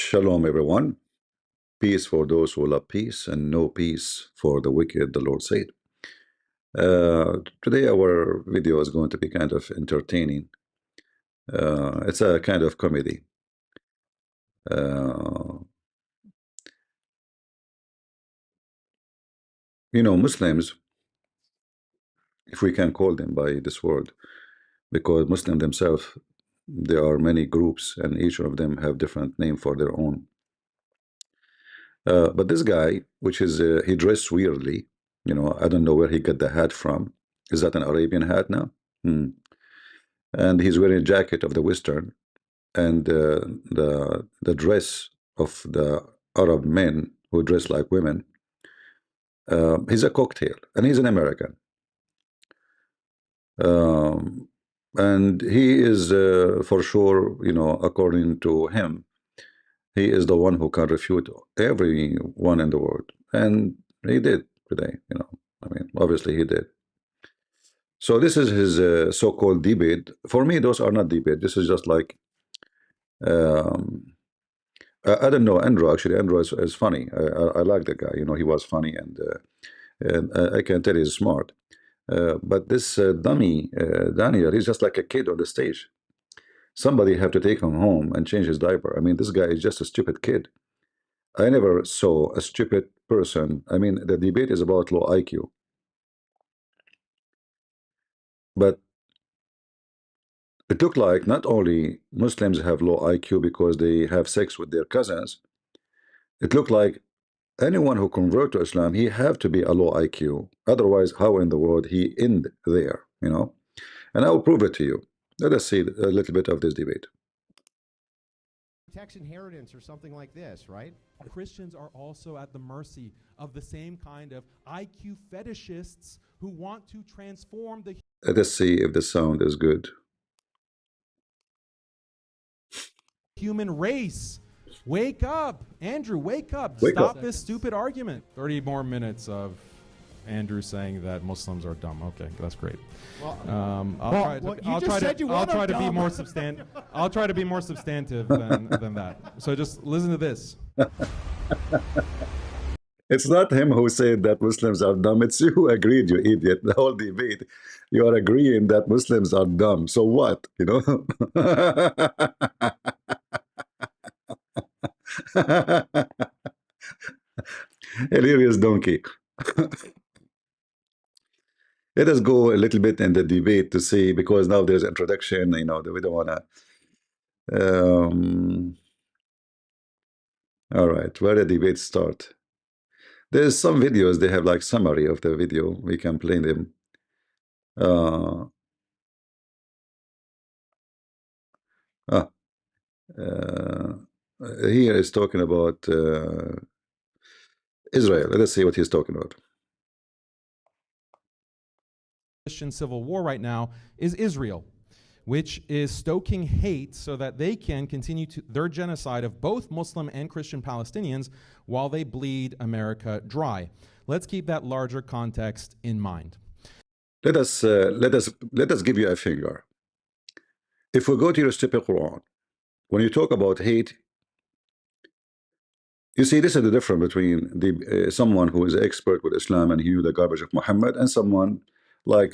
Shalom, everyone. Peace for those who love peace, and no peace for the wicked, the Lord said. Today, our video is going to be kind of entertaining. It's a kind of comedy. Muslims, if we can call them by this word, because Muslims themselves, there are many groups, and each of them have different name for their own. But this guy, which is he dressed weirdly, I don't know where he got the hat from. Is that an Arabian hat now? And he's wearing a jacket of the Western, and the dress of the Arab men who dress like women. He's a cocktail, and he's an American. And he is for sure, according to him, he is the one who can refute everyone in the world, and he did today. I mean, obviously he did. So this is his so-called debate. For me, those are not debate. This is just like I don't know Andrew. Actually, Andrew is funny. I like the guy. He was funny, and I can tell he's smart. But this dummy Daniel, he's just like a kid on the stage. Somebody have to take him home and change his diaper. I mean, this guy is just a stupid kid. I never saw a stupid person. I mean, the debate is about low IQ, but it looked like not only Muslims have low IQ because they have sex with their cousins. It looked like anyone who convert to Islam, he have to be a low IQ. Otherwise, how in the world he end there? And I will prove it to you. Let us see a little bit of this debate. Tax inheritance or something like this, right? Christians are also at the mercy of the same kind of IQ fetishists who want to transform the Let us see if the sound is good. human race. Wake up, Andrew, wake up. Wake Stop up. this stupid argument. 30 more minutes of Andrew saying that Muslims are dumb. Okay, that's great. Well, I'll try to be more substantive. I'll try to be more substantive than that. So just listen to this. It's not him who said that Muslims are dumb. It's you who agreed, you idiot. The whole debate, you are agreeing that Muslims are dumb. So what? Hilarious donkey. Let us go a little bit in the debate to see, because now there's introduction, we don't want to. All right, where the debate start? There's some videos, they have like summary of the video. We can play them. Here is talking about Israel. Let us see what he's talking about. Christian civil war right now is Israel, which is stoking hate so that they can continue their genocide of both Muslim and Christian Palestinians while they bleed America dry. Let's keep that larger context in mind. Let us give you a finger. If we go to your stupid Quran, when you talk about hate, you see, this is the difference between someone who is an expert with Islam and he knew the garbage of Muhammad, and someone like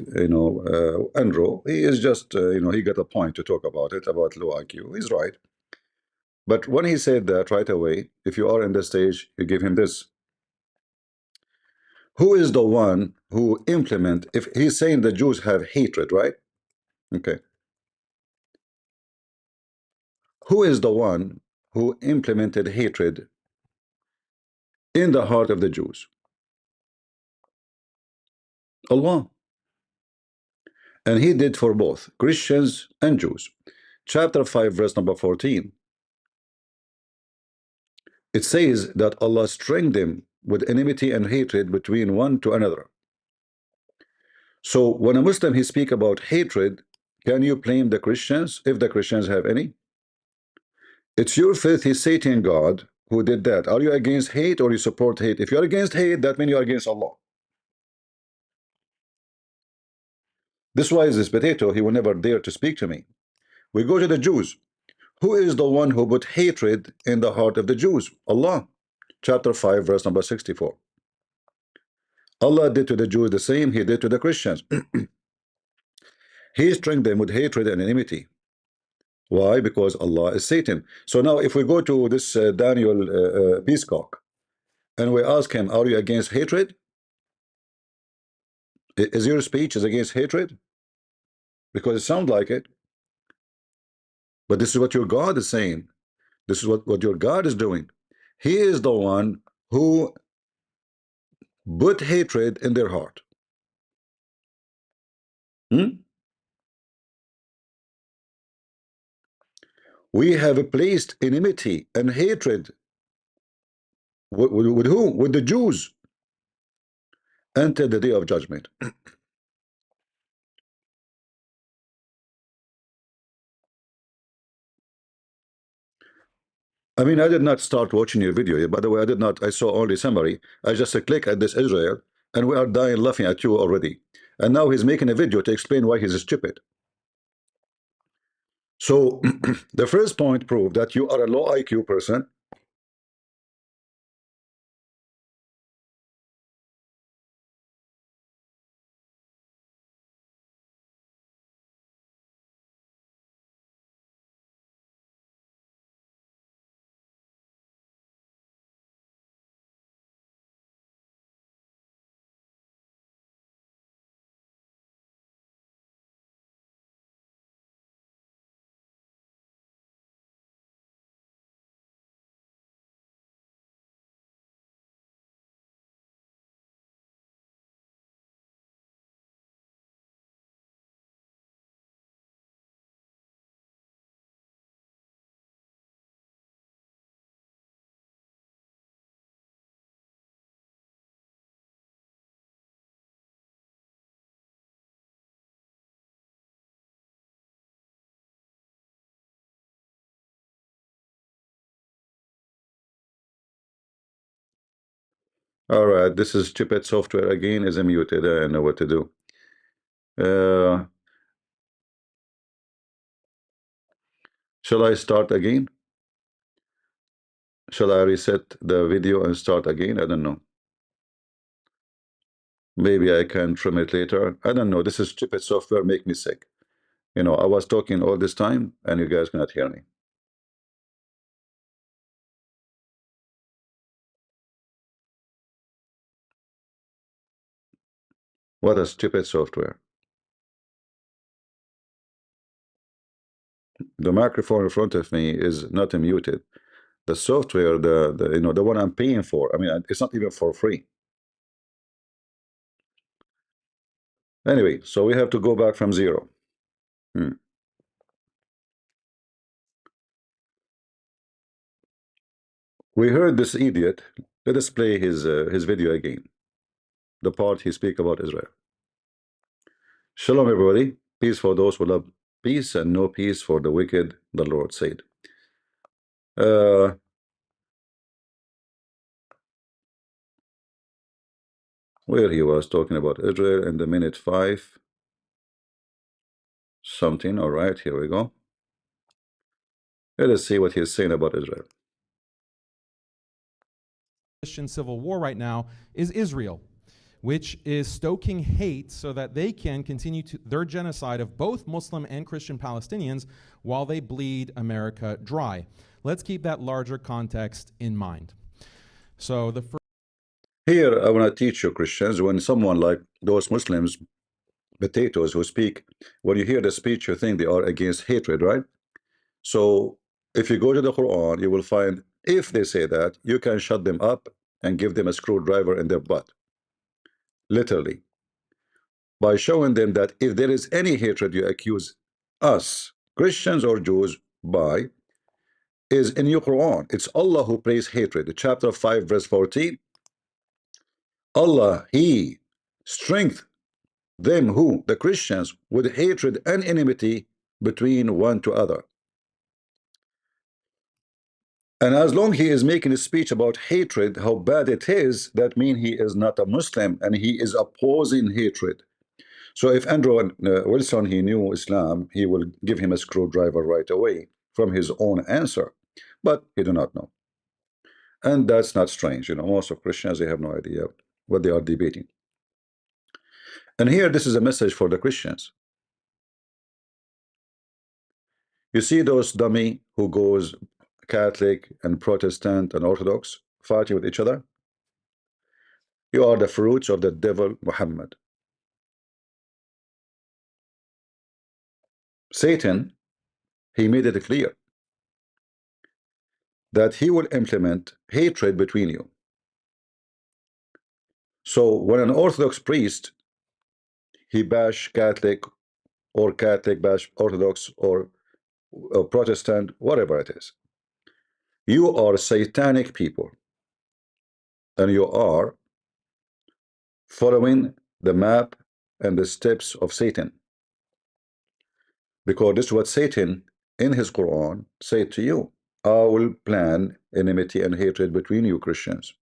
Andrew. He is just he got a point to talk about it, about low IQ. He's right. But when he said that right away, if you are in the stage, you give him this. Who is the one who implement? If he's saying the Jews have hatred, right? Okay. Who is the one who implemented hatred in the heart of the Jews? Allah. And he did for both Christians and Jews. Chapter 5, verse number 14. It says that Allah strengthened them with enmity and hatred between one to another. So when a Muslim he speak about hatred, can you blame the Christians if the Christians have any? It's your faith is Satan God who did that. Are you against hate or you support hate? If you're against hate, that means you're against Allah. This is why this potato, he will never dare to speak to me. We go to the Jews. Who is the one who put hatred in the heart of the Jews? Allah. Chapter 5, verse number 64. Allah did to the Jews the same He did to the Christians. He struck them with hatred and enmity. Why? Because Allah is Satan. So now if we go to this Daniel Peacock and we ask him, are you against hatred? Is your speech is against hatred? Because it sounds like it. But this is what your God is saying. This is what your God is doing. He is the one who put hatred in their heart. We have placed enmity and hatred with whom? With the Jews until the day of judgment. I mean, I did not start watching your video. By the way, I did not. I saw only summary. I just click at this Israel, and we are dying laughing at you already. And now he's making a video to explain why he's stupid. So the first point proved that you are a low IQ person. All right, this is stupid software again is muted. I know what to do. Shall I start again? Shall I reset the video and start again? I don't know. Maybe I can trim it later. I don't know. This is stupid software, make me sick. You know, I was talking all this time and you guys cannot hear me. What a stupid software. The microphone in front of me is not muted. The software, the one I'm paying for, I mean, it's not even for free. Anyway, so we have to go back from zero. We heard this idiot. Let us play his video again. The part he speak about Israel. Shalom, everybody. Peace for those who love peace and no peace for the wicked, the Lord said. Where he was talking about Israel in the minute 5 something. All right, here we go. Let us see what he's saying about Israel. Christian civil war right now is Israel, which is stoking hate so that they can continue their genocide of both Muslim and Christian Palestinians while they bleed America dry. Let's keep that larger context in mind. So the first Here, I want to teach you Christians, when someone like those Muslims, potatoes who speak, when you hear the speech, you think they are against hatred, right? So if you go to the Quran, you will find if they say that, you can shut them up and give them a screwdriver in their butt. Literally. By showing them that if there is any hatred you accuse us, Christians or Jews, by, is in your Quran. It's Allah who prays hatred. Chapter 5, verse 14. Allah, He strength them who, the Christians, with hatred and enmity between one to other. And as long he is making a speech about hatred, how bad it is, that means he is not a Muslim and he is opposing hatred. So if Andrew Wilson, he knew Islam, he will give him a screwdriver right away. from his own answer, but he do not know. And that's not strange. Most of Christians, they have no idea what they are debating. And here, this is a message for the Christians. You see those dummy who goes Catholic and Protestant and Orthodox fighting with each other? You are the fruits of the devil Muhammad. Satan, he made it clear that he will implement hatred between you. So when an Orthodox priest, he bash Catholic, or Catholic bash Orthodox, or Protestant, whatever it is, you are satanic people, and you are following the map and the steps of Satan, because this is what Satan in his Quran said to you. I will plan enmity and hatred between you Christians.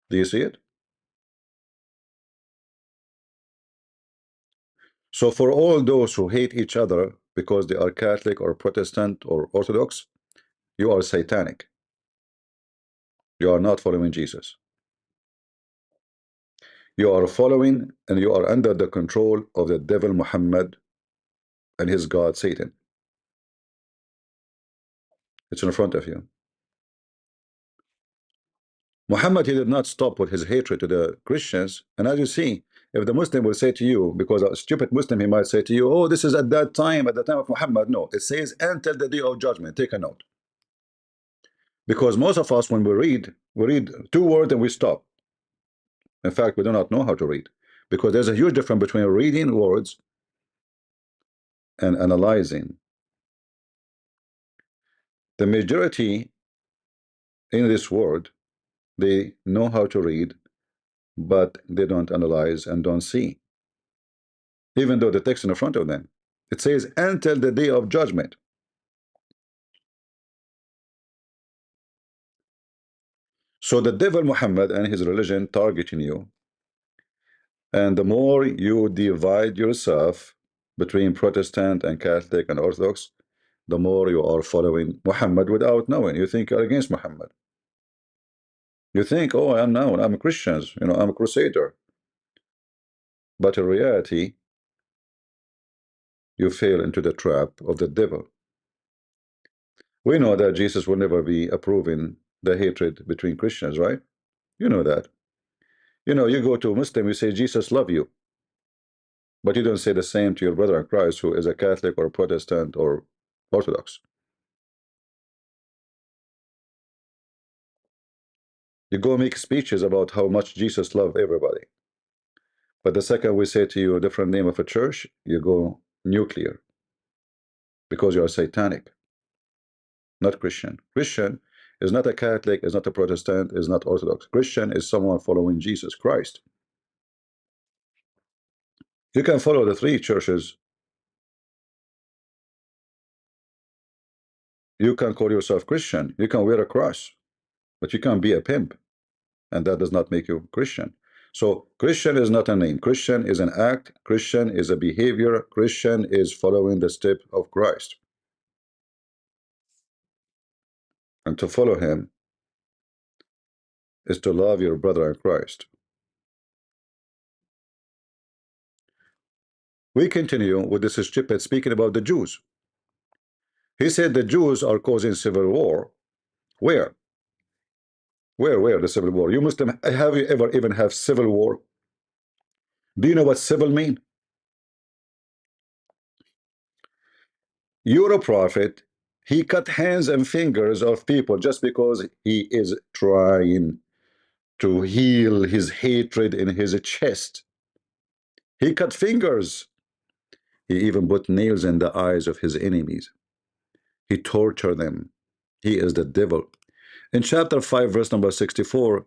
Do you see it? So for all those who hate each other because they are Catholic or Protestant or Orthodox, you are satanic. You are not following Jesus. You are following and you are under the control of the devil Muhammad and his god Satan. It's in front of you. Muhammad, he did not stop with his hatred to the Christians. And as you see, if the Muslim will say to you, because a stupid Muslim, he might say to you, oh, this is at that time, at the time of Muhammad. No, it says until the day of judgment. Take a note. Because most of us, when we read 2 words and we stop. In fact, we do not know how to read, because there's a huge difference between reading words and analyzing. The majority in this world, they know how to read, but they don't analyze and don't see, even though the text in front of them, it says until the day of judgment. So the devil Muhammad and his religion targeting you, and the more you divide yourself between Protestant and Catholic and Orthodox, the more you are following Muhammad without knowing. You think you're against Muhammad. You think, oh, I'm a Christian, I'm a crusader. But in reality, you fall into the trap of the devil. We know that Jesus will never be approving the hatred between Christians, right? You know that. You go to a Muslim, you say, Jesus love you. But you don't say the same to your brother in Christ who is a Catholic or Protestant or Orthodox. You go make speeches about how much Jesus loved everybody. But the second we say to you a different name of a church, you go nuclear. Because you are satanic, not Christian. Christian is not a Catholic, is not a Protestant, is not Orthodox. Christian is someone following Jesus Christ. You can follow the 3 churches. You can call yourself Christian. You can wear a cross, but you can't be a pimp. And that does not make you Christian. So Christian is not a name. Christian is an act. Christian is a behavior. Christian is following the step of Christ. And to follow him is to love your brother in Christ. We continue with this stupid speaking about the Jews. He said the Jews are causing civil war. Where? Where the civil war? You Muslim, have you ever even have civil war? Do you know what civil mean? You're a prophet. He cut hands and fingers of people just because he is trying to heal his hatred in his chest. He cut fingers. He even put nails in the eyes of his enemies. He tortured them. He is the devil. In chapter 5, verse number 64,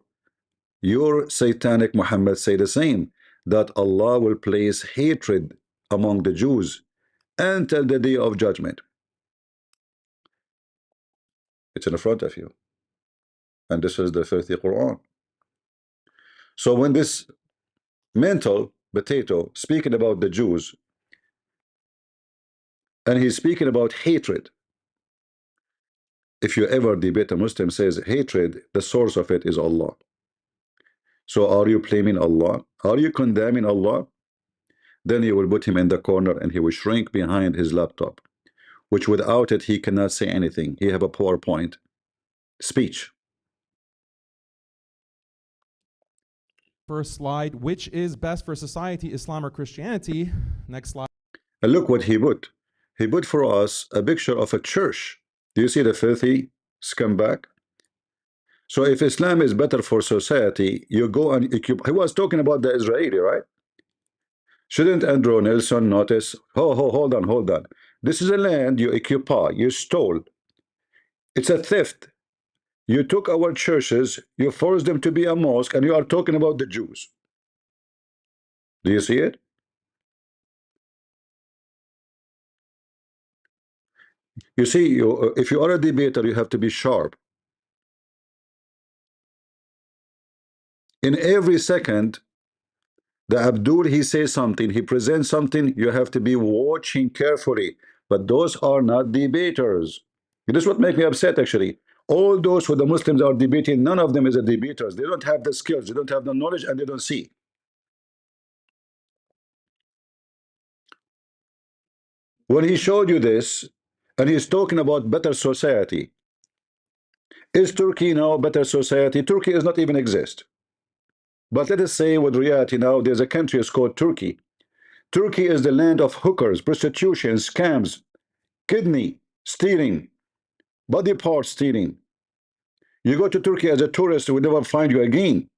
your satanic Muhammad say the same, that Allah will place hatred among the Jews until the day of judgment. It's in front of you. And this is the filthy Quran. So when this mental potato, speaking about the Jews, and he's speaking about hatred. If you ever debate a Muslim says hatred, the source of it is Allah. So are you blaming Allah? Are you condemning Allah? Then you will put him in the corner and he will shrink behind his laptop, which without it he cannot say anything. He have a PowerPoint speech. First slide, which is best for society, Islam or Christianity? Next slide. And look what he put. He put for us a picture of a church. Do you see the filthy scumbag? So if Islam is better for society, you go and occupy. He was talking about the Israeli, right? Shouldn't Andrew Nelson notice? Oh, hold on, hold on. This is a land you occupy, you stole. It's a theft. You took our churches, you forced them to be a mosque, and you are talking about the Jews. Do you see it? You see, if you are a debater, you have to be sharp. In every second, the Abdul, he says something, he presents something, you have to be watching carefully. But those are not debaters. This is what makes me upset, actually. All those who the Muslims are debating, none of them is a debaters. They don't have the skills, they don't have the knowledge, and they don't see. When he showed you this, and he's talking about better society, is Turkey now a better society? Turkey does not even exist. But let us say with reality now, there's a country is called Turkey. Turkey is the land of hookers, prostitution, scams, kidney stealing, body part stealing. You go to Turkey as a tourist, we never find you again.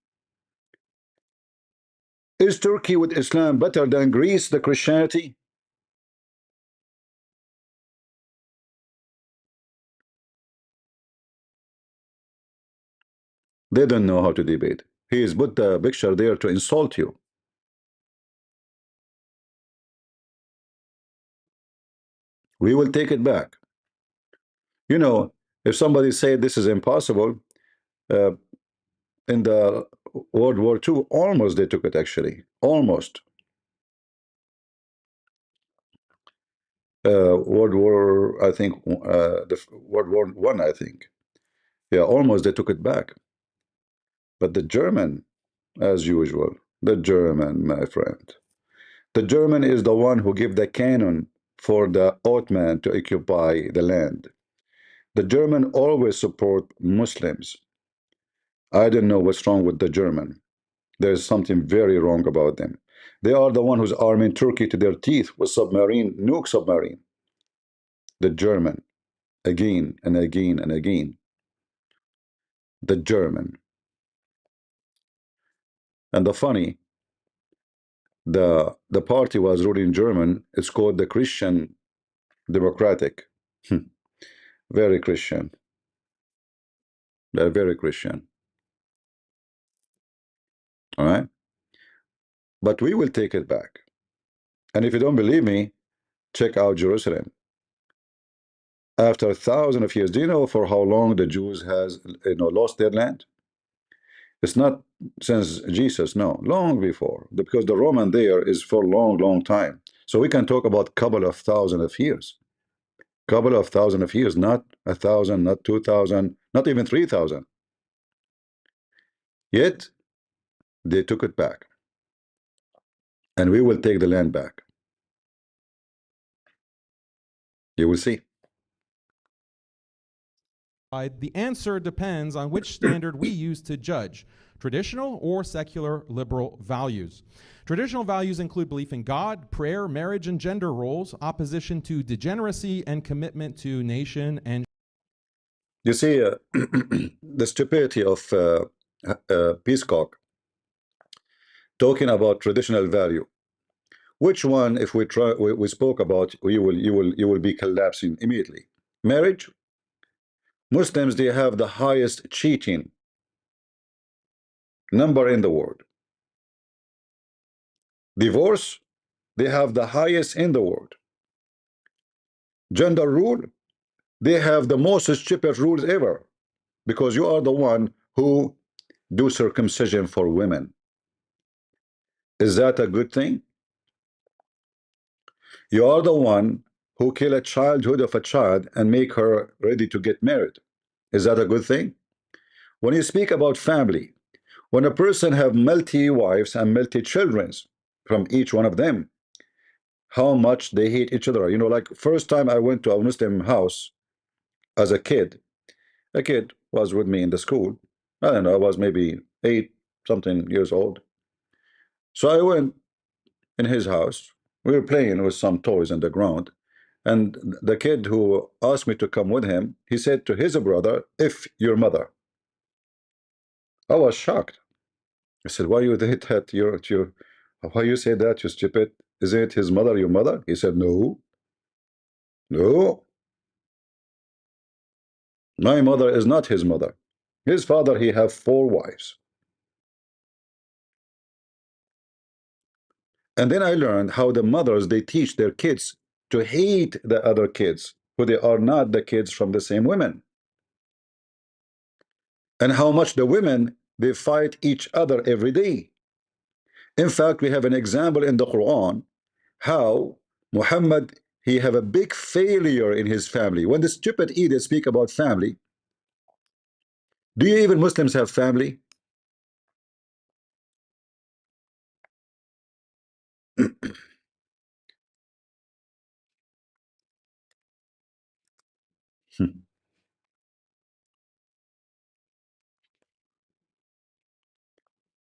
Is Turkey with Islam better than Greece, the Christianity? They don't know how to debate. He has put the picture there to insult you. We will take it back. You know, if somebody said this is impossible, uh, in the World War II, almost they took it, actually. Almost. World War, I think, the World War One, I think. Yeah, almost they took it back. But the German, as usual, the German, my friend. The German is the one who gave the cannon for the Ottoman to occupy the land. The German always support Muslims. I don't know what's wrong with the German. There's something very wrong about them. They are the one who's arming Turkey to their teeth with submarine, nuke submarine. The German, again and again and again. The German. And the funny, the party was ruling German. It's called the Christian Democratic. Very Christian. They're very Christian. All right. But we will take it back. And if you don't believe me, check out Jerusalem. After thousands of years, do you know for how long the Jews has lost their land? It's not since Jesus, no, long before, because the Roman there is for a long, long time. So we can talk about couple of thousand of years. Couple of thousand of years, not 1,000, not 2,000, not even 3,000. Yet they took it back. And we will take the land back. You will see. The answer depends on which standard we use to judge, traditional or secular liberal values. Traditional values include belief in God, prayer, marriage, and gender roles, opposition to degeneracy, and commitment to nation and. You see, the stupidity of Peacock talking about traditional value. Which one, if we try, we spoke about, you will be collapsing immediately. Marriage. Muslims, they have the highest cheating number in the world. Divorce, they have the highest in the world. Gender rule, they have the most stupid rules ever, because you are the one who do circumcision for women. Is that a good thing? You are the one who kill a childhood of a child and make her ready to get married. Is that a good thing? When you speak about family, when a person have multi wives and multi children from each one of them, how much they hate each other. You know, like first time I went to a Muslim house as a kid was with me in the school. I don't know, I was maybe 8 something years old. So I went in his house. We were playing with some toys on the ground. And the kid who asked me to come with him, he said to his brother, "If your mother." I was shocked. I said, "Why you did that? Why you say that, you stupid? Isn't his mother your mother?" He said, "No, no, my mother is not his mother. His father, he have 4 wives." And then I learned how the mothers, they teach their kids to hate the other kids who they are not the kids from the same women, and how much the women, they fight each other every day. In fact, we have an example in the Quran how Muhammad, he have a big failure in his family. When the stupid idiots speak about family, do you even Muslims have family?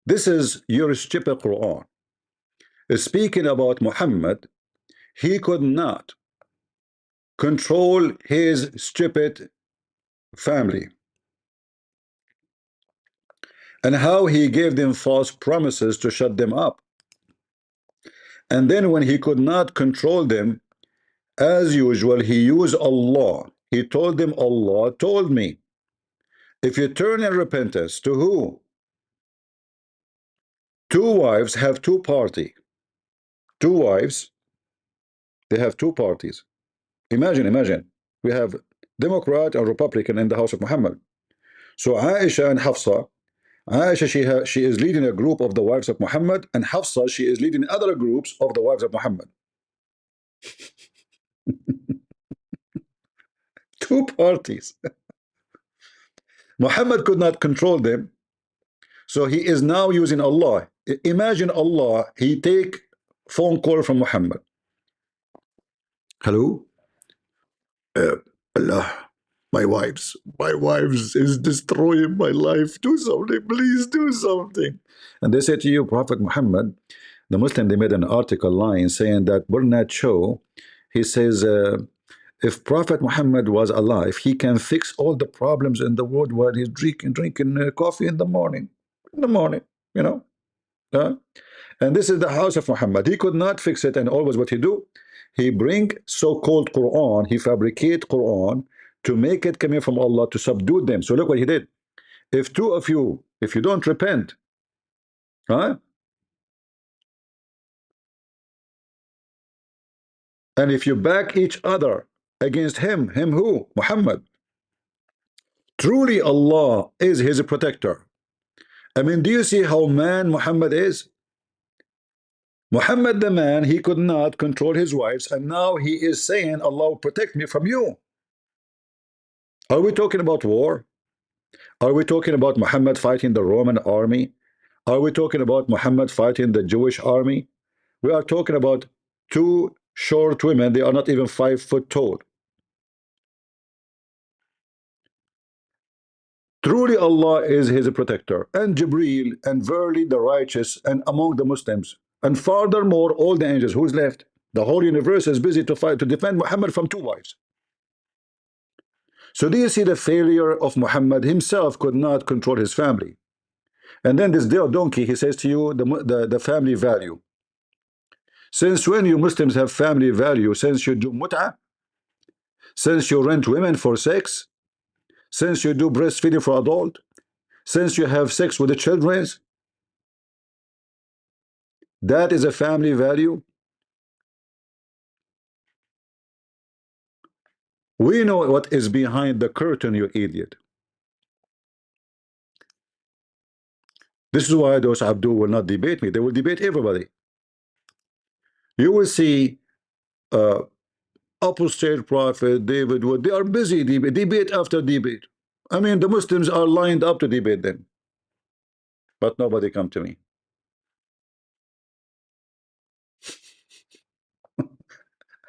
This is your stupid Quran. Speaking about Muhammad, he could not control his stupid family, and how he gave them false promises to shut them up. And then when he could not control them, as usual, he used Allah. He told them, Allah told me, if you turn in repentance to who? 2 wives have 2 party. 2 wives, they have 2 parties. Imagine. We have Democrat and Republican in the house of Muhammad. So Aisha and Hafsa, Aisha, she is leading a group of the wives of Muhammad, and Hafsa, she is leading other groups of the wives of Muhammad. 2 parties. Muhammad could not control them, so he is now using Allah. Imagine Allah, he take phone call from Muhammad. Hello? Uh, Allah, my wives is destroying my life. Do something, please do something. And they said to you, Prophet Muhammad, the Muslim, they made an article line saying that Bernard Shaw, he says, if Prophet Muhammad was alive, he can fix all the problems in the world while he's drinking coffee in the morning. In the morning, you know. Uh, and this is the house of Muhammad. He could not fix it, and always what he do? He bring so-called Quran, he fabricate Quran to make it coming from Allah to subdue them. So look what he did. If 2 of you, if you don't repent, huh? And if you back each other against him who? Muhammad. Truly Allah is his protector. I mean, do you see how man Muhammad is? Muhammad the man, he could not control his wives, and now he is saying, Allah will protect me from you. Are we talking about war? Are we talking about Muhammad fighting the Roman army? Are we talking about Muhammad fighting the Jewish army? We are talking about 2 short women. They are not even 5 foot tall. Truly Allah is his protector, and Jibreel, and verily the righteous, and among the Muslims. And furthermore, all the angels. Who's left? The whole universe is busy to fight to defend Muhammad from 2 wives. So do you see the failure of Muhammad? Himself could not control his family. And then this donkey, he says to you, the family value. Since when you Muslims have family value? Since you do mut'ah? Since you rent women for sex? Since you do breastfeeding for adult? Since you have sex with the children? That is a family value. We know what is behind the curtain, you idiot. This is why those Abdul will not debate me. They will debate everybody. You will see uh, apostate prophet, David Wood. They are busy debate after debate. I mean, the Muslims are lined up to debate them, but nobody come to me.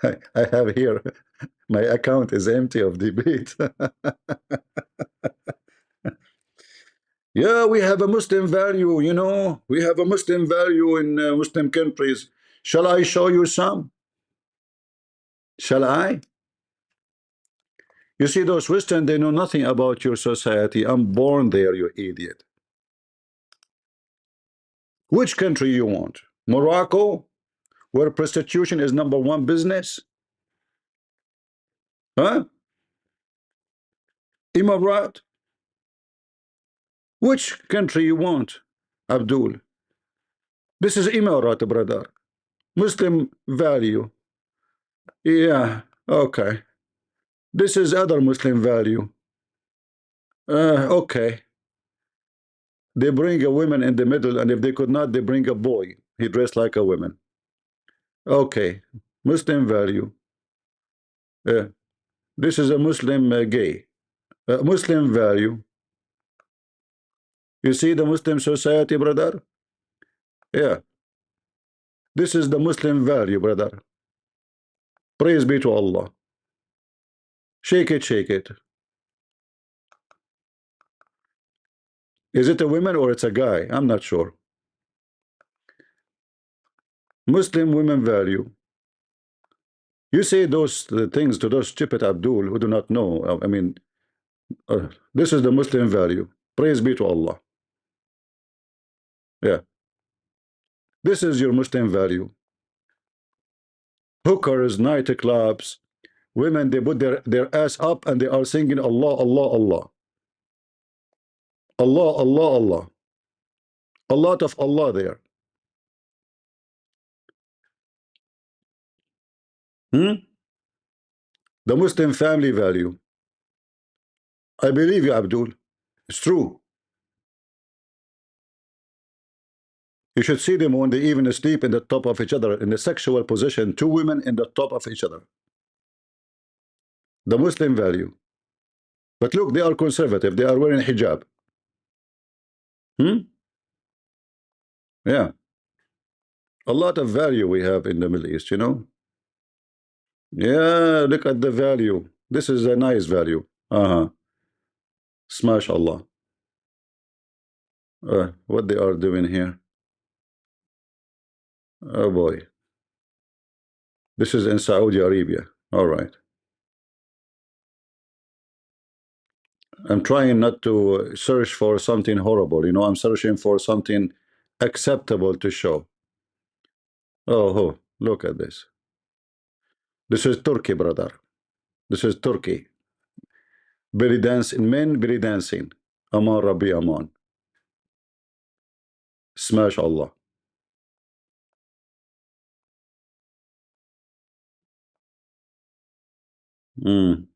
I have here, my account is empty of debate. Yeah, we have a Muslim value, you know. We have a Muslim value in Muslim countries. Shall I show you some? Shall I? You see, those Western, they know nothing about your society. I'm born there, you idiot. Which country you want? Morocco, where prostitution is #1 business? Huh? Emirat? Which country you want, Abdul? This is Emirat, brother. Muslim value. Yeah, okay. This is other Muslim value. Okay. They bring a woman in the middle, and if they could not, they bring a boy. He dressed like a woman. Okay. Muslim value. Uh, this is a Muslim gay. Muslim value. You see the Muslim society, brother? Yeah. This is the Muslim value, brother. Praise be to Allah. Shake it, shake it. Is it a woman or it's a guy? I'm not sure. Muslim women value. You say those things to those stupid Abdul who do not know. I mean, this is the Muslim value. Praise be to Allah. Yeah. This is your Muslim value. Hookers, nightclubs, women, they put their ass up and they are singing Allah, Allah, Allah. Allah, Allah, Allah. A lot of Allah there. Hmm? The Muslim family value. I believe you, Abdul. It's true. You should see them when they even sleep in the top of each other in a sexual position. Two women in the top of each other. The Muslim value. But look, they are conservative. They are wearing hijab. Hmm? Yeah. A lot of value we have in the Middle East, you know? Yeah, look at the value. This is a nice value. Uh-huh. Smash Allah. What they are doing here? Oh boy. This is in Saudi Arabia. All right. I'm trying not to search for something horrible. You know, I'm searching for something acceptable to show. Oh, look at this. This is Turkey, brother. This is Turkey. Belly dancing, men belly dancing. Aman Rabbi Aman. Smash Allah. Mm.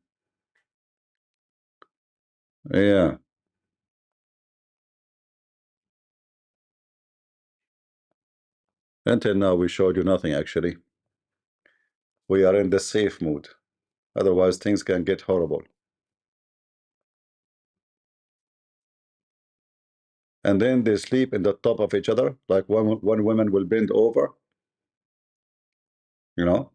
Yeah. Until now, we showed you nothing, actually. We are in the safe mood. Otherwise, things can get horrible. And then they sleep in the top of each other, like one woman will bend over, you know,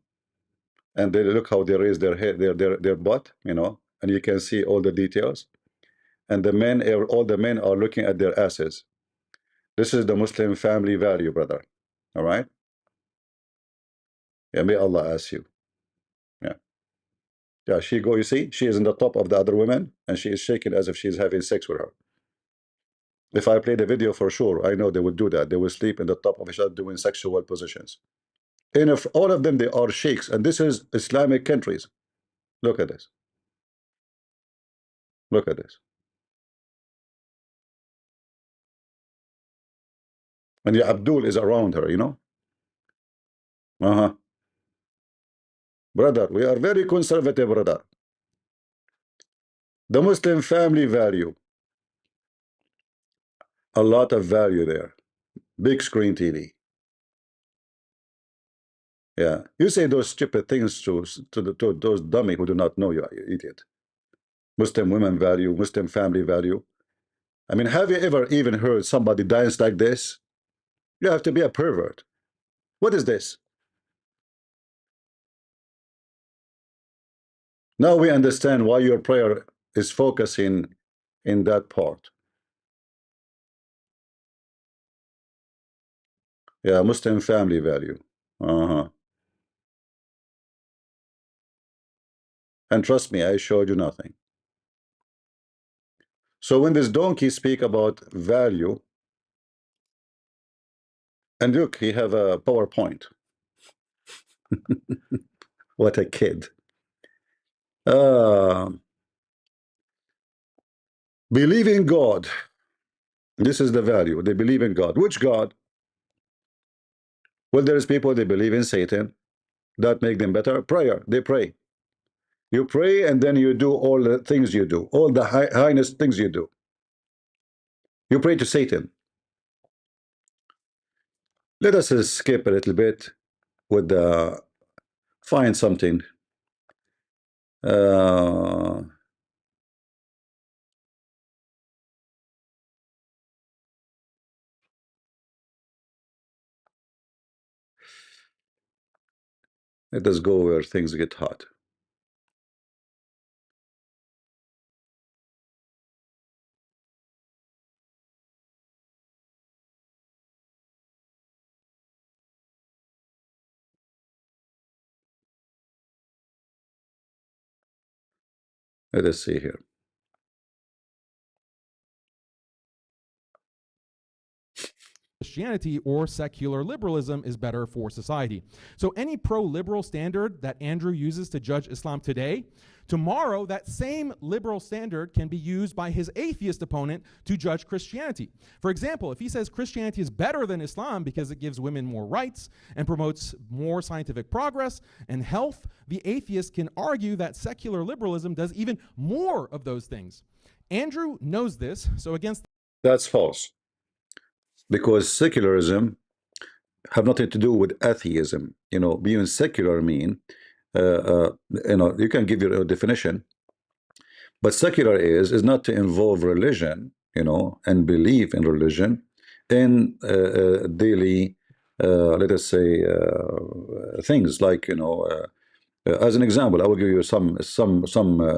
and they look how they raise their head, their butt, you know, and you can see all the details. And the men, all the men are looking at their asses. This is the Muslim family value, brother. All right. Yeah, may Allah ask you. Yeah. Yeah, she go, you see, she is in the top of the other women, and she is shaking as if she's having sex with her. If I play the video, for sure, I know they would do that. They will sleep in the top of each other doing sexual positions. And if all of them, they are sheikhs, and this is Islamic countries. Look at this. Look at this. And the Abdul is around her, you know. Brother, we are very conservative, brother. The Muslim family value. A lot of value there. Big screen TV. Yeah. You say those stupid things to those dummy who do not know you, you idiot. Muslim women value, Muslim family value. I mean, have you ever even heard somebody dance like this? You have to be a pervert. What is this? Now we understand why your prayer is focusing in that part. Yeah, Muslim family value. Uh-huh. And trust me, I showed you nothing. So when this donkey speak about value, and look, he have a PowerPoint. What a kid. Uh, believe in God. This is the value. They believe in God. Which God? Well, there's people they believe in Satan. That make them better. Prayer. They pray. You pray and then you do all the things you do. All the highness things you do. You pray to Satan. Let us skip a little bit with the find something. Uh, let us go where things get hot. Let us see here. Christianity or secular liberalism is better for society. So any pro-liberal standard that Andrew uses to judge Islam today, tomorrow that same liberal standard can be used by his atheist opponent to judge Christianity. For example, if he says Christianity is better than Islam because it gives women more rights and promotes more scientific progress and health, the atheist can argue that secular liberalism does even more of those things. Andrew knows this, so against That's false. Because secularism have nothing to do with atheism. You know, being secular mean, you know, you can give your definition, but secular is not to involve religion, you know, and believe in religion in daily, let us say, things like, you know, as an example, I will give you some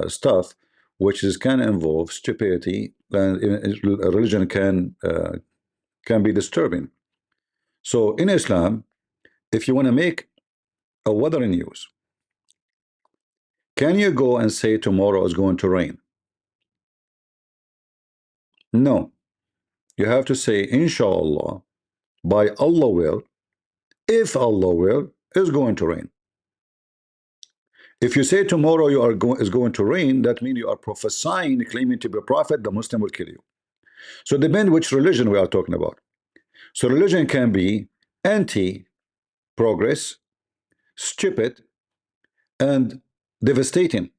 stuff which is can involve stupidity, and religion can be disturbing. So in Islam, if you want to make a weather news, can you go and say tomorrow is going to rain? No. You have to say, inshallah, by Allah will, if Allah will, is going to rain. If you say tomorrow is going to rain, that means you are prophesying, claiming to be a prophet, the Muslim will kill you. So depend which religion we are talking about. So religion can be anti-progress, stupid, and devastating.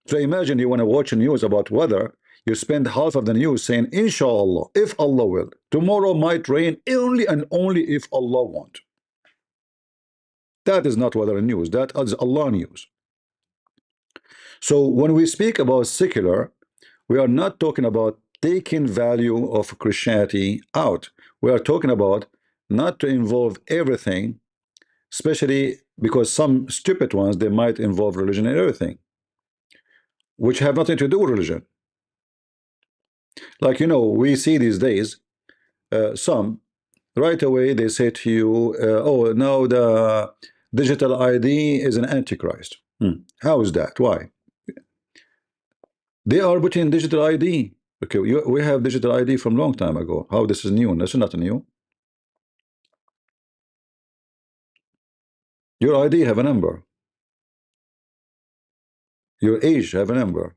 So imagine you want to watch news about weather, you spend half of the news saying, inshallah, if Allah will, tomorrow might rain only and only if Allah want. That is not weather news, that is Allah news. So when we speak about secular, we are not talking about taking value of Christianity out. We are talking about not to involve everything, especially because some stupid ones, they might involve religion and everything, which have nothing to do with religion. Like, you know, we see these days, some right away they say to you, oh, no, the digital ID is an antichrist. How is that? Why? They are putting digital ID. Okay, we have digital ID from long time ago. How this is new? This is not new. Your ID have a number. Your age have a number.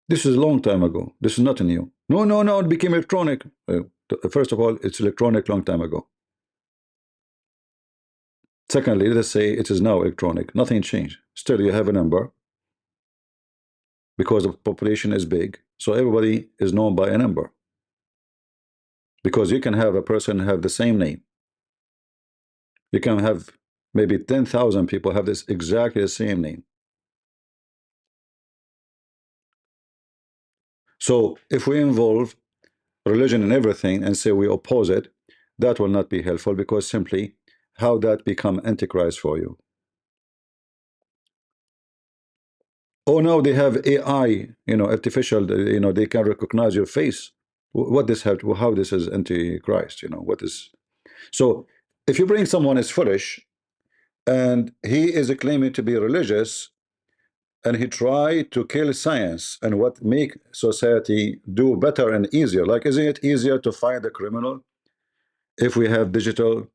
This is a long time ago. This is not new. No, no, no, it became electronic. First of all, it's electronic long time ago. Secondly, let's say it is now electronic. Nothing changed. Still, you have a number because the population is big. So everybody is known by a number. Because you can have a person have the same name. You can have maybe 10,000 people have this exactly the same name. So if we involve religion in everything and say we oppose it, that will not be helpful, because simply how that become antichrist for you. Oh, now they have AI, artificial, they can recognize your face. What this have to, how this is antichrist, what is. So if you bring someone is foolish and he is claiming to be religious, and he tried to kill science and what make society do better and easier, like isn't it easier to find a criminal if we have digital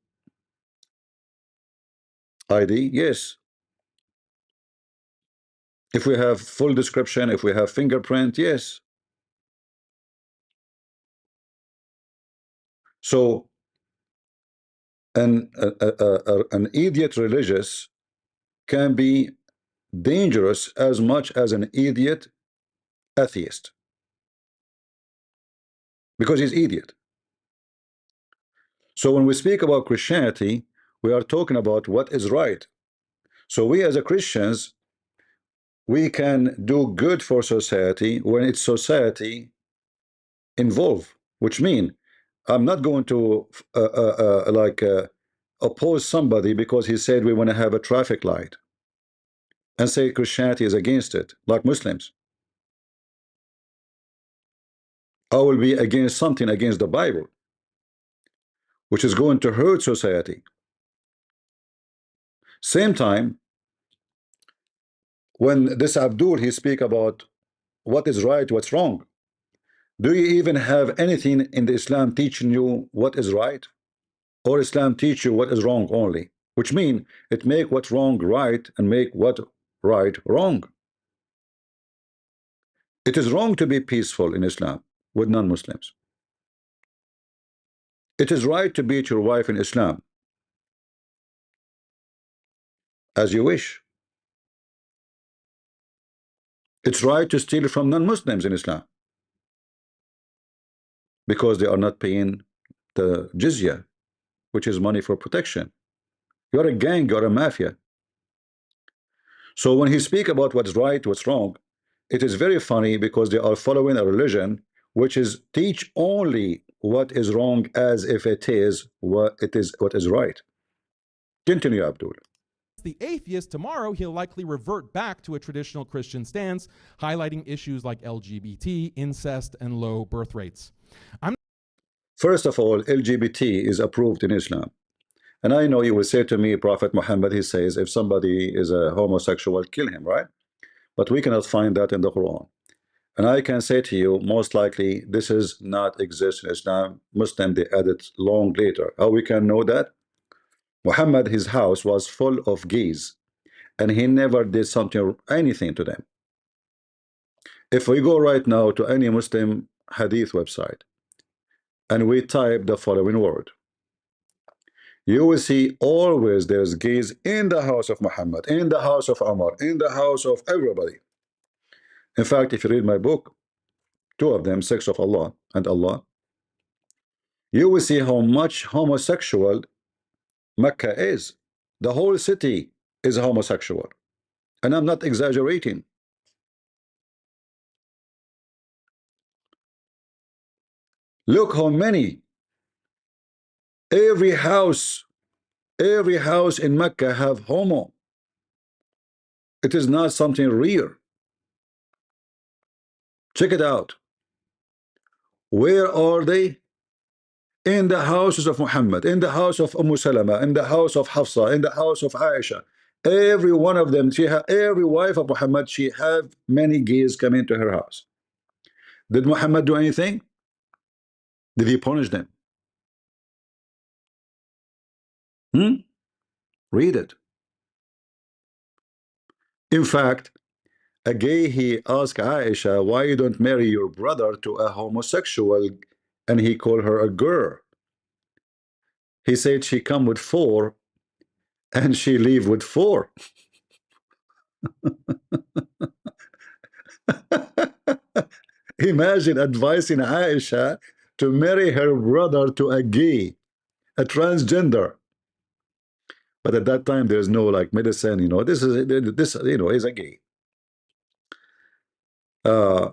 ID? Yes. If we have full description, if we have fingerprint, yes. So an idiot religious can be dangerous as much as an idiot atheist, because he's idiot. So when we speak about Christianity, we are talking about what is right. So we as a Christians, we can do good for society when it's society involved, which mean I'm not going to oppose somebody because he said we want to have a traffic light and say Christianity is against it, like Muslims. I will be against something against the Bible, which is going to hurt society. Same time, when this Abdul, he speak about what is right, what's wrong. Do you even have anything in the Islam teaching you what is right? Or Islam teach you what is wrong only? Which mean it make what's wrong right and make what right wrong. It is wrong to be peaceful in Islam with non-Muslims. It is right to beat your wife in Islam as you wish. It's right to steal from non-Muslims in Islam because they are not paying the jizya, which is money for protection. You're a gang, you're a mafia. So when he speak about what's right, what's wrong, it is very funny because they are following a religion which is teach only what is wrong as if it is what is right. Continue, Abdul. The atheist, tomorrow he'll likely revert back to a traditional Christian stance, highlighting issues like LGBT, incest, and low birth rates. First of all, LGBT is approved in Islam. And I know you will say to me, Prophet Muhammad, he says, if somebody is a homosexual, kill him, right? But we cannot find that in the Quran. And I can say to you, most likely, this is not exist in Islam. Muslim, they added long later. How we can know that? Muhammad, his house was full of gays, and he never did anything to them. If we go right now to any Muslim hadith website, and we type the following word, you will see always there's gays in the house of Muhammad, in the house of Umar, in the house of everybody. In fact, if you read my book, two of them, Sex of Allah and Allah, you will see how much homosexual Mecca is. The whole city is homosexual. And I'm not exaggerating. Look how many. Every house in Mecca have homo. It is not something rare. Check it out. Where are they? In the houses of Muhammad, in the house of Salama, in the house of Hafsa, in the house of Aisha. Every one of them, every wife of Muhammad, she have many gays come into her house. Did Muhammad do anything? Did he punish them? Read it. In fact, a gay, he asked Aisha, why you don't marry your brother to a homosexual, and he called her a girl. He said she come with 4 and she leave with 4. Imagine advising Aisha to marry her brother to a gay, a transgender. But at that time, there's no like medicine, you know. This you know is a gay, uh,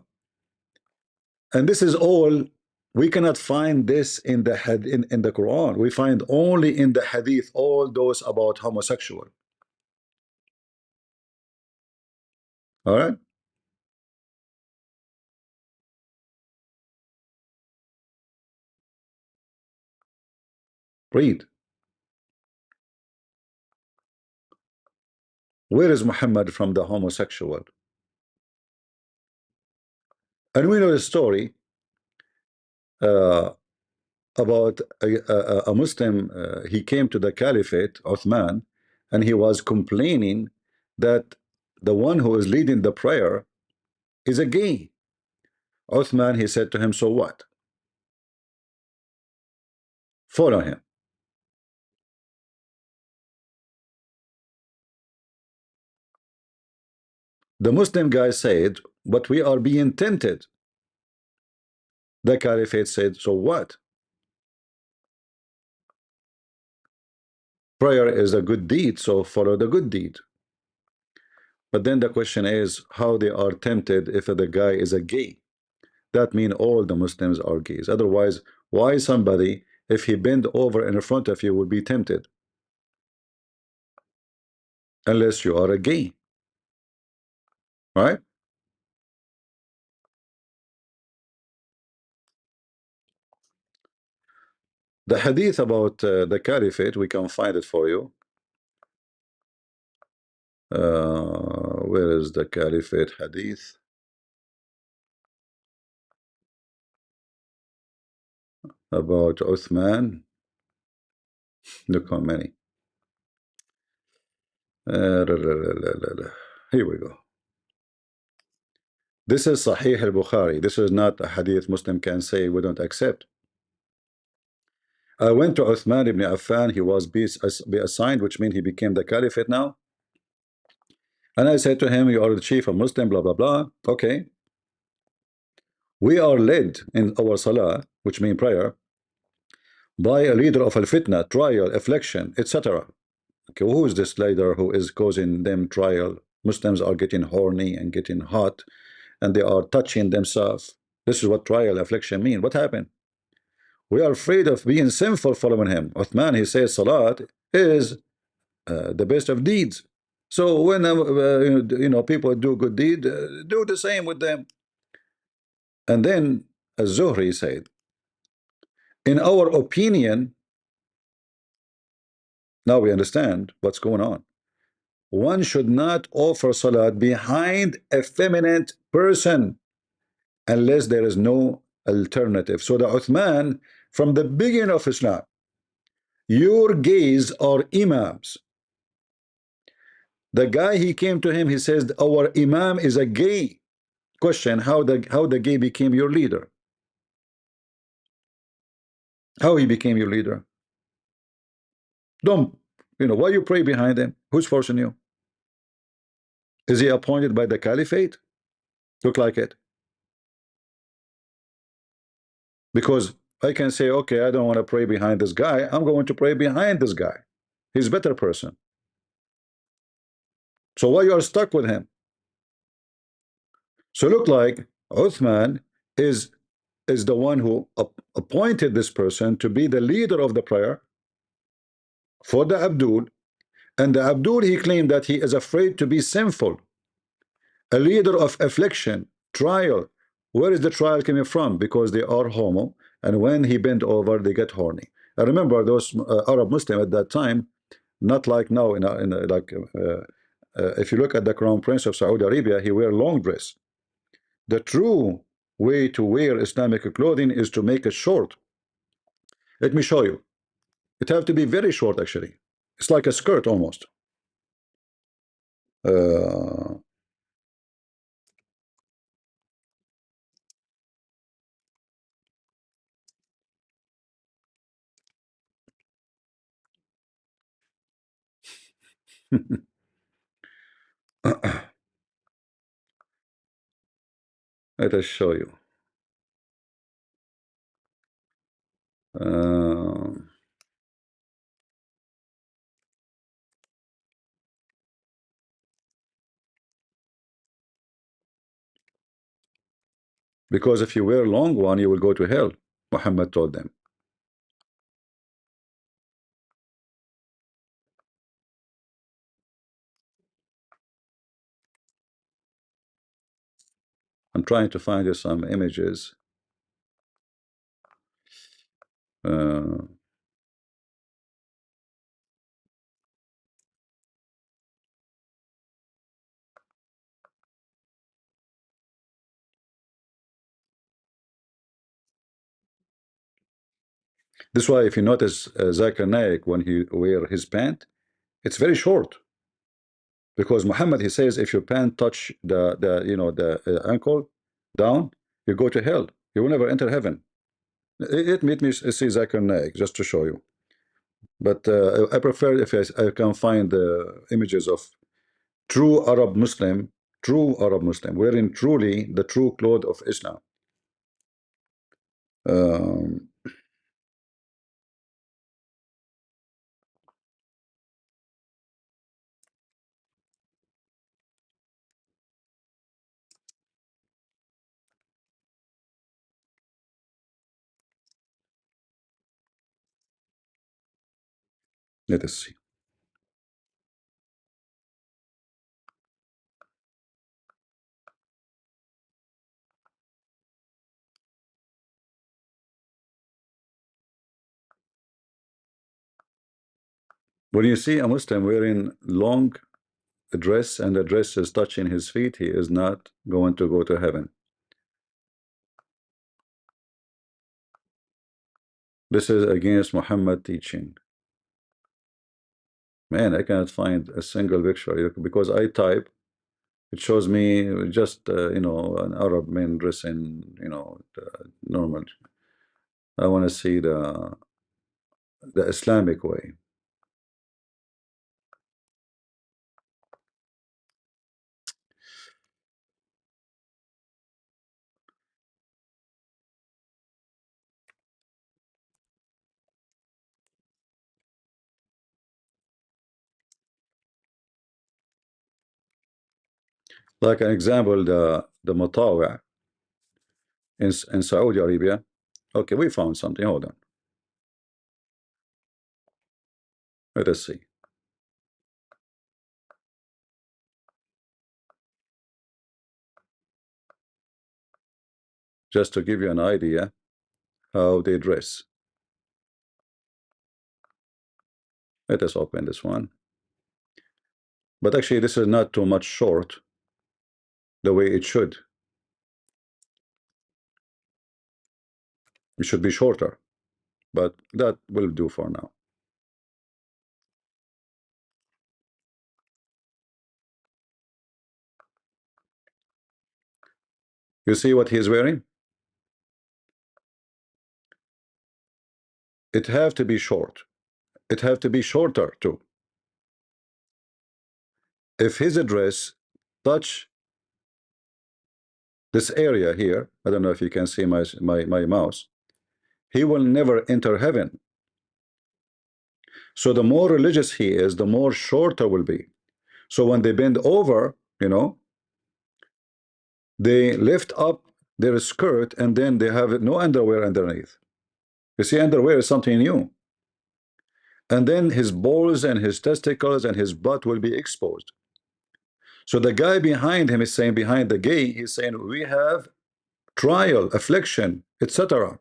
and this is all. We cannot find this in the in the Quran. We find only in the Hadith all those about homosexual. All right, read. Where is Muhammad from the homosexual? And we know the story uh, about a Muslim. He came to the Caliphate, Uthman, and he was complaining that the one who is leading the prayer is a gay. Uthman, he said to him, so what? Follow him. The Muslim guy said, but we are being tempted. The Caliphate said, so what? Prayer is a good deed, so follow the good deed. But then the question is how they are tempted if the guy is a gay. That means all the Muslims are gays. Otherwise, why somebody, if he bend over in front of you, would be tempted? Unless you are a gay, right? The hadith about the caliphate, we can find it for you. Where is the caliphate hadith? About Uthman. Look how many. Here we go. This is Sahih al-Bukhari. This is not a hadith Muslim can say we don't accept. I went to Uthman ibn Affan. He was be assigned, which means he became the caliphate now. And I said to him, you are the chief of Muslim, blah, blah, blah. Okay. We are led in our salah, which means prayer, by a leader of al-fitna, trial, affliction, etc. Okay, who is this leader who is causing them trial? Muslims are getting horny and getting hot, and they are touching themselves. This is what trial, affliction mean. What happened? We are afraid of being sinful following him. Uthman, he says salat is the best of deeds. So when you know people do good deed, do the same with them. And then Az-Zuhri said, in our opinion, now we understand what's going on. One should not offer salat behind a feminine person unless there is no alternative. So the Uthman, from the beginning of Islam, your gays are imams. The guy he came to him, he says, our imam is a gay. Question, how the gay became your leader? How he became your leader? Don't, you know, why you pray behind him? Who's forcing you? Is he appointed by the caliphate? Look like it. Because I can say, okay, I don't want to pray behind this guy. I'm going to pray behind this guy. He's a better person. So why you are stuck with him? So look like Uthman is the one who appointed this person to be the leader of the prayer for the Abdul. And the Abdul, he claimed that he is afraid to be sinful. A leader of affliction, trial. Where is the trial coming from? Because they are homo, and when he bent over, they get horny. I remember those Arab Muslim at that time, not like now. If you look at the Crown Prince of Saudi Arabia, he wear long dress. The true way to wear Islamic clothing is to make it short. Let me show you. It have to be very short, actually. It's like a skirt almost. Uh, Let us show you. Uh, because if you wear long one, you will go to hell, Muhammad told them. I'm trying to find you some images. Uh, this is why if you notice Zakir Naik, when he wear his pant, it's very short. Because Muhammad, he says, if your pant touch the ankle down, you go to hell. You will never enter heaven. Let me see Zakir Naik just to show you. But I prefer if I can find images of true Arab Muslim, wearing truly the true cloth of Islam. Um, let us see. When you see a Muslim wearing long dress and the dress is touching his feet, he is not going to go to heaven. This is against Muhammad teaching. Man, I cannot find a single picture because I type. It shows me just an Arab man dressing normal. I want to see the Islamic way. Like an example, the Matawa in Saudi Arabia. Okay, we found something. Hold on. Let us see. Just to give you an idea how they dress. Let us open this one. But actually, this is not too much short the way it should. It should be shorter, but that will do for now. You see what he is wearing? It have to be short. It have to be shorter too. If his dress touch this area here, I don't know if you can see my mouse, he will never enter heaven. So the more religious he is, the more shorter will be. So when they bend over, they lift up their skirt and then they have no underwear underneath. You see, underwear is something new. And then his balls and his testicles and his butt will be exposed. So the guy behind him is saying, behind the gay, he's saying, we have trial, affliction, etc.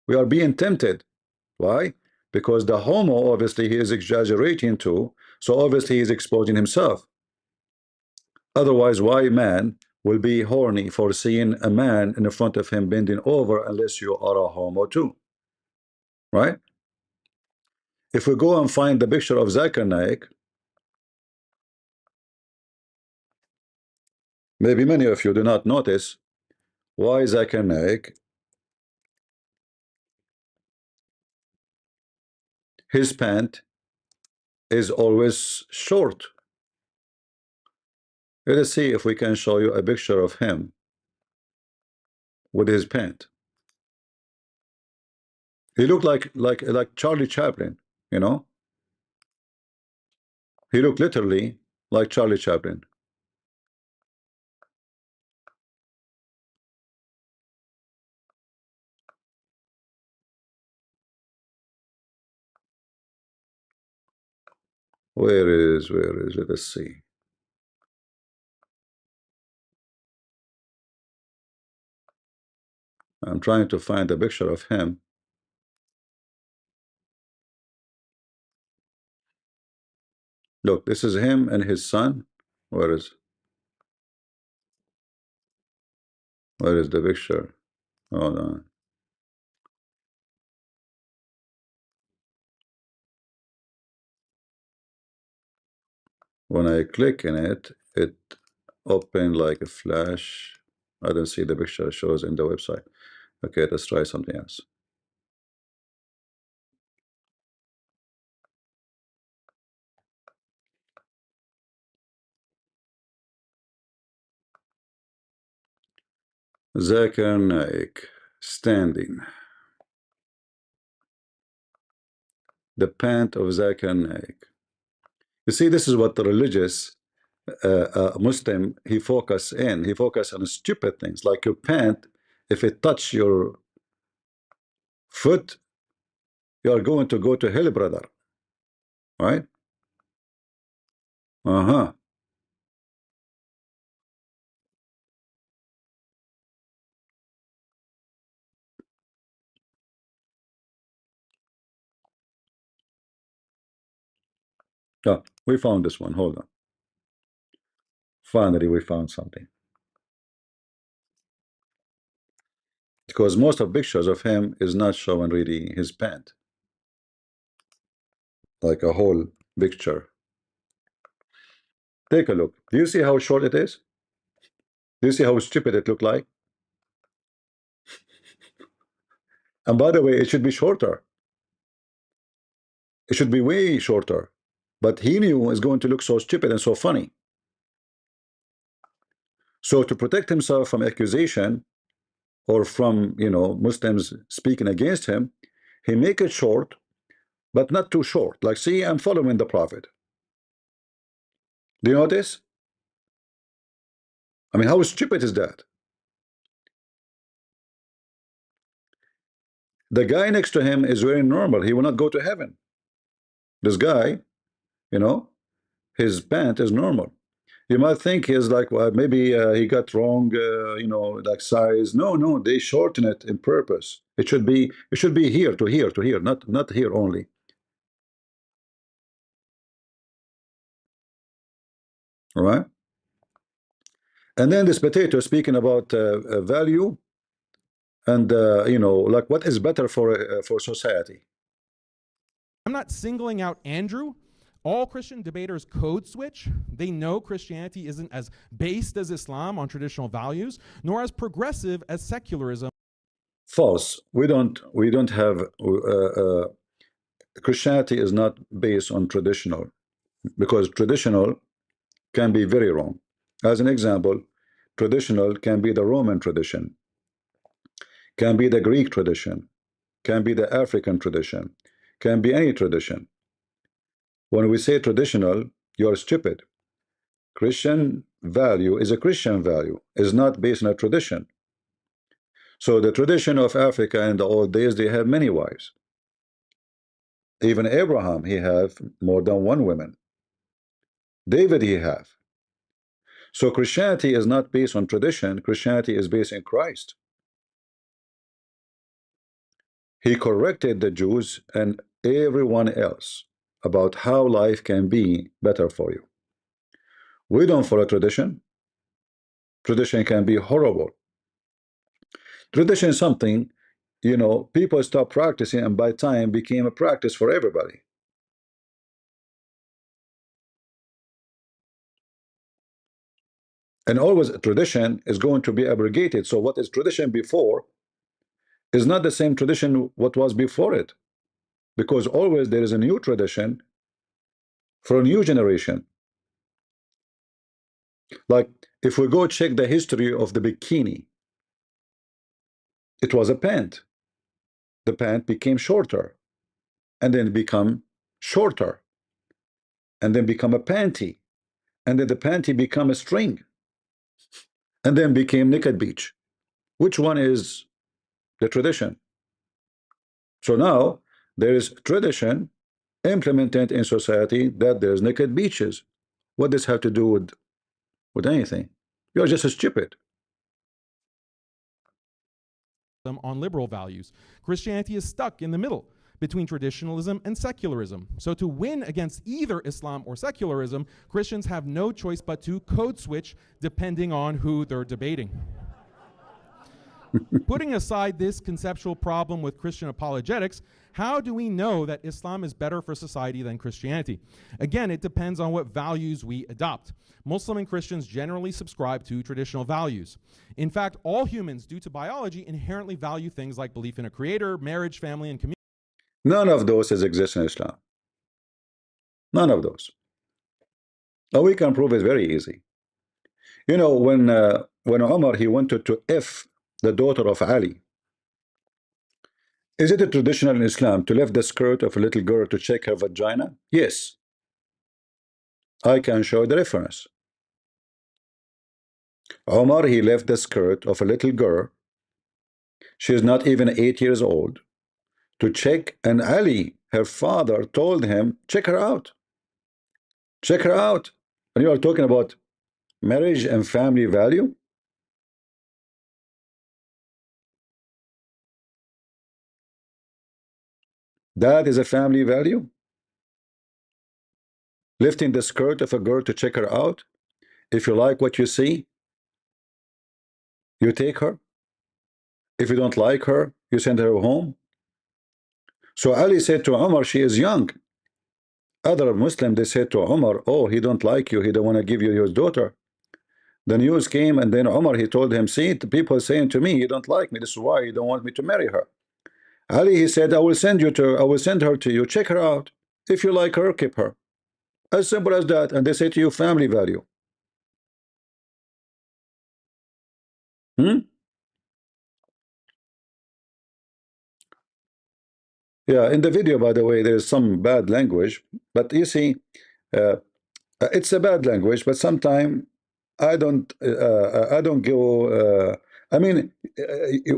We are being tempted. Why? Because the homo, obviously, he is exaggerating too. So obviously, he's exposing himself. Otherwise, why man will be horny for seeing a man in front of him bending over unless you are a homo too? Right? If we go and find the picture of Zakir Naik, maybe many of you do not notice why Zakir Naik, his pant is always short. Let us see if we can show you a picture of him with his pant. He looked like Charlie Chaplin, you know. He looked literally like Charlie Chaplin. Where is, let us see. I'm trying to find a picture of him. Look, this is him and his son. Where is the picture? Hold on. When I click in it, it opened like a flash. I don't see the picture it shows in the website. Okay, let's try something else. Zakir Naik, standing. The pant of Zakir Naik. You see, this is what the religious Muslim he focus on stupid things like your pant. If it touch your foot, you are going to go to hell, brother. Right? Uh-huh. Yeah, we found this one. Hold on. Finally, we found something. Because most of pictures of him is not showing really his pant, like a whole picture. Take a look. Do you see how short it is? Do you see how stupid it looked like? And by the way, it should be shorter. It should be way shorter. But he knew it's going to look so stupid and so funny. So to protect himself from accusation or from, Muslims speaking against him, he make it short, but not too short. Like, see, I'm following the Prophet. Do you notice? I mean, how stupid is that? The guy next to him is very normal. He will not go to heaven. This guy, you know, his pant is normal. You might think he's like, well, maybe he got wrong, like size. No, no, they shorten it in purpose. It should be here to here to here, not here only. All right. And then this potato speaking about value and like what is better for society. I'm not singling out Andrew. All Christian debaters code switch. They know Christianity isn't as based as Islam on traditional values, nor as progressive as secularism. False. We don't have Christianity is not based on traditional, because traditional can be very wrong. As an example, traditional can be the Roman tradition, can be the Greek tradition, can be the African tradition, can be any tradition. When we say traditional, you're stupid. Christian value is a Christian value, is not based on a tradition. So the tradition of Africa in the old days, they have many wives. Even Abraham, he have more than one woman. David, he have. So Christianity is not based on tradition. Christianity is based in Christ. He corrected the Jews and everyone else about how life can be better for you. We don't follow tradition. Tradition can be horrible. Tradition is something, people stop practicing, and by time became a practice for everybody. And always a tradition is going to be abrogated. So what is tradition before is not the same tradition what was before it, because always there is a new tradition for a new generation. Like if we go check the history of the bikini, it was a pant. the pant became shorter, and then become shorter, and then become a panty, and then the panty become a string, and then became naked beach. Which one is the tradition? So now there is tradition implemented in society that there's naked beaches. What does have to do with anything? You're just stupid. on liberal values. Christianity is stuck in the middle between traditionalism and secularism. So to win against either Islam or secularism, Christians have no choice but to code switch depending on who they're debating. Putting aside this conceptual problem with Christian apologetics, how do we know that Islam is better for society than Christianity? Again, it depends on what values we adopt. Muslim and Christians generally subscribe to traditional values. In fact, all humans, due to biology, inherently value things like belief in a creator, marriage, family, and community. None of those exist in Islam. None of those. We can prove it very easy. You know, when Umar he wanted to F the daughter of Ali, is it a traditional in Islam to lift the skirt of a little girl to check her vagina? Yes. I can show the reference. Umar he left the skirt of a little girl, she is not even 8 years old, to check, and Ali, her father, told him, check her out. Check her out. And you are talking about marriage and family value? That is a family value? Lifting the skirt of a girl to check her out? If you like what you see, you take her. If you don't like her, you send her home. So Ali said to Umar, she is young. Other Muslims, they said to Umar, oh, he don't like you, he don't want to give you his daughter. The news came, and then Umar, he told him, see, the people saying to me, you don't like me, this is why you don't want me to marry her. Ali, he said, I will send her to you, check her out. If you like her, keep her. As simple as that. And they say to you, family value. Yeah, in the video, by the way, there's some bad language, but you see, uh, it's a bad language, but sometimes I don't go. I mean,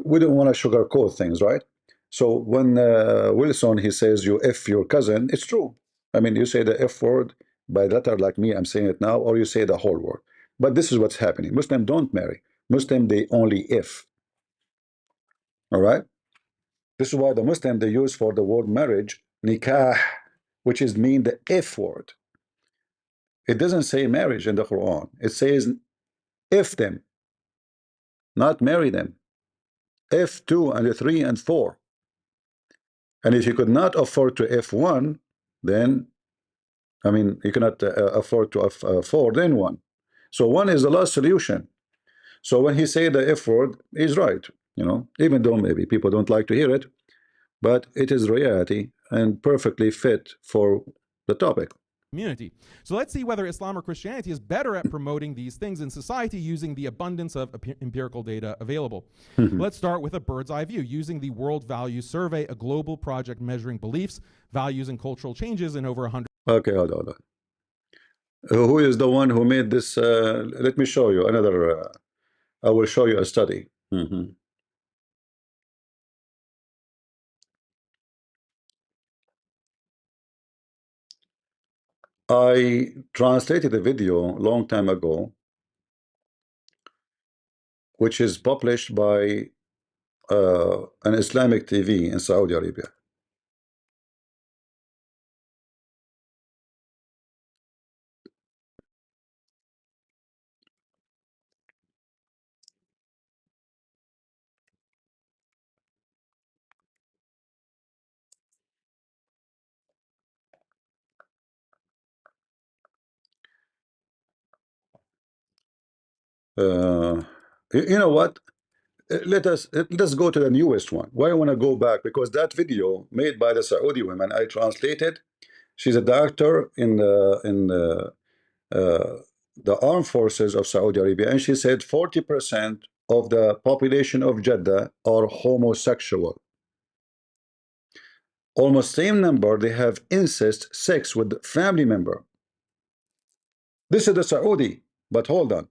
we don't want to sugarcoat things, right? So when Wilson he says you F your cousin, it's true. I mean, you say the F word by letter like me, I'm saying it now, or you say the whole word. But this is what's happening. Muslim don't marry. Muslim they only F. All right. This is why the Muslim they use for the word marriage nikah, which is mean the F word. It doesn't say marriage in the Quran. It says if them, not marry them. F2 and 3 and 4. And if you could not afford to F1, then I mean you cannot afford to F4, then 1. So 1 is the last solution. So when he say the F word, he's right, you know, even though maybe people don't like to hear it, but it is reality and perfectly fit for the topic. Community. So let's see whether Islam or Christianity is better at promoting these things in society using the abundance of empirical data available. Let's start with a bird's eye view using the World Values Survey, a global project measuring beliefs, values, and cultural changes in over 100. Okay, hold on. Who is the one who made this? Let me show you another. I will show you a study. I translated a video a long time ago, which is published by an Islamic TV in Saudi Arabia. You know what? Let's go to the newest one. Why I want to go back? Because that video made by the Saudi woman I translated. She's a doctor in the armed forces of Saudi Arabia, and she said 40% of the population of Jeddah are homosexual. Almost same number, they have incest, sex with family member. This is the Saudi, but hold on.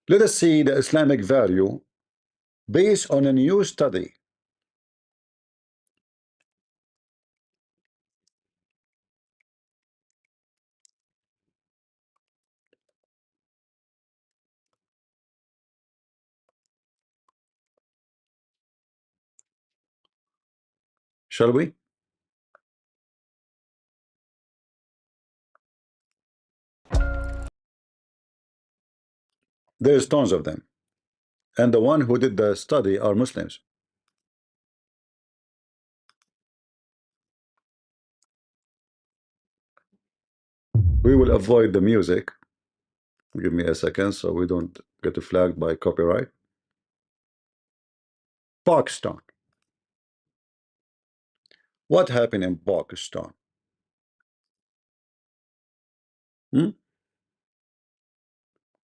Let us see the Islamic value based on a new study. Shall we? There's tons of them. And the one who did the study are Muslims. We will avoid the music. Give me a second so we don't get flagged by copyright. Pakistan. What happened in Pakistan?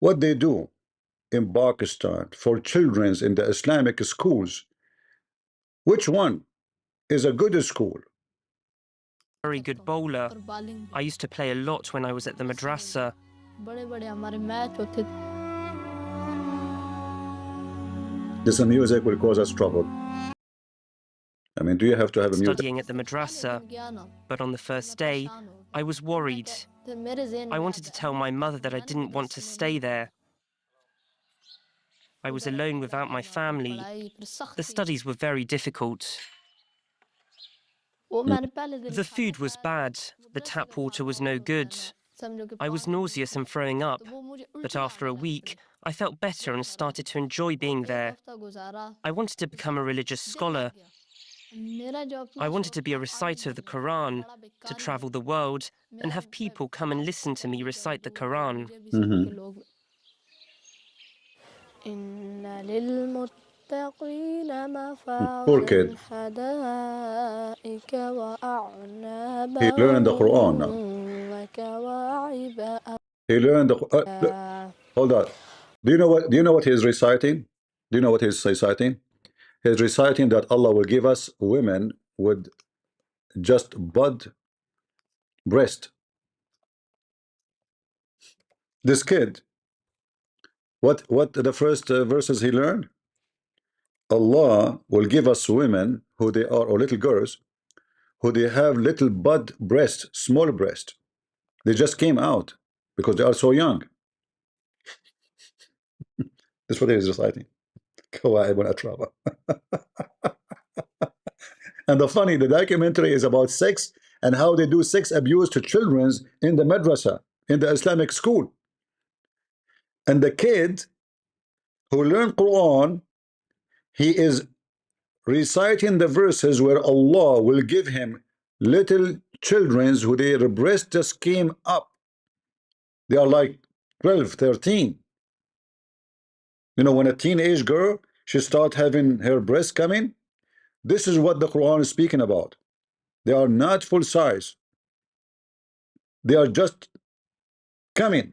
What they do in Pakistan for children in the Islamic schools? Which one is a good school? Very good bowler. I used to play a lot when I was at the madrasa. This music will cause us trouble. I mean, do you have to have a music? Studying at the madrasa, but on the first day, I was worried. I wanted to tell my mother that I didn't want to stay there. I was alone without my family. The studies were very difficult. The food was bad. The tap water was no good. I was nauseous and throwing up, but after a week, I felt better and started to enjoy being there. I wanted to become a religious scholar. I wanted to be a reciter of the Quran, to travel the world and have people come and listen to me recite the Quran. Poor kid. He learned the Quran now. He learned the hold on. Do you know what he's reciting? Do you know what he's reciting? He's reciting that Allah will give us women with just bud breast. This kid, what the first verses he learned? Allah will give us women who they are, or little girls who they have little bud breast, small breast. They just came out because they are so young. That's what he is reciting. And the documentary is about sex and how they do sex abuse to children in the madrasa, in the Islamic school. And the kid who learned Quran, he is reciting the verses where Allah will give him little children who their breast just came up. They are like 12, 13. You know, when a teenage girl, she start having her breast coming. This is what the Quran is speaking about. They are not full size. They are just coming.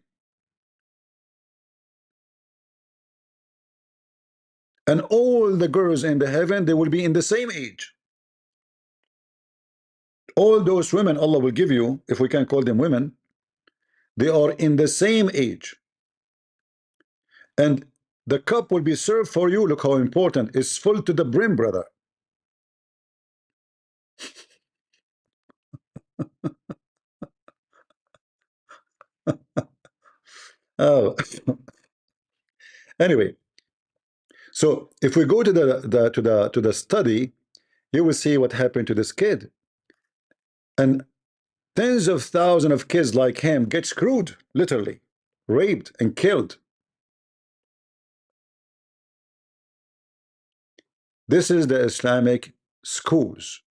And all the girls in the heaven, they will be in the same age. All those women Allah will give you, if we can call them women, they are in the same age. And the cup will be served for you. Look how important. It's full to the brim, brother. Oh. Anyway, so if we go to the study, you will see what happened to this kid. And tens of thousands of kids like him get screwed, literally, raped and killed. This is the Islamic schools.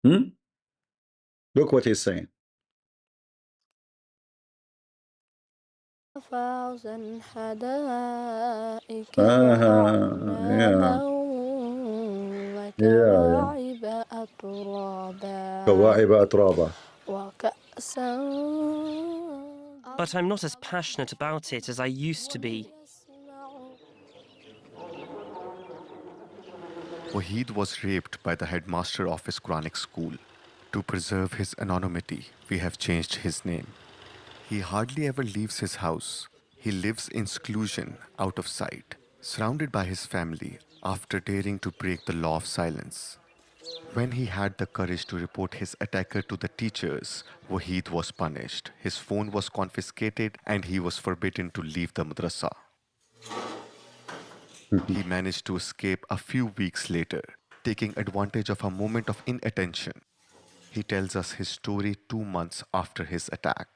Look what he's saying. But I'm not as passionate about it as I used to be. Wahid was raped by the headmaster of his Quranic school. To preserve his anonymity, we have changed his name. He hardly ever leaves his house. He lives in seclusion, out of sight, surrounded by his family after daring to break the law of silence. When he had the courage to report his attacker to the teachers, Wahid was punished. His phone was confiscated and he was forbidden to leave the madrasa. He managed to escape a few weeks later, taking advantage of a moment of inattention. He tells us his story 2 months after his attack.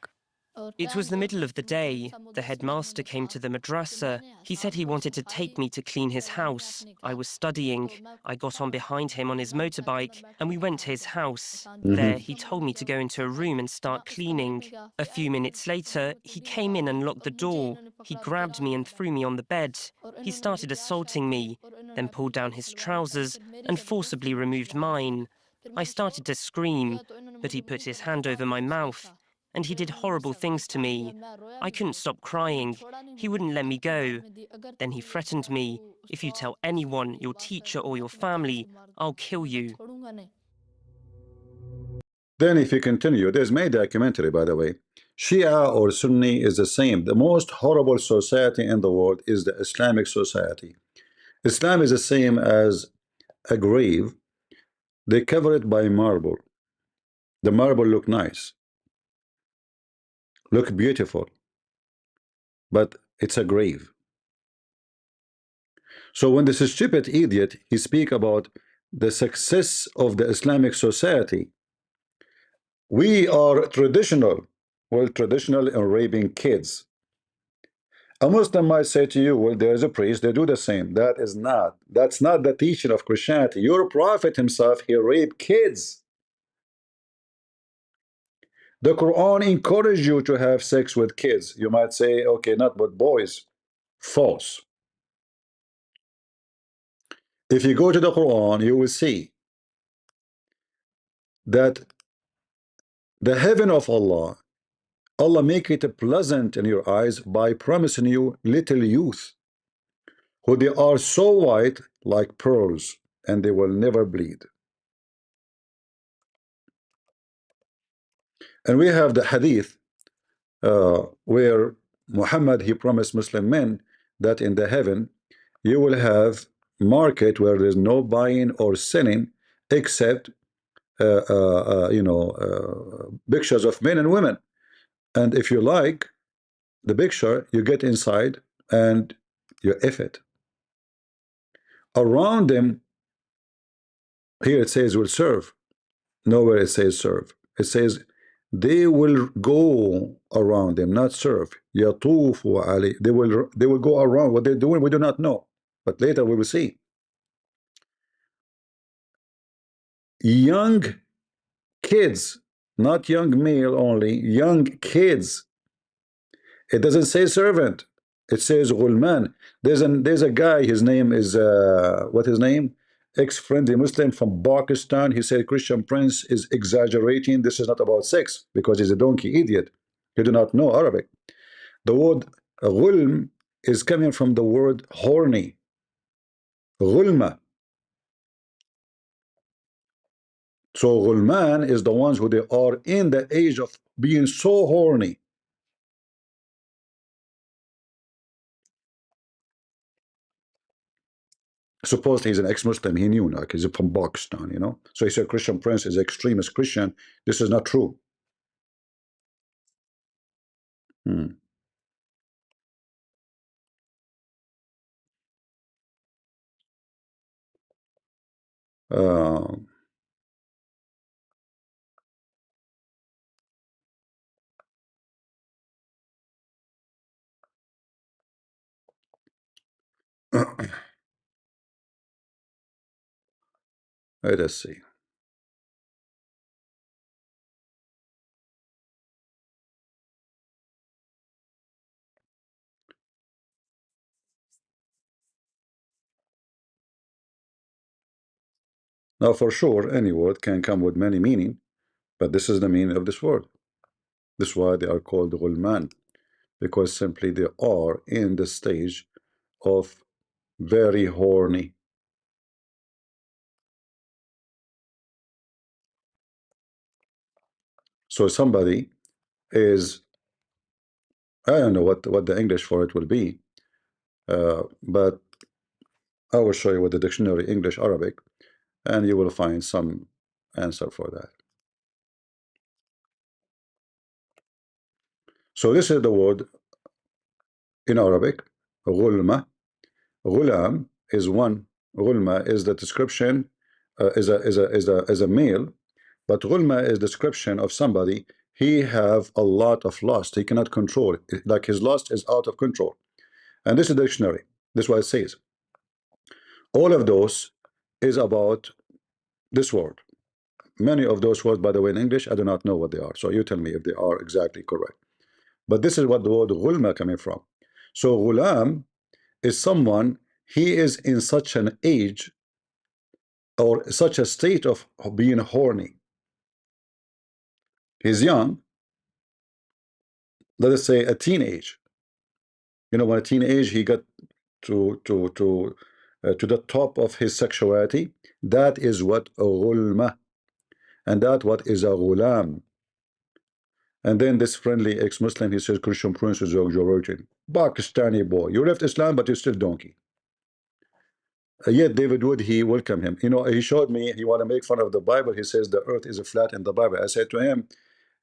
It was the middle of the day. The headmaster came to the madrasa. He said he wanted to take me to clean his house. I was studying. I got on behind him on his motorbike and we went to his house. There, he told me to go into a room and start cleaning. A few minutes later, he came in and locked the door. He grabbed me and threw me on the bed. He started assaulting me, then pulled down his trousers and forcibly removed mine. I started to scream, but he put his hand over my mouth. And he did horrible things to me. I couldn't stop crying. He wouldn't let me go. Then he threatened me, if you tell anyone, your teacher or your family, I'll kill you. Then if you continue, there's made documentary, by the way. Shia or Sunni is the same. The most horrible society in the world is the Islamic society. Islam is the same as a grave. They cover it by marble. The marble look nice, look beautiful, but it's a grave. So when this stupid idiot, he speak about the success of the Islamic society, we are traditional. Well, traditional in raping kids. A Muslim might say to you, well, there's a priest, they do the same. That's not the teaching of Christianity. Your prophet himself, he raped kids. The Quran encourages you to have sex with kids. You might say, okay, not with boys. False. If you go to the Quran, you will see that the heaven of Allah, Allah make it pleasant in your eyes by promising you little youth, who they are so white like pearls, and they will never bleed. And we have the hadith where Muhammad, he promised Muslim men that in the heaven you will have market where there is no buying or selling except pictures of men and women. And if you like the picture, you get inside and you F it. Around them, here it says will serve. Nowhere it says serve. It says they will go around them, not serve. Yatufu ali. They will go around. What they're doing, we do not know. But later we will see. Young kids, not young male only, young kids. It doesn't say servant. It says Ghulman. There's a guy, his name is what his name? Ex-friendly Muslim from Pakistan. He said Christian Prince is exaggerating. This is not about sex because he's a donkey idiot. He do not know Arabic. The word Ghulm is coming from the word horny. Ghulma. So Ghulman is the ones who they are in the age of being so horny. Supposedly he's an ex-Muslim. He knew, like, he's from Pakistan, you know. So he said Christian Prince is extremist Christian. This is not true. Hmm. Uh, let us see. Now, for sure, any word can come with many meaning, but this is the meaning of this word. This is why they are called Ghulman, because simply they are in the stage of very horny. So somebody is, I don't know what the English for it will be, but I will show you with the dictionary English Arabic, and you will find some answer for that. So this is the word in Arabic, غلمة. Ghulam is one. Ghulma is the description, is a male, but Ghulma is description of somebody he have a lot of lust. He cannot control it. Like his lust is out of control. And this is the dictionary. This is what it says. All of those is about this word. Many of those words, by the way, in English, I do not know what they are. So you tell me if they are exactly correct. But this is what the word Ghulma coming from. So Ghulam is someone, he is in such an age or such a state of being horny. He's young, let us say a teenage. You know, when a teenage he got to the top of his sexuality, that is what a ghulma, and that what is a ghulam. And then this friendly ex-Muslim, he says, Christian Prince is your virgin. Pakistani boy, you left Islam, but you're still donkey. Yet David Wood, he welcomed him. You know, he showed me, he want to make fun of the Bible. He says the earth is a flat in the Bible. I said to him,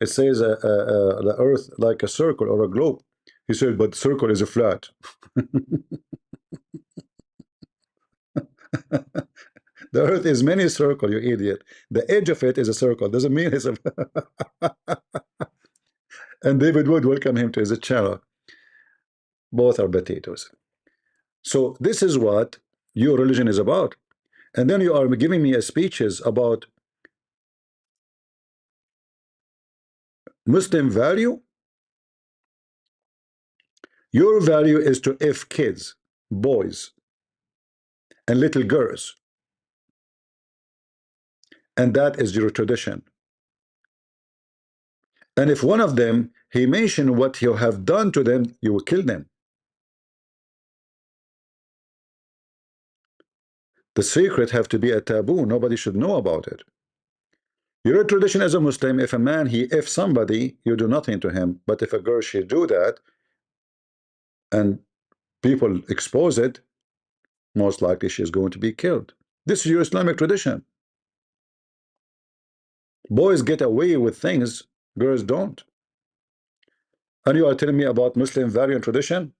it says the earth like a circle or a globe. He said, but circle is a flat. The earth is many circle, you idiot. The edge of it is a circle. Doesn't mean it's a and David Wood welcome him to his channel. Both are potatoes. So this is what your religion is about. And then you are giving me speeches about Muslim value. Your value is to F kids, boys, and little girls. And that is your tradition. And if one of them, he mentioned what you have done to them, you will kill them. The secret have to be a taboo. Nobody should know about it. Your tradition as a Muslim, if a man, if somebody, you do nothing to him. But if a girl, she do that, and people expose it, most likely she is going to be killed. This is your Islamic tradition. Boys get away with things, girls don't. And you are telling me about Muslim value and tradition?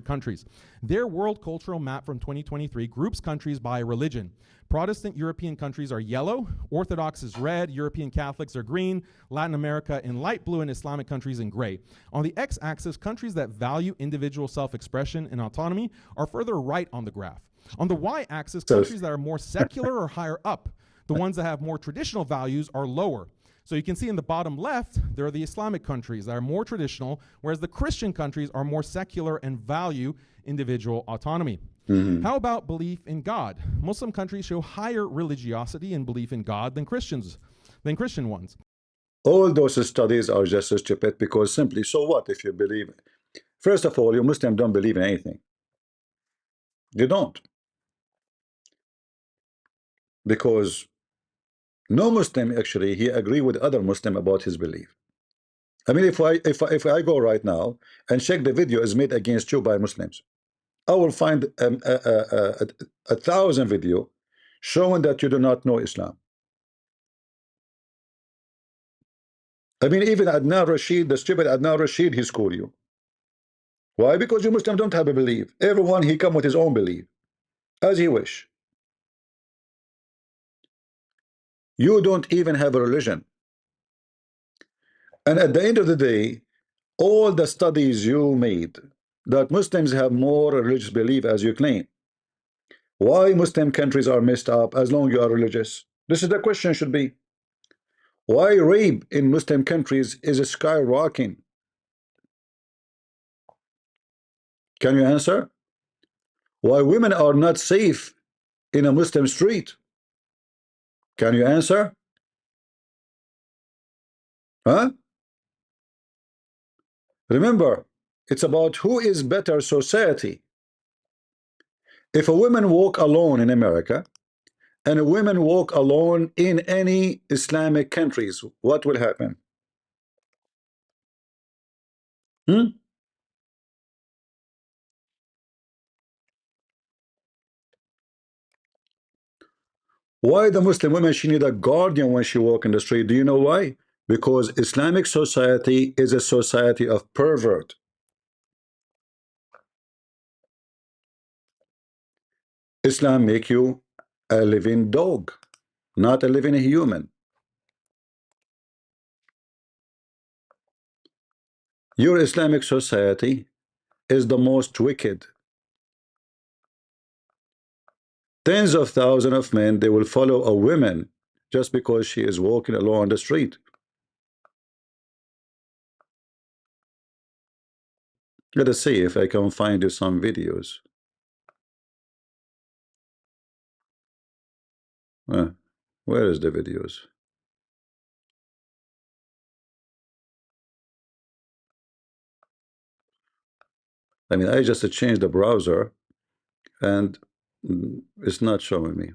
Countries. Their world cultural map from 2023 groups countries by religion. Protestant European countries are yellow, Orthodox is red, European Catholics are green, Latin America in light blue, and Islamic countries in gray. On the x-axis, countries that value individual self-expression and autonomy are further right on the graph. On the y-axis, countries that are more secular are higher up. The ones that have more traditional values are lower. So you can see in the bottom left, there are the Islamic countries that are more traditional, whereas the Christian countries are more secular and value individual autonomy. How about belief in God? Muslim countries show higher religiosity and belief in God than Christian ones. All those studies are just stupid because simply, so what if you believe? First of all, you Muslims don't believe in anything. You don't. Because no Muslim actually, he agree with other Muslim about his belief. I mean, if I go right now and check the video is made against you by Muslims, I will find a 1,000 video showing that you do not know Islam. I mean, even Adnan Rashid, the stupid Adnan Rashid, he school you. Why? Because you Muslims don't have a belief. Everyone, he come with his own belief, as he wish. You don't even have a religion. And at the end of the day, all the studies you made that Muslims have more religious belief as you claim. Why Muslim countries are messed up as long as you are religious? This is the question should be. Why rape in Muslim countries is skyrocketing? Can you answer? Why women are not safe in a Muslim street? Can you answer? Huh? Remember, it's about who is better society. If a woman walk alone in America and a woman walk alone in any Islamic countries, what will happen? Hmm? Why the Muslim woman, she need a guardian when she walk in the street? Do you know why? Because Islamic society is a society of pervert. Islam make you a living dog, not a living human. Your Islamic society is the most wicked. Tens of thousands of men, they will follow a woman just because she is walking alone on the street. Let us see if I can find you some videos. Where is the videos? I mean, I just changed the browser and it's not showing me.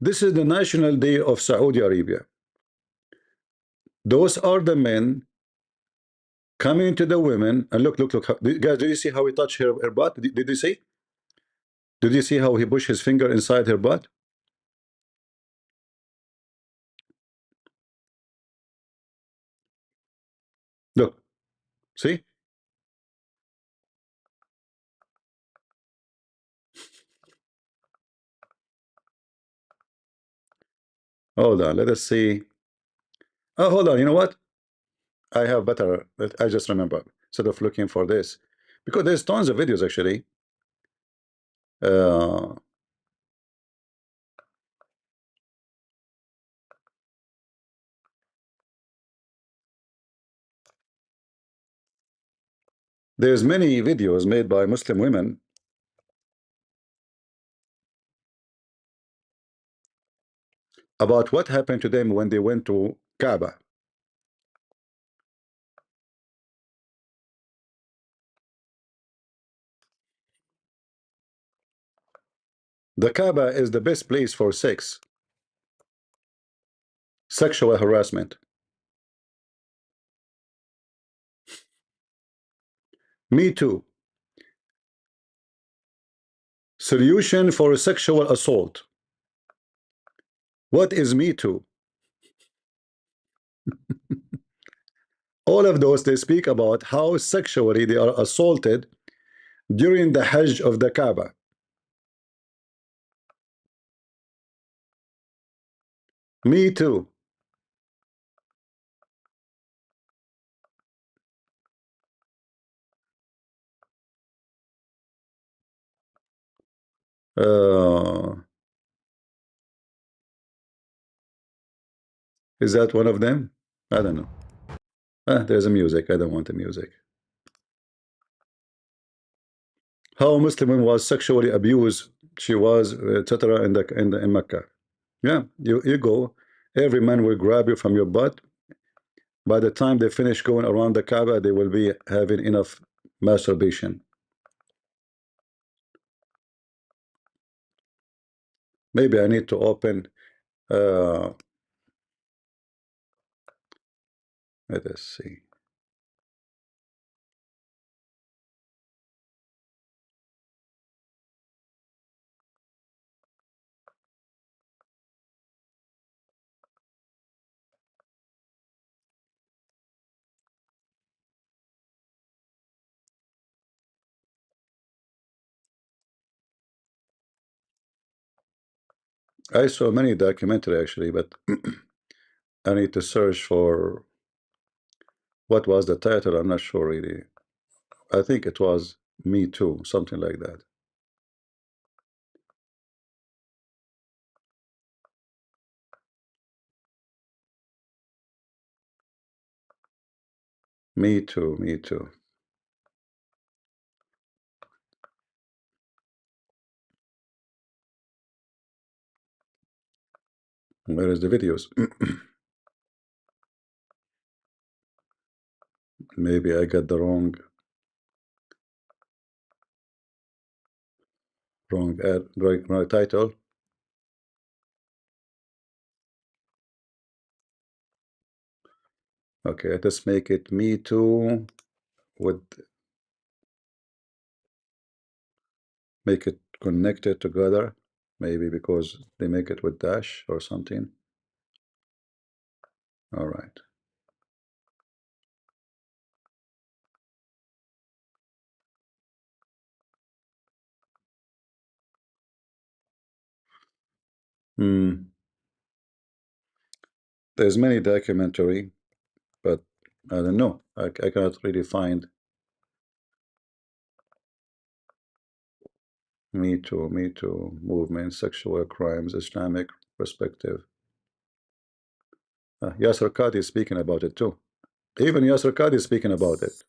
This is the National Day of Saudi Arabia. Those are the men coming to the women and look. Guys, did you see how he touched her butt? Did you see? Did you see how he pushed his finger inside her butt? Look, see? Hold on, let us see. Oh, hold on. You know what? I have better. I just remember instead of looking for this because there's tons of videos actually. Uh, there's many videos made by Muslim women about what happened to them when they went to Kaaba. The Kaaba is the best place for sex, sexual harassment. Me Too. Solution for sexual assault. What is Me Too? All of those, they speak about how sexually they are assaulted during the Hajj of the Kaaba. Me Too. Uh, is that one of them? I don't know. There's a music. I don't want the music. How a Muslim woman was sexually abused. She was, etc. In Mecca. Yeah, you go. Every man will grab you from your butt. By the time they finish going around the Kaaba, they will be having enough masturbation. Maybe I need to open. Let us see. I saw many documentary actually, but I need to search for what was the title. I'm not sure really. I think it was Me Too, something like that. Me Too, Me Too. Where is the videos? Maybe I got the wrong ad, right title. Okay, let's make it me too. Would make it connected together, maybe because they make it with dash or something. All right. There's many documentary, but I don't know. I cannot really find. Me too movement, sexual crimes, Islamic perspective. Yasser Qadhi is speaking about it too. Even Yasser Qadhi is speaking about it.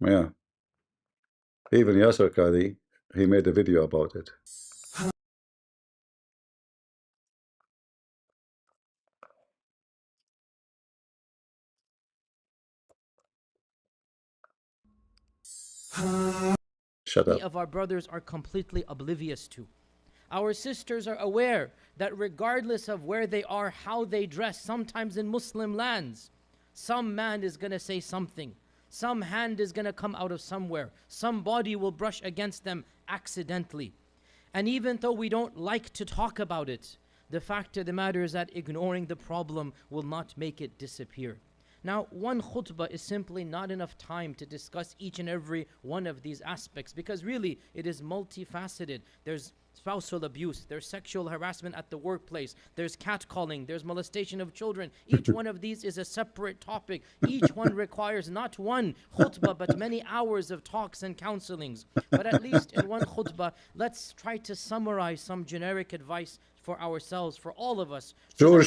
Yeah, even Yasser Qadhi, he made a video about it. Shut up. Of our brothers are completely oblivious to. Our sisters are aware that regardless of where they are, how they dress, sometimes in Muslim lands, some man is going to say something. Some hand is going to come out of somewhere. Some body will brush against them accidentally. And even though we don't like to talk about it, the fact of the matter is that ignoring the problem will not make it disappear. Now, one khutbah is simply not enough time to discuss each and every one of these aspects, because really it is multifaceted. There's spousal abuse, there's sexual harassment at the workplace, there's catcalling, there's molestation of children. Each one of these is a separate topic. Each one requires not one khutbah, but many hours of talks and counselings. But at least in one khutbah, let's try to summarize some generic advice for ourselves, for all of us. Sure.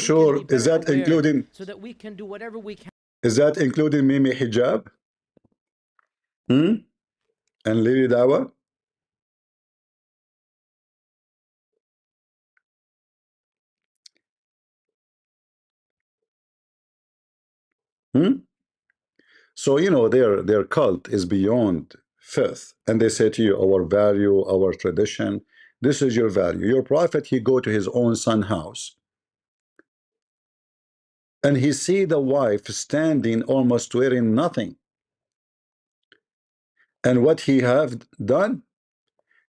Is that including? So that we can do whatever we can. Is that including Mimi Hijab? And Lily Dawah? So you know their cult is beyond faith, and they say to you, our value, our tradition, this is your value. Your prophet, he go to his own son house, and he see the wife standing almost wearing nothing. And what he have done?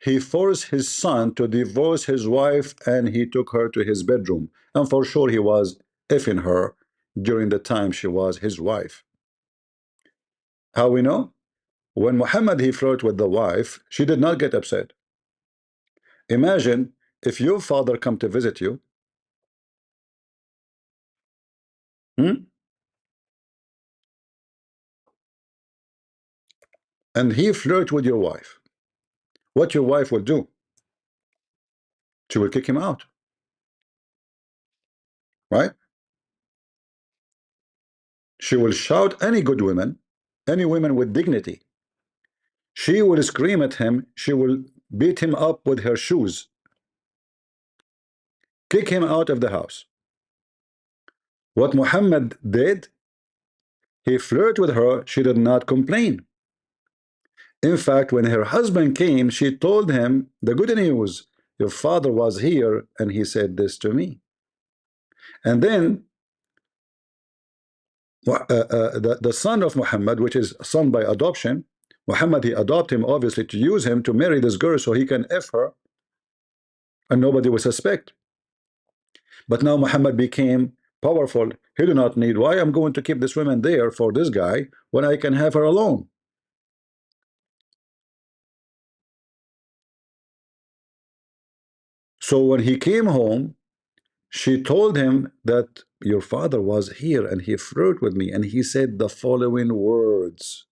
He forced his son to divorce his wife, and he took her to his bedroom. And for sure he was effing her during the time she was his wife. How we know? When Muhammad he flirted with the wife, she did not get upset. Imagine if your father come to visit you, and he flirt with your wife. What your wife will do? She will kick him out, right? She will shout any good women, any women with dignity. She will scream at him. She will beat him up with her shoes, kick him out of the house. What Muhammad did, he flirted with her. She did not complain. In fact, when her husband came, she told him the good news. Your father was here and he said this to me. And then the son of Muhammad, which is son by adoption, Muhammad, he adopted him obviously to use him to marry this girl so he can F her and nobody will suspect. But now Muhammad became powerful. He do not need, why I'm going to keep this woman there for this guy when I can have her alone. So when he came home, she told him that your father was here and he flirted with me, and he said the following words.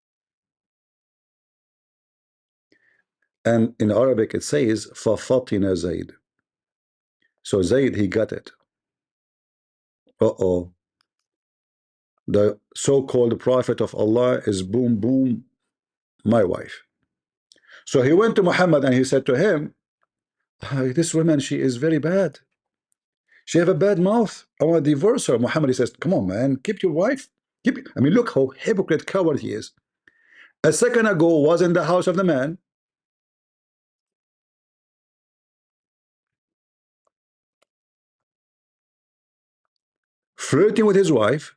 And in Arabic it says فَفَطِنَ Zayd. So Zayd, he got it. Uh-oh. The so-called prophet of Allah is boom boom my wife. So he went to Muhammad and he said to him, this woman, she is very bad. She have a bad mouth. I want to divorce her. Muhammad, he says, come on, man, keep your wife. I mean, look how hypocrite coward he is. A second ago was in the house of the man. flirting with his wife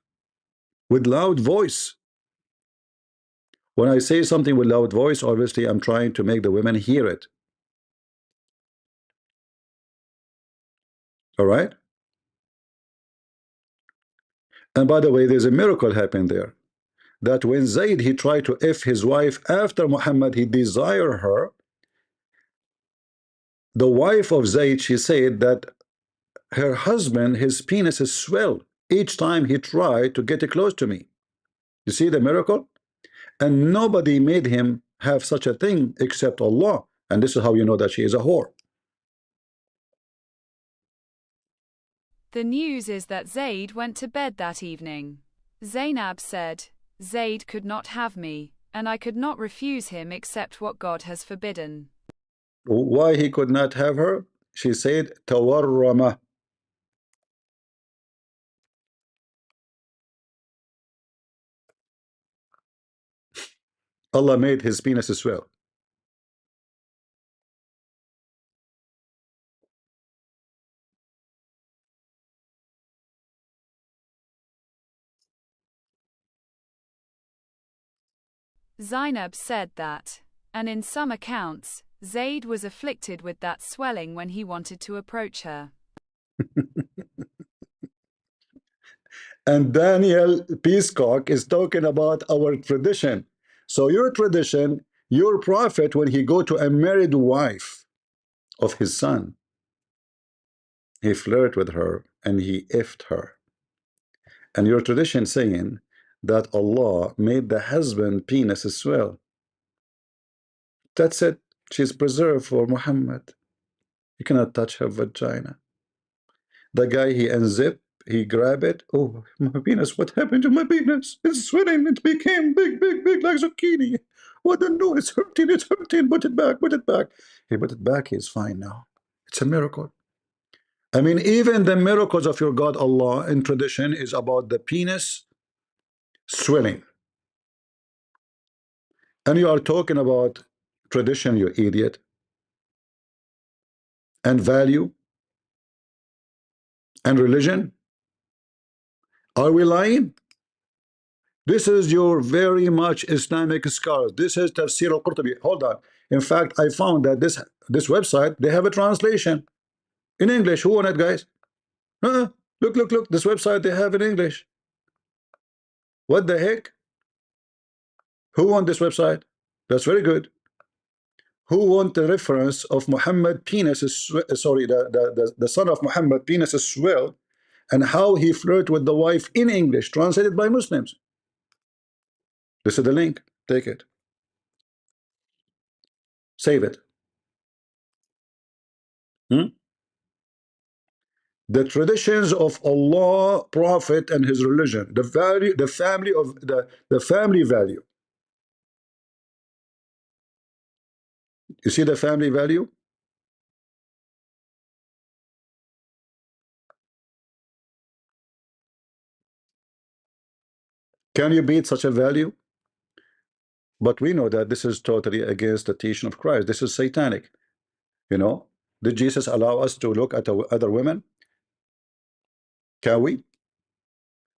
with loud voice. When I say something with loud voice, obviously I'm trying to make the women hear it. All right? And by the way, there's a miracle happened there. That when Zayd, he tried to F his wife after Muhammad, he desired her. The wife of Zayd, she said that her husband, his penis is swelled each time he tried to get close to me. You see the miracle? And nobody made him have such a thing except Allah. And this is how you know that she is a whore. The news is that Zayd went to bed that evening. Zainab said, Zayd could not have me, and I could not refuse him except what God has forbidden. Why he could not have her? She said, Tawarrama. Allah made his penis swell. Zainab said that, and in some accounts, Zayd was afflicted with that swelling when he wanted to approach her. And Daniel Peacock is talking about our tradition. So your tradition, your prophet, when he go to a married wife of his son, he flirt with her and he effed her. And your tradition saying that Allah made the husband penis swell. That's it. She's preserved for Muhammad. You cannot touch her vagina. The guy, he unzip, he grab it. Oh, my penis, what happened to my penis? It's swelling, it became big, big, big like zucchini. What the no, it's hurting, it's hurting. Put it back, put it back. He put it back, he's fine now. It's a miracle. I mean, even the miracles of your God Allah in tradition is about the penis swelling. And you are talking about tradition, you idiot, and value and religion. Are we lying? This is your very much Islamic scholars. This is Tafsir al-Qurtubi. Hold on. In fact, I found that this website, they have a translation in English. Who won it, guys? Look, look, look. This website, they have in English. What the heck? Who won this website? That's very good. Who won the reference of Muhammad penis, sorry, the son of Muhammad penis swell, and how he flirted with the wife in English, translated by Muslims. This is the link. Take it. Save it. The traditions of Allah, Prophet, and his religion, the value, the family of the family value. You see the family value? Can you beat such a value? But we know that this is totally against the teaching of Christ. This is satanic. You know, did Jesus allow us to look at other women? Can we?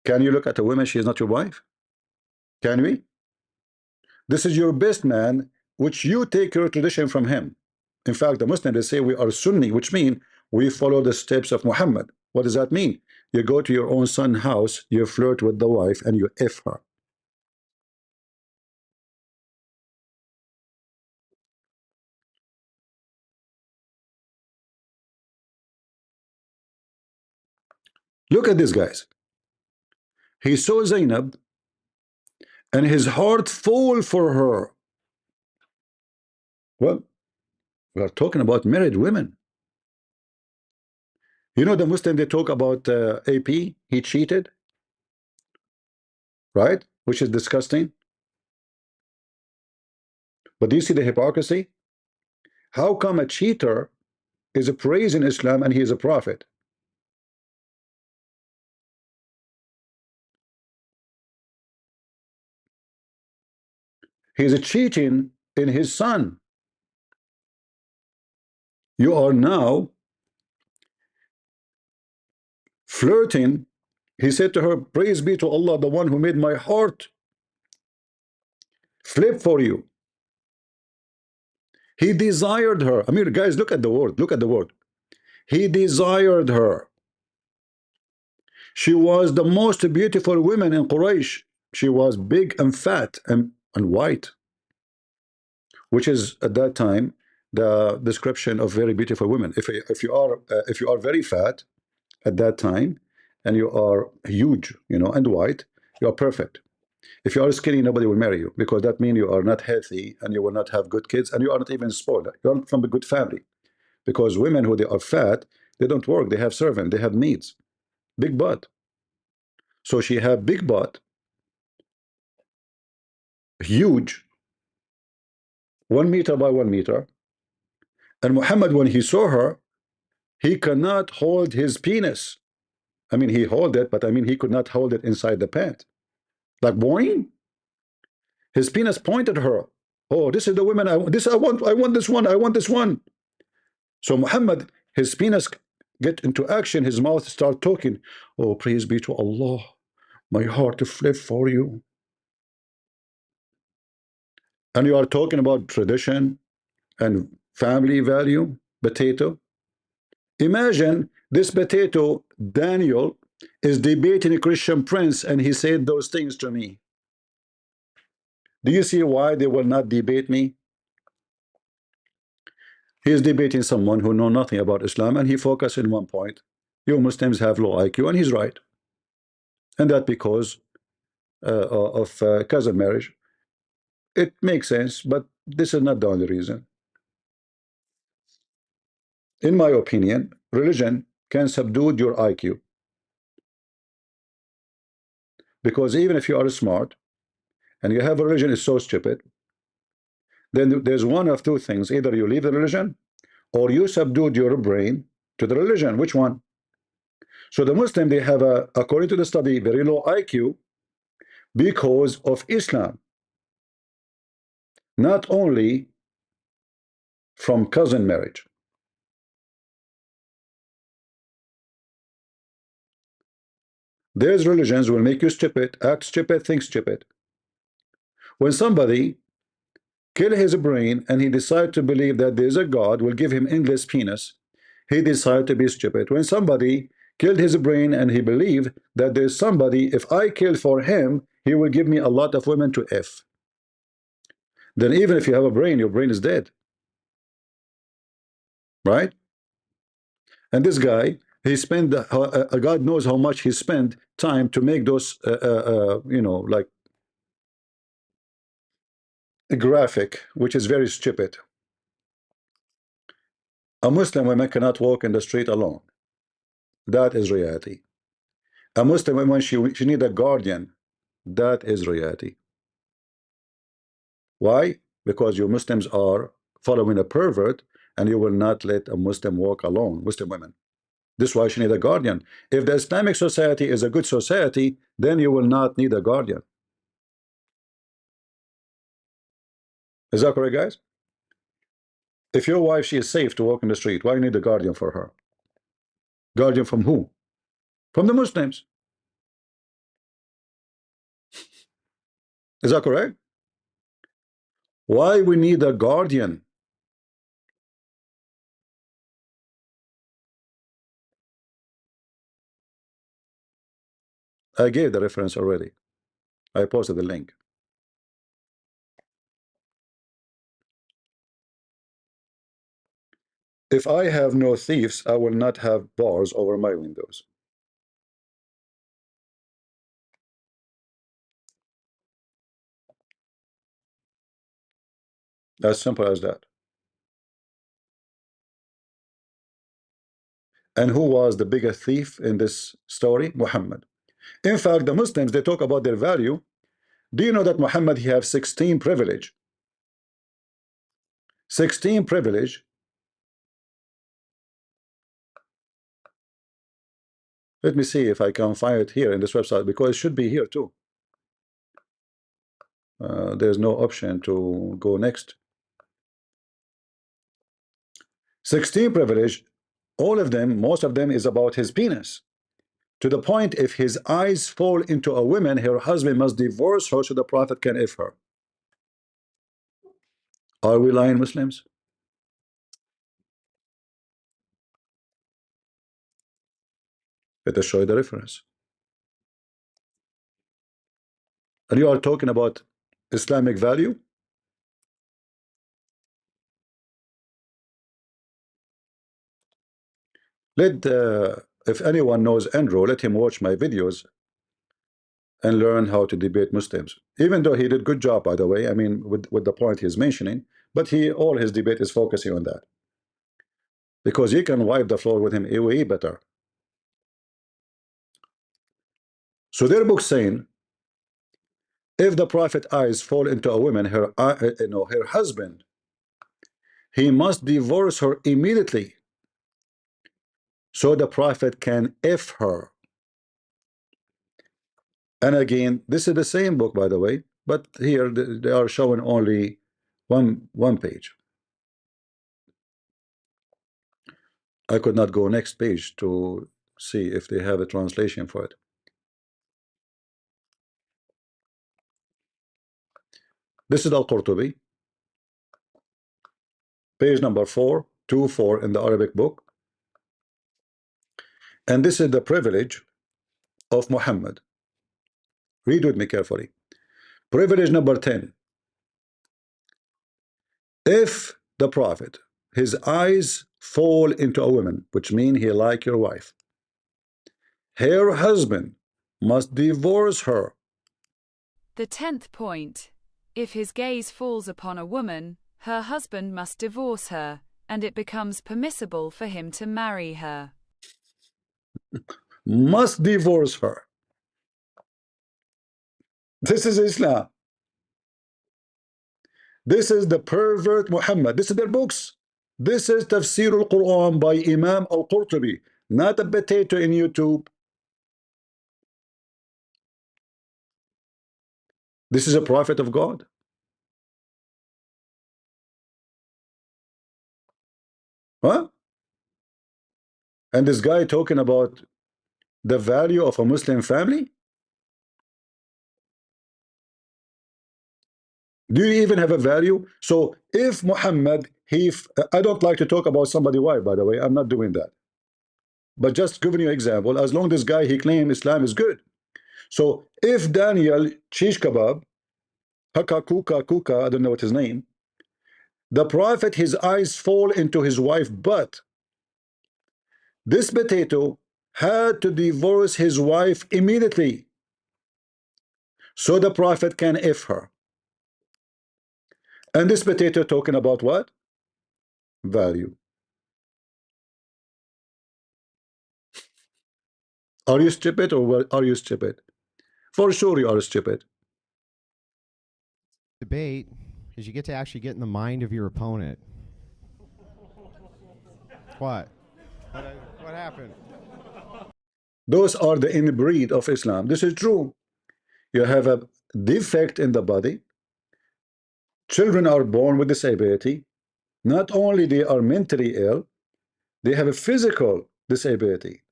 Can you look at a woman? She is not your wife. Can we? This is your best man, which you take your tradition from him. In fact, the Muslims, they say we are Sunni, which means we follow the steps of Muhammad. What does that mean? You go to your own son's house, you flirt with the wife, and you F her. Look at this, guys. He saw Zainab, and his heart full for her. Well, we are talking about married women. You know, the Muslim, they talk about AP, he cheated, right? Which is disgusting. But do you see the hypocrisy? How come a cheater is a praise in Islam and he is a prophet? He is cheating in his son. You are now flirting He said to her, praise be to Allah, the one who made my heart flip for you. He desired her. I mean, guys, look at the word. Look at the word. He desired her. She was the most beautiful woman in Quraysh. She was big and fat and white, which is at that time the description of very beautiful women. If you are very fat at that time and you are huge, you know, and white, you are perfect. If you are skinny, nobody will marry you, because that means you are not healthy and you will not have good kids and you are not even spoiled. You are not from a good family, because women who they are fat, they don't work, they have servant, they have maids, big butt. So she had big butt, huge, 1 meter by 1 meter. And Muhammad, when he saw her, he cannot hold his penis. I mean, he hold it, but I mean, he could not hold it inside the pant. Like boing, his penis pointed at her. Oh, this is the woman I want. This I want. I want this one. I want this one. So Muhammad, his penis get into action. His mouth start talking. Oh, praise be to Allah. My heart to flip for you. And you are talking about tradition and family value. Potato. Imagine this potato, Daniel, is debating a Christian prince, and he said those things to me. Do you see why they will not debate me? He is debating someone who know nothing about Islam, and he focused in one point. You Muslims have low IQ, and he's right. And that because of cousin marriage. It makes sense, but this is not the only reason. In my opinion, religion can subdue your IQ. Because even if you are smart, and you have a religion is so stupid, then there's one of two things. Either you leave the religion, or you subdued your brain to the religion. Which one? So the Muslim, they have a, according to the study, very low IQ because of Islam. Not only from cousin marriage. These religions will make you stupid, act stupid, think stupid. When somebody kill his brain and he decide to believe that there is a God will give him endless penis, he decided to be stupid. When somebody killed his brain and he believed that there's somebody, if I kill for him, he will give me a lot of women to F. Then even if you have a brain, your brain is dead. Right? And this guy, he spent, God knows how much he spent time to make those, you know, like a graphic, which is very stupid. A Muslim woman cannot walk in the street alone. That is reality. A Muslim woman, she need a guardian. That is reality. Why? Because you Muslims are following a pervert, and you will not let a Muslim walk alone, Muslim women. This is why she need a guardian. If the Islamic society is a good society, then you will not need a guardian. Is that correct, guys? If your wife, she is safe to walk in the street, why you need a guardian for her? Guardian from who? From the Muslims. Is that correct? Why we need a guardian? I gave the reference already. I posted the link. If I have no thieves, I will not have bars over my windows. As simple as that. And who was the biggest thief in this story? Muhammad. In fact, the Muslims, they talk about their value. Do you know that Muhammad, he has 16 privilege? 16 privilege. Let me see if I can find it here in this website, because it should be here too. There's no option to go next. 16 privilege, all of them, most of them is about his penis. To the point, if his eyes fall into a woman, her husband must divorce her so the Prophet can if her. Are we lying, Muslims? Let us show you the reference. And you are talking about Islamic value? If anyone knows Andrew, let him watch my videos and learn how to debate Muslims. Even though he did good job, by the way, I mean, with the point he's mentioning, but all his debate is focusing on that. Because you can wipe the floor with him way better. So their book saying, if the Prophet eyes fall into a woman, her husband, he must divorce her immediately so the Prophet can if her. And again, this is the same book, by the way, but here they are showing only one page. I could not go next page to see if they have a translation for it. This is Al-Qurtubi, page number 424 in the Arabic book. And this is the privilege of Muhammad. Read with me carefully. Privilege number 10. If the Prophet, his eyes fall into a woman, which means he like your wife, her husband must divorce her. The 10th point. If his gaze falls upon a woman, her husband must divorce her, and it becomes permissible for him to marry her. Must divorce her. This is Islam. This is the pervert Muhammad. This is their books. This is Tafsir al-Quran by Imam al-Qurtubi, not a potato in YouTube. This is a prophet of God. Huh? And this guy talking about the value of a Muslim family? Do you even have a value? So if Muhammad, I don't like to talk about somebody's wife, by the way, I'm not doing that. But just giving you an example, as long as this guy, he claims Islam is good. So if Daniel Shish Kebab, Kuka, I don't know what his name, the Prophet, his eyes fall into his wife's butt. This potato had to divorce his wife immediately so the Prophet can if her. And this potato talking about what? Value. Are you stupid or are you stupid? For sure you are stupid. Debate is you get to actually get in the mind of your opponent. What? What happened? Those are the inbreed of Islam. This is true. You have a defect in the body. Children are born with disability. Not only they are mentally ill, they have a physical disability.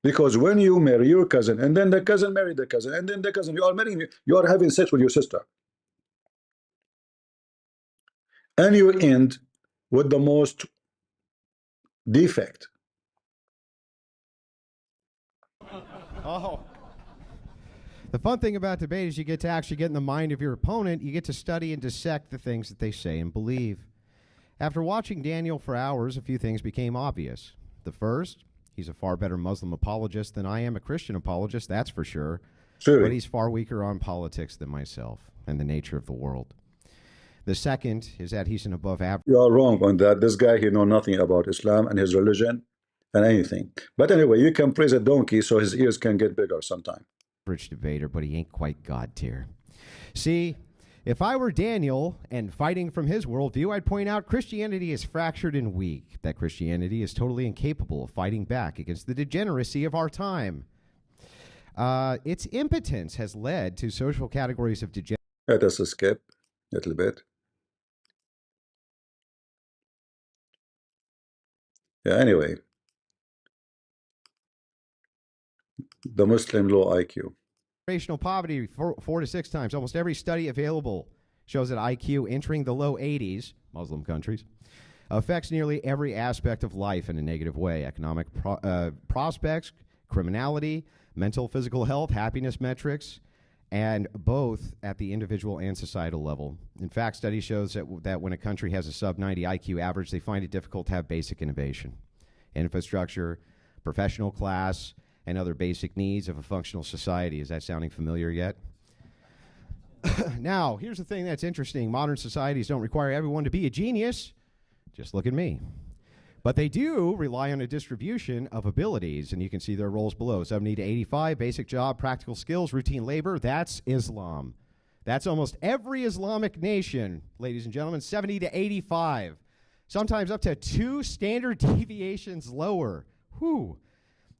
Because when you marry your cousin, and then the cousin married the cousin, and then the cousin, you are marrying, you are having sex with your sister. And you end with the most defect. Oh. The fun thing about debate is you get to actually get in the mind of your opponent. You get to study and dissect the things that they say and believe. After watching Daniel for hours, a few things became obvious. The first, he's a far better Muslim apologist than I am a Christian apologist, that's for sure. Sure. But he's far weaker on politics than myself and the nature of the world. The second is that he's an above average. You are wrong on that. This guy, he know nothing about Islam and his religion and anything. But anyway, you can praise a donkey so his ears can get bigger sometime. Debater, but he ain't quite God tier. See, if I were Daniel and fighting from his worldview, I'd point out Christianity is fractured and weak, that Christianity is totally incapable of fighting back against the degeneracy of our time. Its impotence has led to social categories of degeneracy. Let us skip a little bit. Yeah, anyway. The Muslim low IQ. Generational poverty 4 to 6 times. Almost every study available shows that IQ entering the low 80s, Muslim countries, affects nearly every aspect of life in a negative way. Economic prospects, criminality, mental, physical health, happiness metrics, and both at the individual and societal level. In fact, study shows that when a country has a sub-90 IQ average, they find it difficult to have basic innovation, infrastructure, professional class, and other basic needs of a functional society. Is that sounding familiar yet? Now, here's the thing that's interesting. Modern societies don't require everyone to be a genius. Just look at me. But they do rely on a distribution of abilities, and you can see their roles below. 70 to 85, basic job, practical skills, routine labor. That's Islam. That's almost every Islamic nation, ladies and gentlemen, 70 to 85. Sometimes up to 2 standard deviations lower. Whew.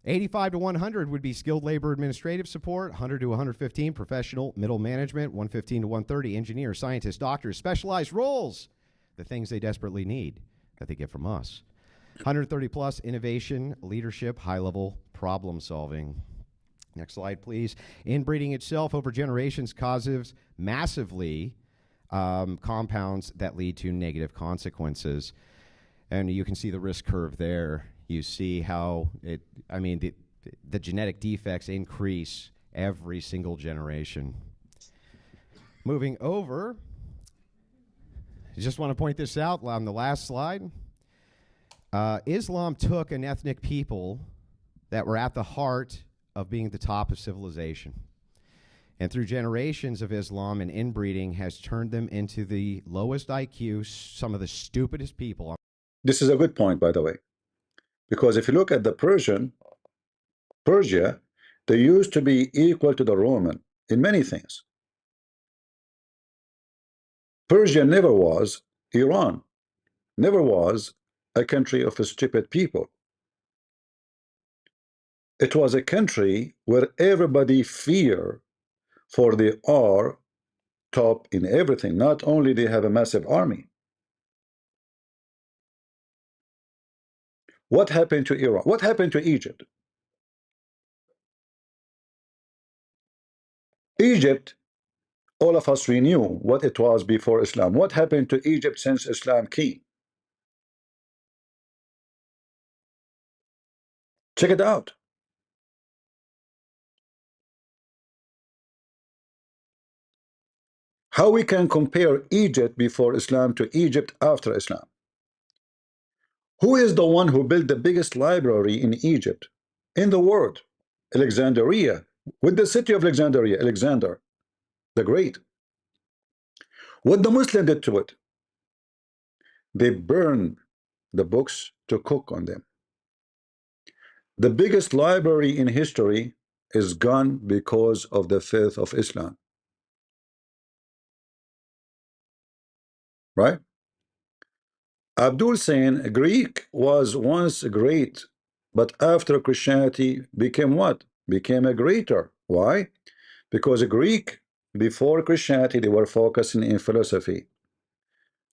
85 to 100 would be skilled labor administrative support, 100 to 115 professional middle management, 115 to 130 engineers, scientists, doctors, specialized roles, the things they desperately need that they get from us. 130 plus innovation, leadership, high-level problem solving. Next slide, please. Inbreeding itself over generations causes massively compounds that lead to negative consequences. And you can see the risk curve there. You see how the genetic defects increase every single generation. Moving over, I just want to point this out on the last slide. Islam took an ethnic people that were at the heart of being the top of civilization. And through generations of Islam and inbreeding has turned them into the lowest IQ, some of the stupidest people. This is a good point, by the way. Because if you look at the Persia, they used to be equal to the Roman in many things. Persia never was Iran, never was a country of stupid people. It was a country where everybody feared, for they are top in everything. Not only they have a massive army. What happened to Iran? What happened to Egypt? Egypt, all of us, we knew what it was before Islam. What happened to Egypt since Islam came? Check it out. How we can compare Egypt before Islam to Egypt after Islam? Who is the one who built the biggest library in Egypt in the world? Alexandria. With the city of Alexandria, Alexander the Great. What the Muslim did to it? They burned the books to cook on them. The biggest library in history is gone because of the faith of Islam. Right? Abdul saying Greek was once great, but after Christianity became what? Became a greater. Why? Because Greek, before Christianity, they were focusing in philosophy.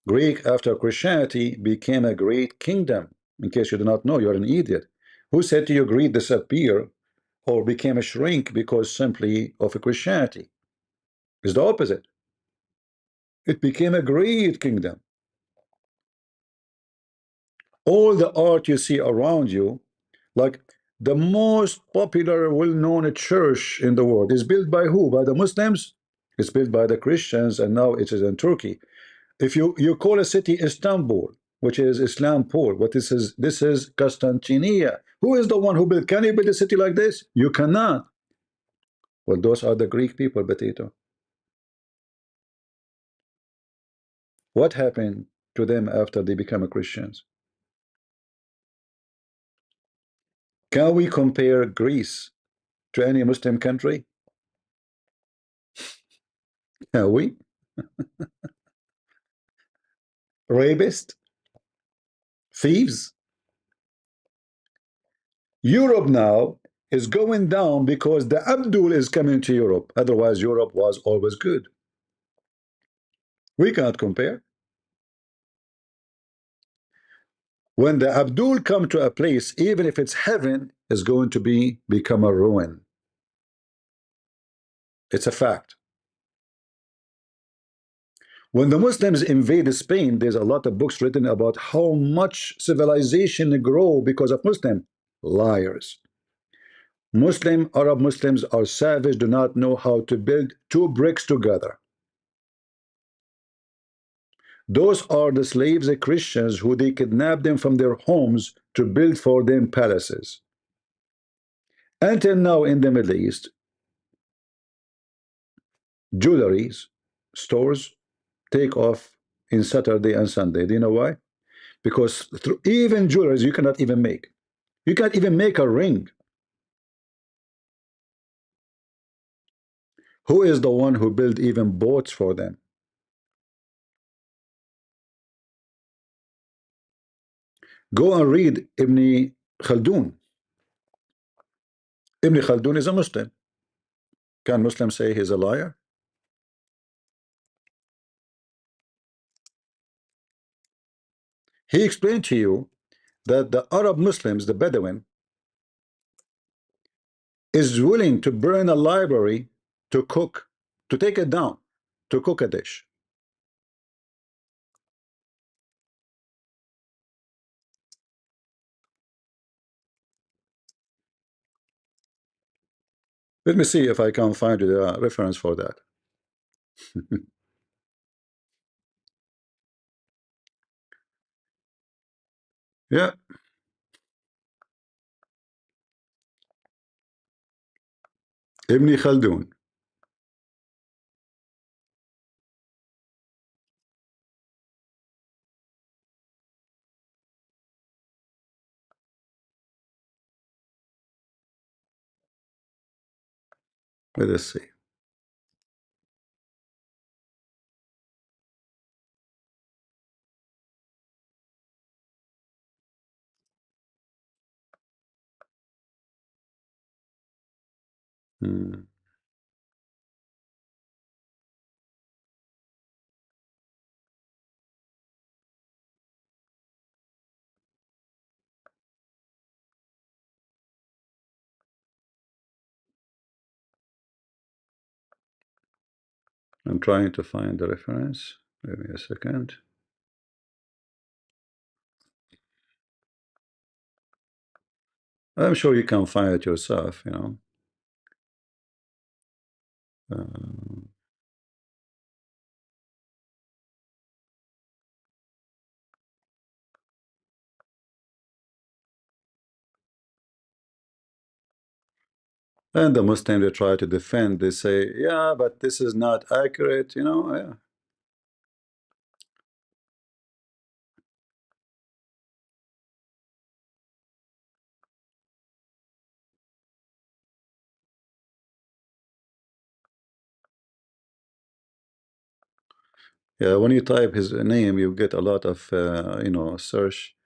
Greek, after Christianity, became a great kingdom. In case you do not know, you're an idiot. Who said to you Greek disappeared or became a shrink because simply of a Christianity? It's the opposite. It became a great kingdom. All the art you see around you, like the most popular, well-known church in the world, is built by who? By the Muslims? It's built by the Christians, and now it is in Turkey. If you call a city Istanbul, which is Islampol, what this is Constantinia. Who is the one who built? Can you build a city like this? You cannot. Well, those are the Greek people, Betito. What happened to them after they became Christians? Can we compare Greece to any Muslim country? Can we? Rapists? Thieves? Europe now is going down because the Abdul is coming to Europe. Otherwise, Europe was always good. We can't compare. When the Abdul come to a place, even if it's heaven, is going to become a ruin. It's a fact. When the Muslims invaded Spain, there's a lot of books written about how much civilization grew because of Muslim liars. Arab Muslims are savage, do not know how to build two bricks together. Those are the slaves, the Christians, who they kidnapped them from their homes to build for them palaces. Until now in the Middle East, jewelries stores take off in Saturday and Sunday. Do you know why? Because through even jewelries you cannot even make. You can't even make a ring. Who is the one who built even boats for them? Go and read Ibn Khaldun. Ibn Khaldun is a Muslim. Can Muslims say he's a liar? He explained to you that the Arab Muslims, the Bedouin, is willing to burn a library to cook, to take it down, to cook a dish. Let me see if I can find the reference for that. Yeah, Ibn Khaldun. Let us see. Hmm. I'm trying to find the reference. Give me a second. I'm sure you can find it yourself, you know. Uh, and the Muslim, they try to defend. They say, yeah, but this is not accurate, you know. Yeah. Yeah, when you type his name, you get a lot of, you know, search.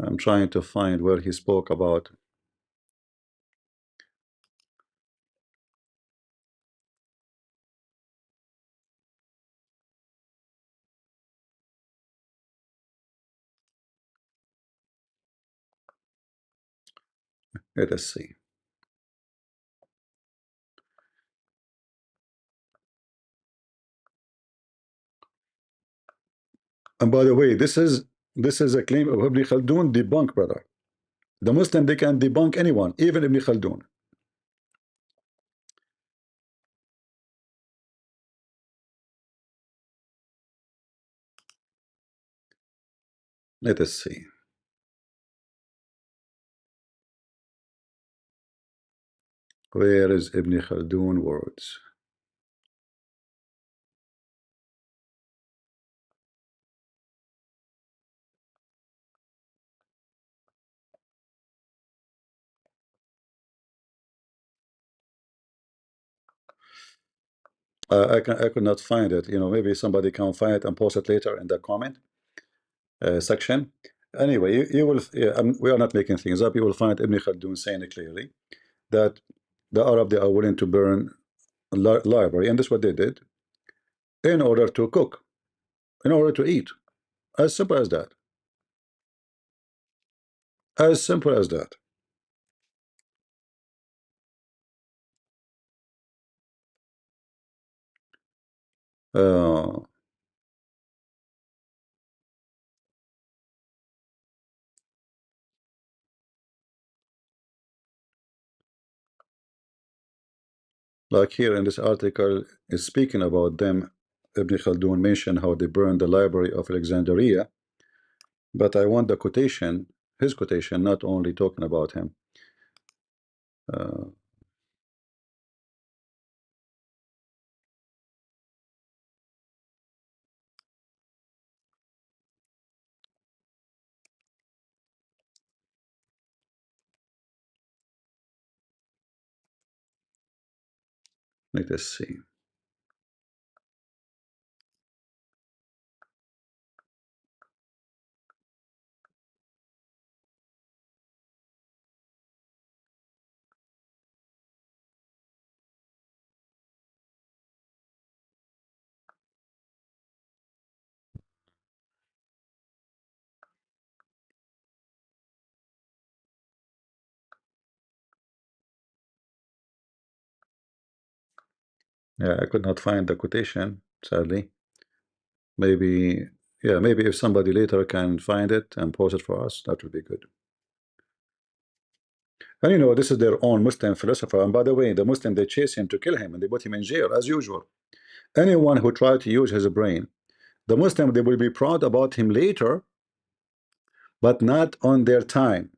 I'm trying to find where he spoke about. Let us see. And by the way, this is a claim of Ibn Khaldun debunk, brother. The Muslim, they can debunk anyone, even Ibn Khaldun. Let us see. Where is Ibn Khaldun words? I could not find it. You know, maybe somebody can find it and post it later in the comment section. Anyway, you will. Yeah, we are not making things up. You will find Ibn Khaldun saying it clearly that the Arab, they are willing to burn a library, and that's what they did in order to cook, in order to eat. As simple as that. As simple as that. Uh, like here in this article is speaking about them. Ibn Khaldun mentioned how they burned the library of Alexandria, but I want the quotation, his quotation, not only talking about him. Uh, let us see. Yeah, I could not find the quotation, sadly. Maybe, yeah, maybe if somebody later can find it and post it for us, that would be good. And you know, this is their own Muslim philosopher. And by the way, the Muslim, they chase him to kill him and they put him in jail as usual. Anyone who tried to use his brain, the Muslim, they will be proud about him later, but not on their time.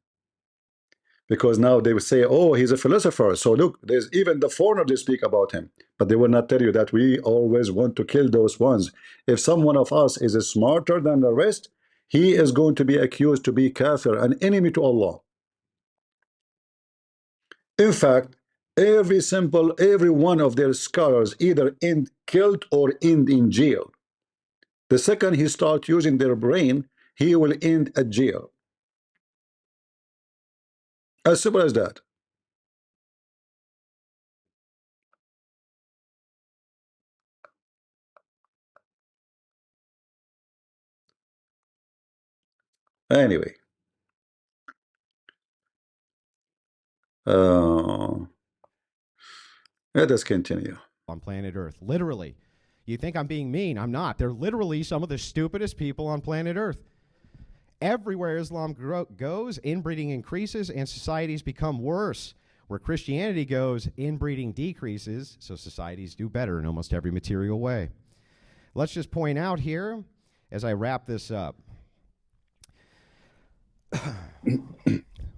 Because now they will say, oh, he's a philosopher. So look, there's even the foreigner they speak about him. But they will not tell you that we always want to kill those ones. If someone of us is smarter than the rest, he is going to be accused to be kafir, an enemy to Allah. In fact, every one of their scholars either end killed or end in jail. The second he starts using their brain, he will end at jail. As simple as that. Anyway, let us continue. On planet Earth, literally. You think I'm being mean? I'm not. They're literally some of the stupidest people on planet Earth. Everywhere Islam goes, inbreeding increases and societies become worse. Where Christianity goes, inbreeding decreases, so societies do better in almost every material way. Let's just point out here, as I wrap this up.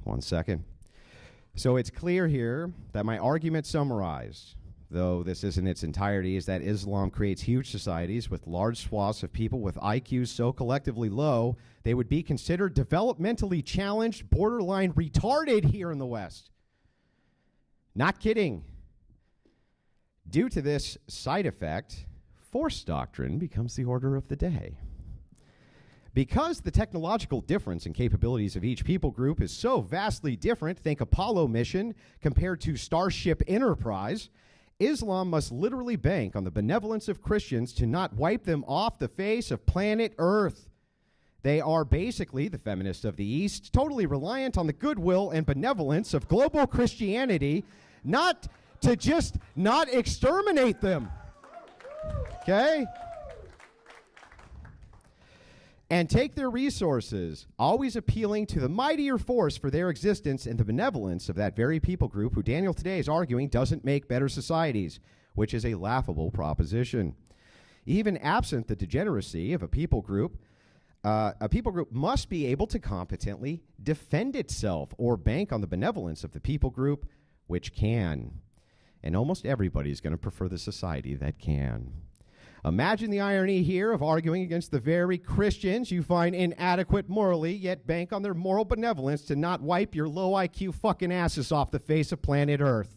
1 second. So it's clear here that my argument summarized, though this isn't its entirety, is that Islam creates huge societies with large swaths of people with IQs so collectively low, they would be considered developmentally challenged, borderline retarded here in the West. Not kidding. Due to this side effect, force doctrine becomes the order of the day. Because the technological difference in capabilities of each people group is so vastly different, think Apollo mission compared to Starship Enterprise, Islam must literally bank on the benevolence of Christians to not wipe them off the face of planet Earth. They are basically, the feminists of the East, totally reliant on the goodwill and benevolence of global Christianity, not to just not exterminate them. Okay? And take their resources, always appealing to the mightier force for their existence and the benevolence of that very people group who Daniel today is arguing doesn't make better societies, which is a laughable proposition. Even absent the degeneracy of a people group must be able to competently defend itself or bank on the benevolence of the people group, which can. And almost everybody is going to prefer the society that can. Imagine the irony here of arguing against the very Christians you find inadequate morally, yet bank on their moral benevolence to not wipe your low IQ fucking asses off the face of planet Earth.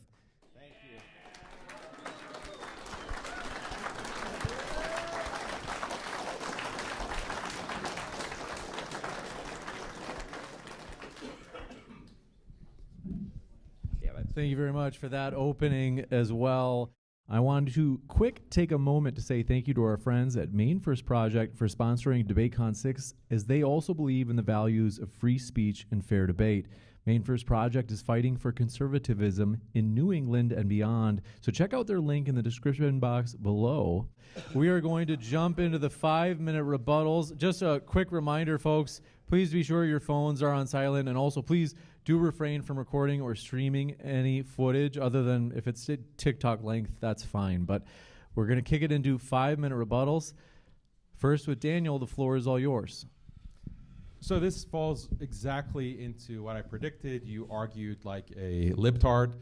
Thank you. Thank you very much for that opening as well. I wanted to take a moment to say thank you to our friends at Maine First Project for sponsoring DebateCon 6, as they also believe in the values of free speech and fair debate. Main First Project is fighting for conservatism in New England and beyond. So check out their link in the description box below. We are going to jump into the 5-minute rebuttals. Just a quick reminder, folks, please be sure your phones are on silent, and also please do refrain from recording or streaming any footage other than if it's TikTok length, that's fine. But we're going to kick it into 5-minute rebuttals. First with Daniel, the floor is all yours. So this falls exactly into what I predicted. You argued like a libtard.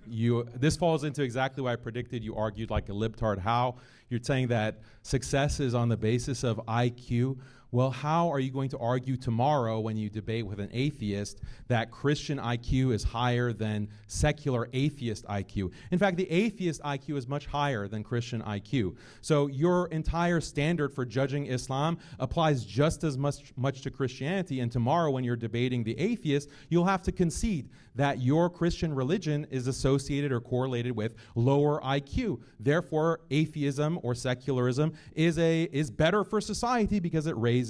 This falls into exactly what I predicted. You argued like a libtard. How? You're saying that success is on the basis of IQ. Well, how are you going to argue tomorrow when you debate with an atheist that Christian IQ is higher than secular atheist IQ? In fact, the atheist IQ is much higher than Christian IQ. So your entire standard for judging Islam applies just as much to Christianity. And tomorrow when you're debating the atheist, you'll have to concede that your Christian religion is associated or correlated with lower IQ. Therefore, atheism or secularism is better for society because it raises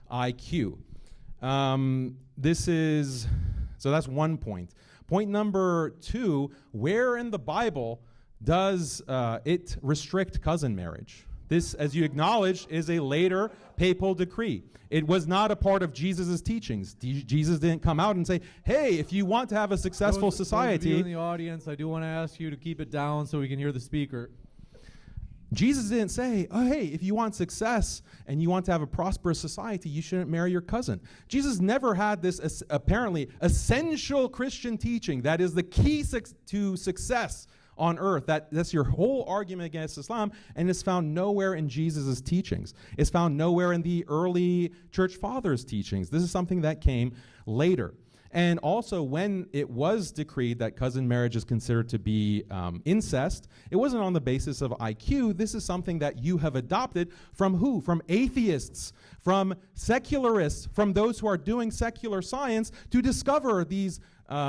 IQ. So that's one point. Point number two, where in the Bible does it restrict cousin marriage? This, as you acknowledged, is a later papal decree. It was not a part of Jesus' teachings. Jesus didn't come out and say, hey, if you want to have a successful society... Those of you in the audience, I do want to ask you to keep it down so we can hear the speaker. Jesus didn't say, oh, hey, if you want success and you want to have a prosperous society, you shouldn't marry your cousin. Jesus never had this apparently essential Christian teaching that is the key to success on earth. That's your whole argument against Islam, and it's found nowhere in Jesus' teachings. It's found nowhere in the early church fathers' teachings. This is something that came later. And also, when it was decreed that cousin marriage is considered to be incest, it wasn't on the basis of IQ. This is something that you have adopted from who? From atheists, from secularists, from those who are doing secular science to discover these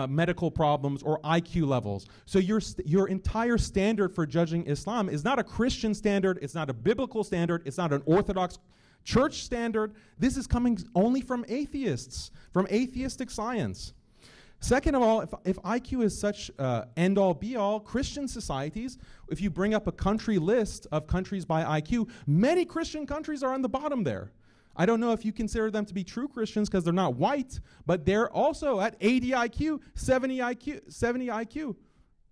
medical problems or IQ levels. So your entire standard for judging Islam is not a Christian standard, it's not a biblical standard, it's not an Orthodox church standard. This is coming only from atheists, from atheistic science. Second of all, if IQ is such end-all be-all, Christian societies, if you bring up a country list of countries by IQ, many Christian countries are on the bottom there. I don't know if you consider them to be true Christians because they're not white, but they're also at 80 IQ, 70 IQ.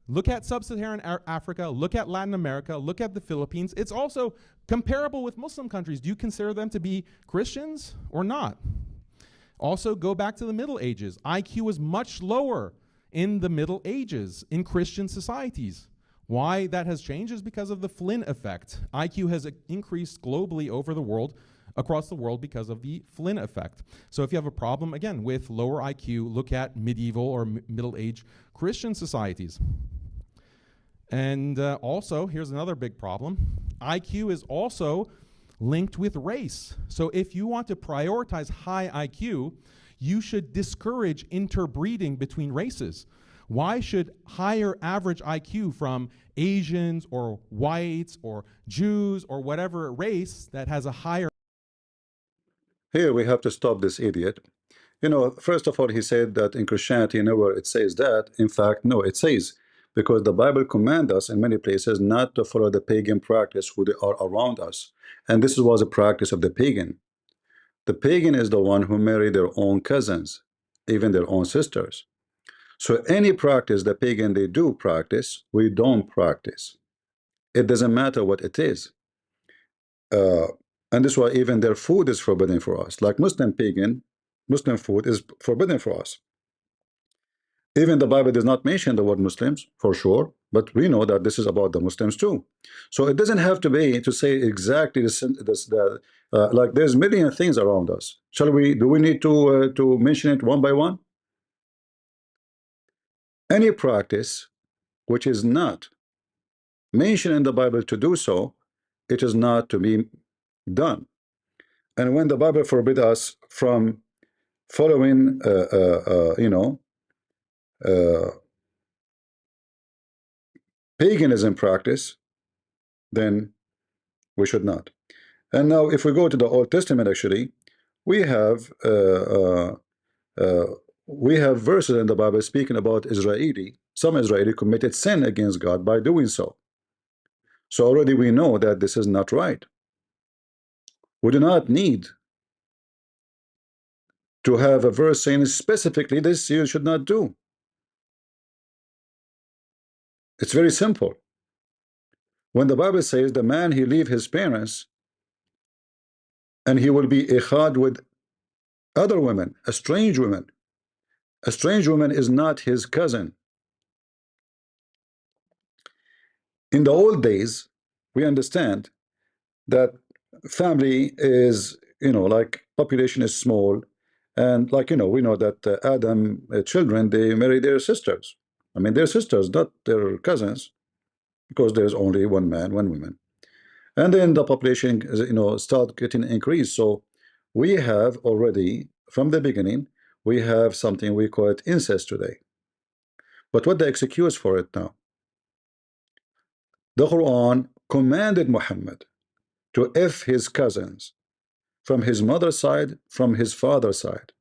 Look at sub-Saharan Africa, look at Latin America, look at the Philippines. It's also comparable with Muslim countries. Do you consider them to be Christians or not? Also, go back to the Middle Ages. IQ was much lower in the Middle Ages in Christian societies. Why that has changed is because of the Flynn effect. IQ has increased globally across the world because of the Flynn effect. So if you have a problem, again, with lower IQ, look at medieval or Middle Age Christian societies. And also, here's another big problem. IQ is also linked with race. So if you want to prioritize high IQ, you should discourage interbreeding between races. Why should higher average IQ from Asians or whites or Jews or whatever race that has a higher... Here we have to stop this idiot. You know, first of all, he said that in Christianity, nowhere it says that. In fact, no, it says, because the Bible commands us in many places not to follow the pagan practice who they are around us. And this was a practice of the pagan. The pagan is the one who marry their own cousins, even their own sisters. So any practice the pagan they do practice, we don't practice. It doesn't matter what it is. And this is why even their food is forbidden for us. Like Muslim food is forbidden for us. Even the Bible does not mention the word Muslims, for sure, but we know that this is about the Muslims too. So it doesn't have to be to say exactly like there's a million things around us. Do we need to mention it one by one? Any practice which is not mentioned in the Bible to do so, it is not to be done. And when the Bible forbids us from following, paganism practice, then we should not. And now, if we go to the Old Testament, actually, we have we have verses in the Bible speaking about some Israeli committed sin against God by doing so. So already we know that this is not right. We do not need to have a verse saying specifically this you should not do. It's very simple. When the Bible says the man he leave his parents and he will be ikhad with other women, a strange woman. A strange woman is not his cousin. In the old days, we understand that family is, like population is small, and like, we know that Adam children, they marry their sisters. I mean, their sisters, not their cousins, because there's only one man, one woman. And then the population, start getting increased. So we have already, from the beginning, we have something we call it incest today. But what the excuse for it now? The Quran commanded Muhammad to F his cousins from his mother's side, from his father's side.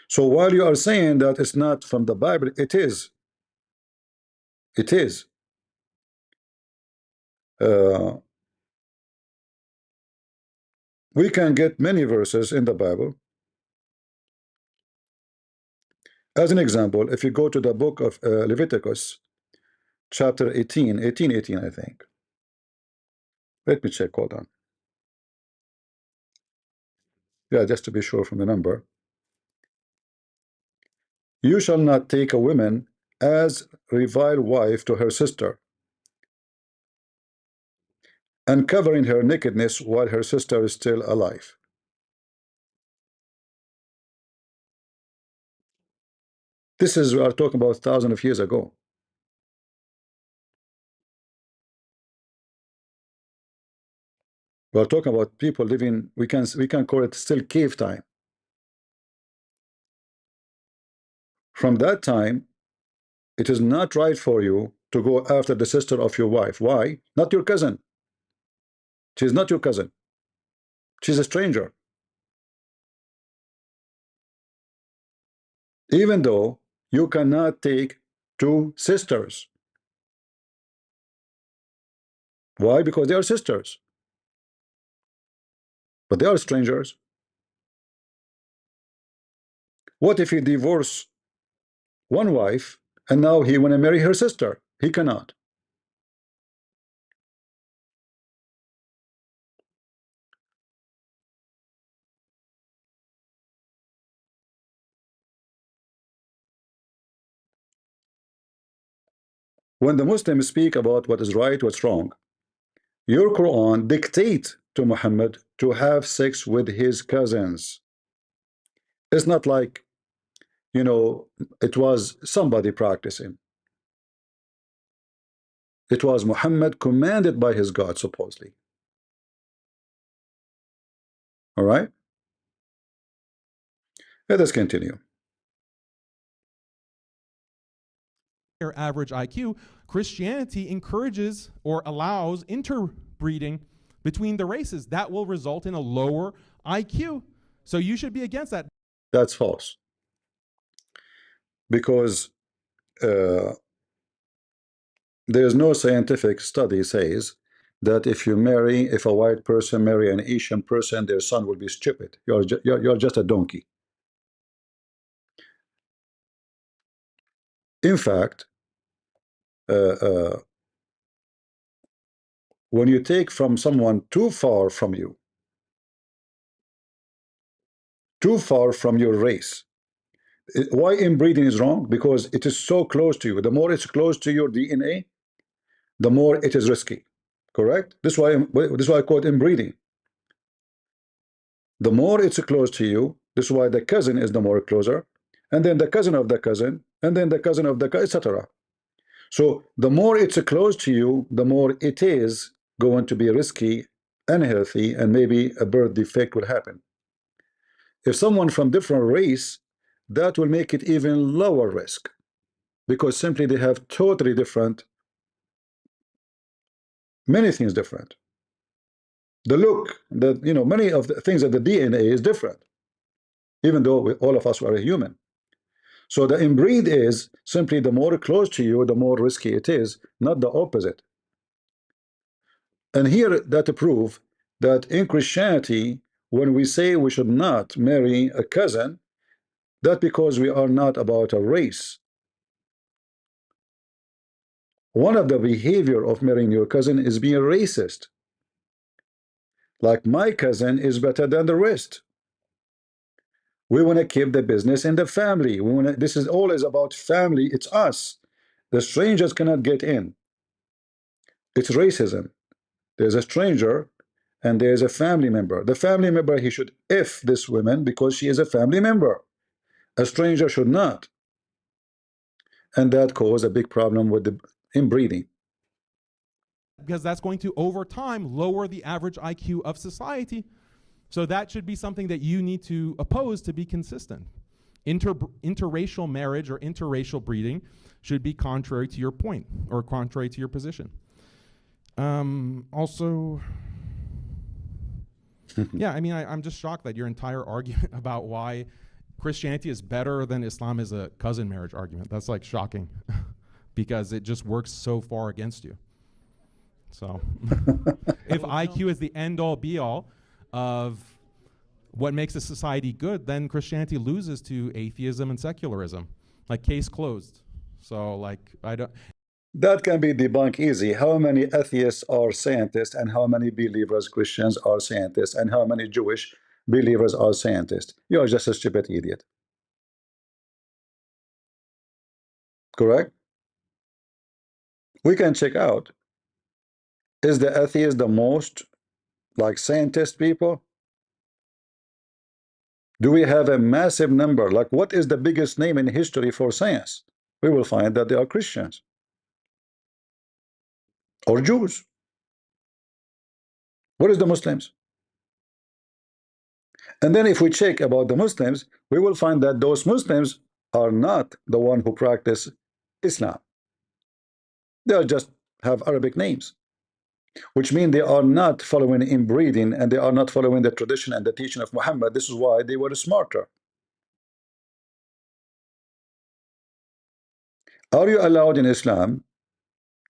So while you are saying that it's not from the Bible, it is. It is. We can get many verses in the Bible. As an example, if you go to the book of Leviticus, chapter 18, I think. Let me check, hold on. Yeah, just to be sure from the number. You shall not take a woman as revile wife to her sister, and covering her nakedness while her sister is still alive. This is, we are talking about thousands of years ago. We are talking about people living, we can call it still cave time. From that time, it is not right for you to go after the sister of your wife. Why? Not your cousin. She's not your cousin. She's a stranger. Even though you cannot take two sisters. Why? Because they are sisters. But they are strangers. What if he divorce one wife and now he want to marry her sister? He cannot. When the Muslims speak about what is right, what's wrong, your Quran dictate to Muhammad to have sex with his cousins. It's not like, it was somebody practicing. It was Muhammad commanded by his God, supposedly. All right? Let us continue. Average IQ, Christianity encourages or allows interbreeding between the races. That will result in a lower IQ. So you should be against that. That's false. Because there's no scientific study says that if a white person marry an Asian person, their son will be stupid. You're just a donkey. In fact, when you take from someone too far from you, too far from your race, why inbreeding is wrong? Because it is so close to you. The more it's close to your DNA, the more it is risky. Correct? This is why I call it inbreeding. The more it's close to you, this is why the cousin is the more closer, and then the cousin of the cousin, and then the cousin of the cousin, etc. So the more it's close to you, the more it is going to be risky, unhealthy, and maybe a birth defect will happen. If someone from different race, that will make it even lower risk, because simply they have totally different, many things different. The look, many of the things that the DNA is different, even though all of us are a human. So the inbreed is simply the more close to you, the more risky it is, not the opposite. And here that prove that in Christianity, when we say we should not marry a cousin, that's because we are not about a race. One of the behavior of marrying your cousin is being racist. Like my cousin is better than the rest. We want to keep the business in the family. We want to, this is always about family. It's us. The strangers cannot get in. It's racism. There's a stranger and there's a family member. The family member, he should F this woman because she is a family member. A stranger should not. And that caused a big problem with the inbreeding. Because that's going to, over time, lower the average IQ of society. So that should be something that you need to oppose to be consistent. Interracial marriage or interracial breeding should be contrary to your point or contrary to your position. Also, yeah, I mean, I'm just shocked that your entire argument about why Christianity is better than Islam is a cousin marriage argument. That's like shocking because it just works so far against you. So if IQ is the end all be all of what makes a society good, then Christianity loses to atheism and secularism. Like case closed. So like I don't. That can be debunked easy. How many atheists are scientists and how many believers Christians are scientists and how many Jewish believers are scientists? You are just a stupid idiot. Correct? We can check out. Is the atheist the most like scientist people? Do we have a massive number? Like what is the biggest name in history for science? We will find that they are Christians or Jews. What is the Muslims? And then if we check about the Muslims, we will find that those Muslims are not the one who practice Islam. They are just have Arabic names, which mean they are not following inbreeding and they are not following the tradition and the teaching of Muhammad. This is why they were smarter. Are you allowed in Islam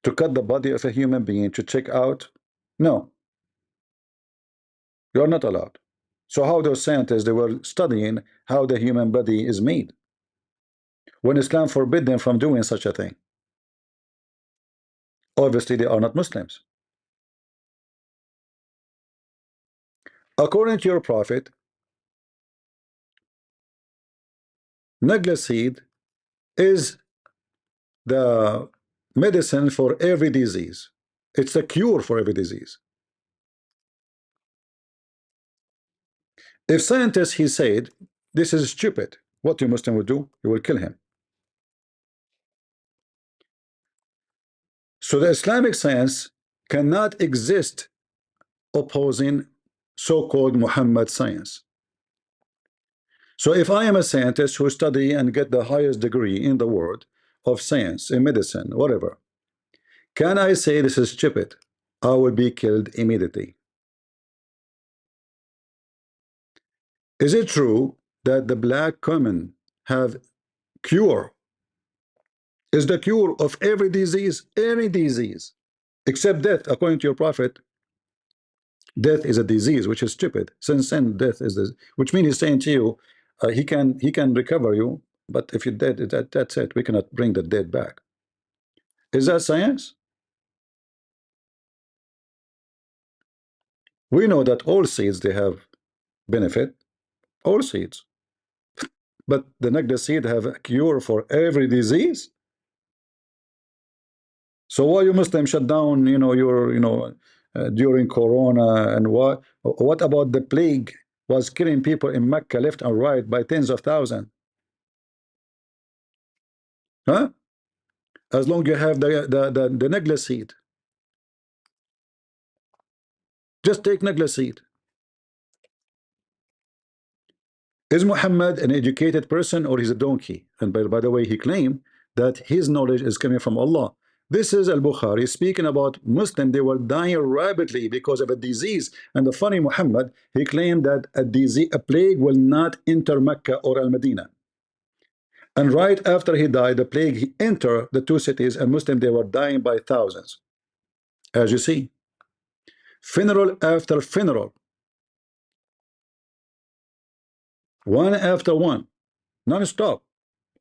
to cut the body of a human being to check out? No. You are not allowed. So how those scientists, they were studying how the human body is made when Islam forbid them from doing such a thing? Obviously they are not Muslims. According to your prophet, Nagla seed is the medicine for every disease. It's a cure for every disease. If scientists, he said, this is stupid, what your Muslim would do? You will kill him. So the Islamic science cannot exist opposing so-called Muhammad science. So if I am a scientist who study and get the highest degree in the world of science, in medicine, whatever, can I say this is stupid? I will be killed immediately. Is it true that the black common have cure? Is the cure of every disease, any disease, except death, according to your prophet? Death is a disease, which is stupid. Since then, death is this, which means he's saying to you, he can recover you, but if you're dead, that's it. We cannot bring the dead back. Is that science? We know that all seeds, they have benefit, all seeds, but the Nagda seed have a cure for every disease. So why you Muslim shut down, during Corona, and what about the plague was killing people in Mecca left and right by tens of thousands? Huh? As long you have the Nagla seed, just take Nagla seed. Is Muhammad an educated person or he's a donkey? And by the way, he claimed that his knowledge is coming from Allah. This is Al-Bukhari speaking about Muslims. They were dying rapidly because of a disease. And the funny Muhammad, he claimed that a plague will not enter Mecca or Al-Medina. And right after he died, the plague entered the two cities, and Muslims, they were dying by thousands. As you see, funeral after funeral, one after one, non-stop,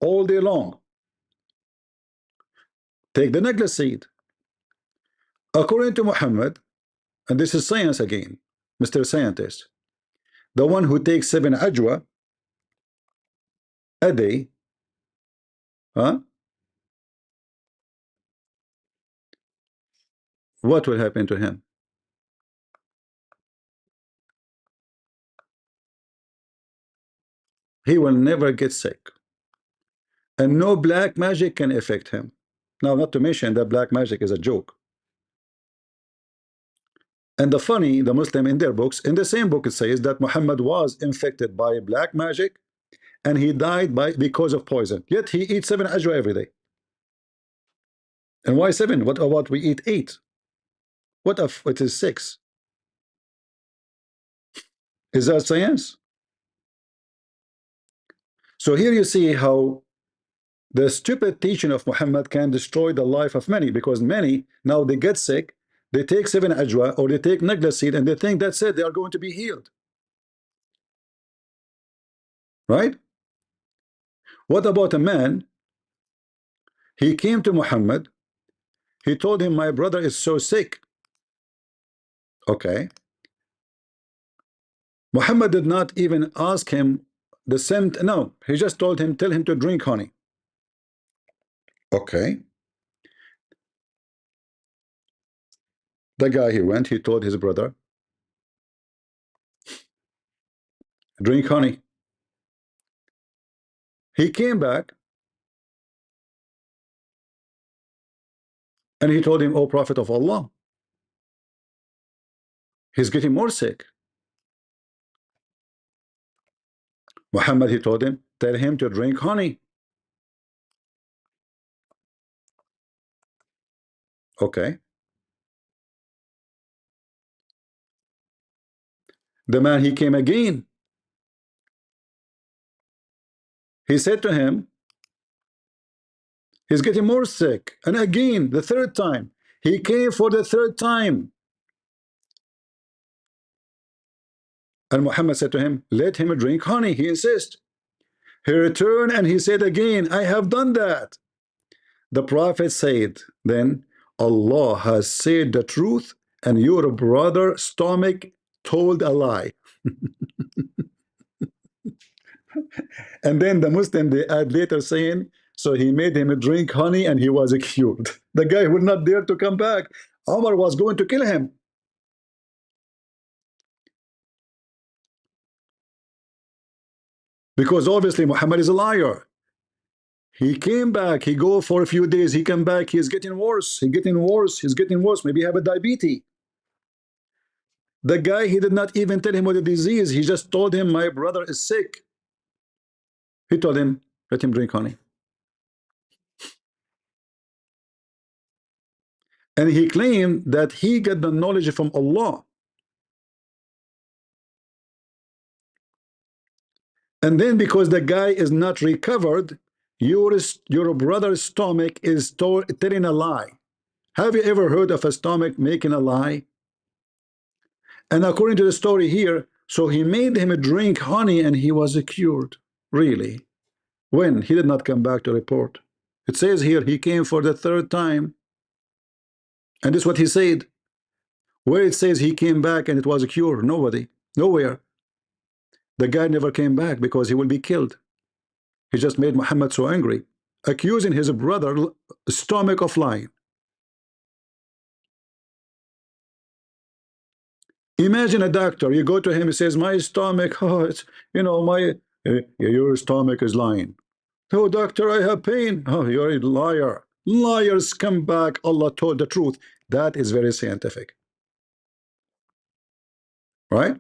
all day long. Take the necklace seed. According to Muhammad, and this is science again, Mr. Scientist, the one who takes 7 ajwa a day, huh? What will happen to him? He will never get sick. And no black magic can affect him. Now, not to mention that black magic is a joke. And the funny, the Muslim in their books, in the same book, it says that Muhammad was infected by black magic and he died because of poison. Yet he eats 7 ajwa every day. And why 7? What about we eat 8? What if it is 6? Is that science? So here you see how the stupid teaching of Muhammad can destroy the life of many, because many, now they get sick, they take 7 ajwa or they take necklace seed and they think that's it, they are going to be healed. Right? What about a man? He came to Muhammad, he told him, my brother is so sick. Okay. Muhammad did not even ask him the same, no, he just told him, tell him to drink honey. Okay. The guy, he went, he told his brother, drink honey. He came back and he told him, oh Prophet of Allah, he's getting more sick. Muhammad, he told him, tell him to drink honey. Okay. The man, he came again. He said to him, he's getting more sick. And again, the third time, he came for the third time. And Muhammad said to him, let him drink honey. He insists. He returned and he said again, I have done that. The Prophet said, then, Allah has said the truth and your brother's stomach told a lie. And then the Muslim, they add later saying, so he made him drink honey and he was cured. The guy would not dare to come back. Omar was going to kill him. Because obviously Muhammad is a liar. He came back, he go for a few days, he come back, he's getting worse, he's getting worse, he's getting worse, maybe he have a diabetes. The guy, he did not even tell him what the disease, he just told him, my brother is sick. He told him, let him drink honey. And he claimed that he got the knowledge from Allah. And then because the guy is not recovered, your brother's stomach is telling a lie. Have you ever heard of a stomach making a lie? And according to the story here, so he made him drink honey and he was cured. Really? When? He did not come back to report. It says here he came for the third time. And this is what he said. Where it says he came back and it was a cure? Nobody. Nowhere. The guy never came back because he will be killed. He just made Muhammad so angry, accusing his brother stomach of lying. Imagine a doctor, you go to him, he says, my stomach, oh, it's, you know, your stomach is lying. Oh, doctor, I have pain. Oh, you're a liar. Liars come back. Allah told the truth. That is very scientific. Right?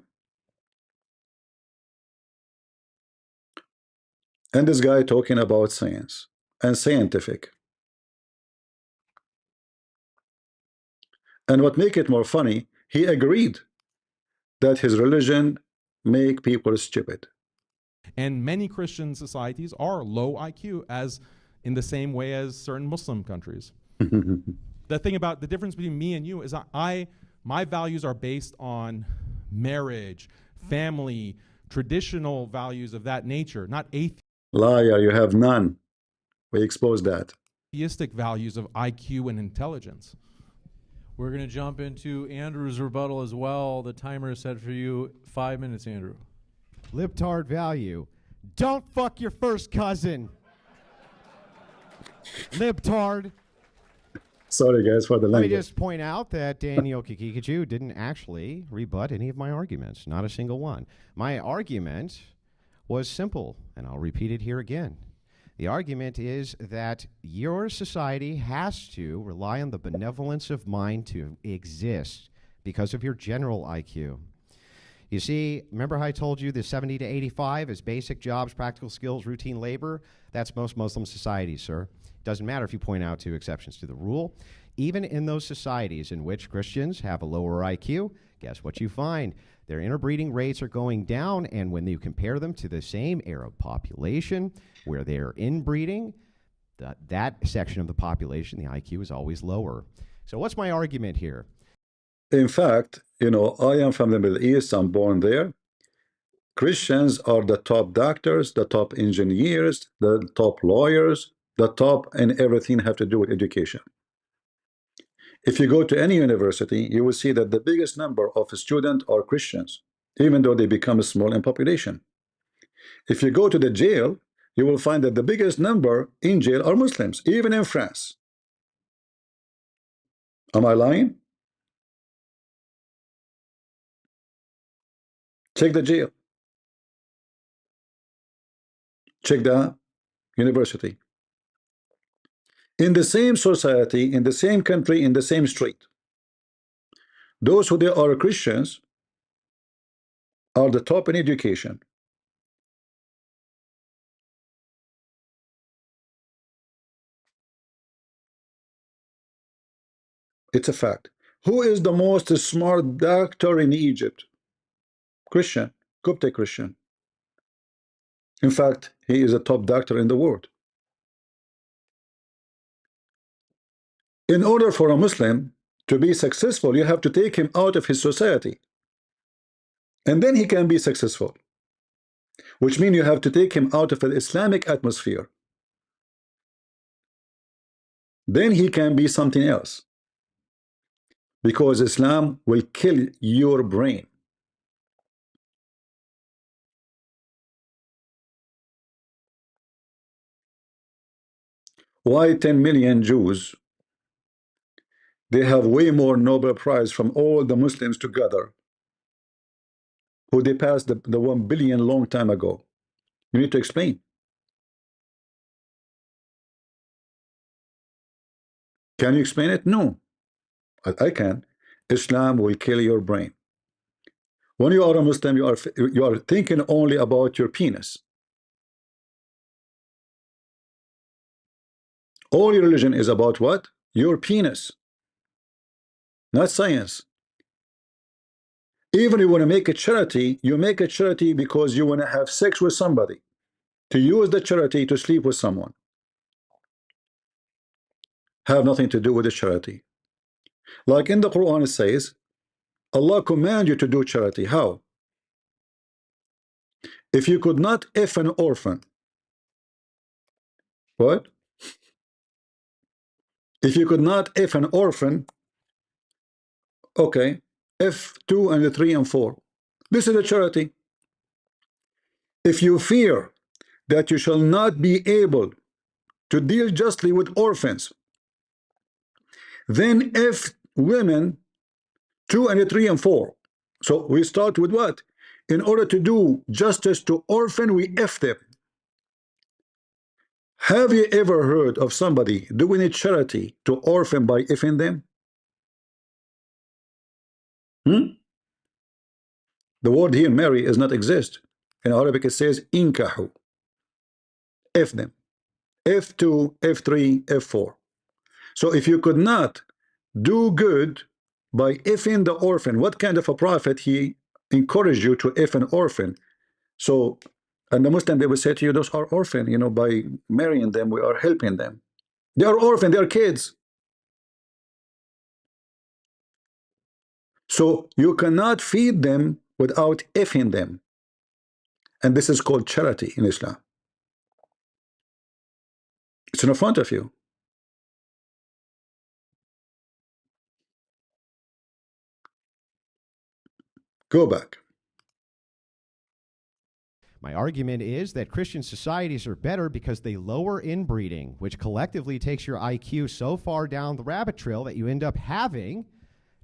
And this guy talking about science and scientific. And what make it more funny, he agreed that his religion make people stupid. And many Christian societies are low IQ, as in the same way as certain Muslim countries. The thing about the difference between me and you is my values are based on marriage, family, traditional values of that nature, not Liar, you have none. We exposed that. atheistic values of IQ and intelligence. We're going to jump into Andrew's rebuttal as well. The timer is set for you. 5 minutes, Andrew. Libtard value. Don't fuck your first cousin. Libtard. Sorry, guys, for the Let me language. just point out that Daniel Haqiqatjou didn't actually rebut any of my arguments, not a single one. My argument was simple, and I'll repeat it here again. The argument is that your society has to rely on the benevolence of mind to exist because of your general IQ. You see, remember how I told you the 70 to 85 is basic jobs, practical skills, routine labor? That's most Muslim societies, sir. Doesn't matter if you point out two exceptions to the rule. Even in those societies in which Christians have a lower IQ, guess what you find? Their interbreeding rates are going down, and when you compare them to the same Arab population where they're inbreeding, that section of the population, the IQ is always lower. So what's my argument here? In fact, you know, I am from the Middle East. I'm born there. Christians are the top doctors, the top engineers, the top lawyers, the top in everything have to do with education. If you go to any university, you will see that the biggest number of students are Christians, even though they become small in population. If you go to the jail, you will find that the biggest number in jail are Muslims, even in France. Am I lying? Check the jail. Check the university. In the same society, in the same country, in the same street, those who they are Christians are the top in education. It's a fact. Who is the most smart doctor in Egypt? Christian, Coptic Christian. In fact, he is a top doctor in the world. In order for a Muslim to be successful, you have to take him out of his society. And then he can be successful. Which means you have to take him out of the Islamic atmosphere. Then he can be something else. Because Islam will kill your brain. Why 10 million Jews? They have way more Nobel Prize from all the Muslims together, who they passed the 1 billion long time ago. You need to explain. Can you explain it? No. I can. Islam will kill your brain. When you are a Muslim, you are thinking only about your penis. All your religion is about what? Your penis. Not science. Even if you want to make a charity, you make a charity because you want to have sex with somebody, to use the charity to sleep with someone. Have nothing to do with the charity. Like in the Quran it says, Allah command you to do charity. How? If you could not F an orphan. What? If you could not F an orphan, okay, F 2 and 3 and 4. This is a charity. If you fear that you shall not be able to deal justly with orphans, then F women 2 and 3 and 4. So we start with what? In order to do justice to orphan, we F them. Have you ever heard of somebody doing a charity to orphan by Fing them? The word here marry does not exist. In Arabic it says inkahu. F them. F2, F3, F4. So if you could not do good by Fing the orphan, what kind of a prophet he encouraged you to F an orphan? So And the Muslim, they will say to you, those are orphan, you know, by marrying them, we are helping them. They are orphan, they are kids. So you cannot feed them without effing them. And this is called charity in Islam. It's in front of you. Go back. My argument is that Christian societies are better because they lower inbreeding, which collectively takes your IQ so far down the rabbit trail that you end up having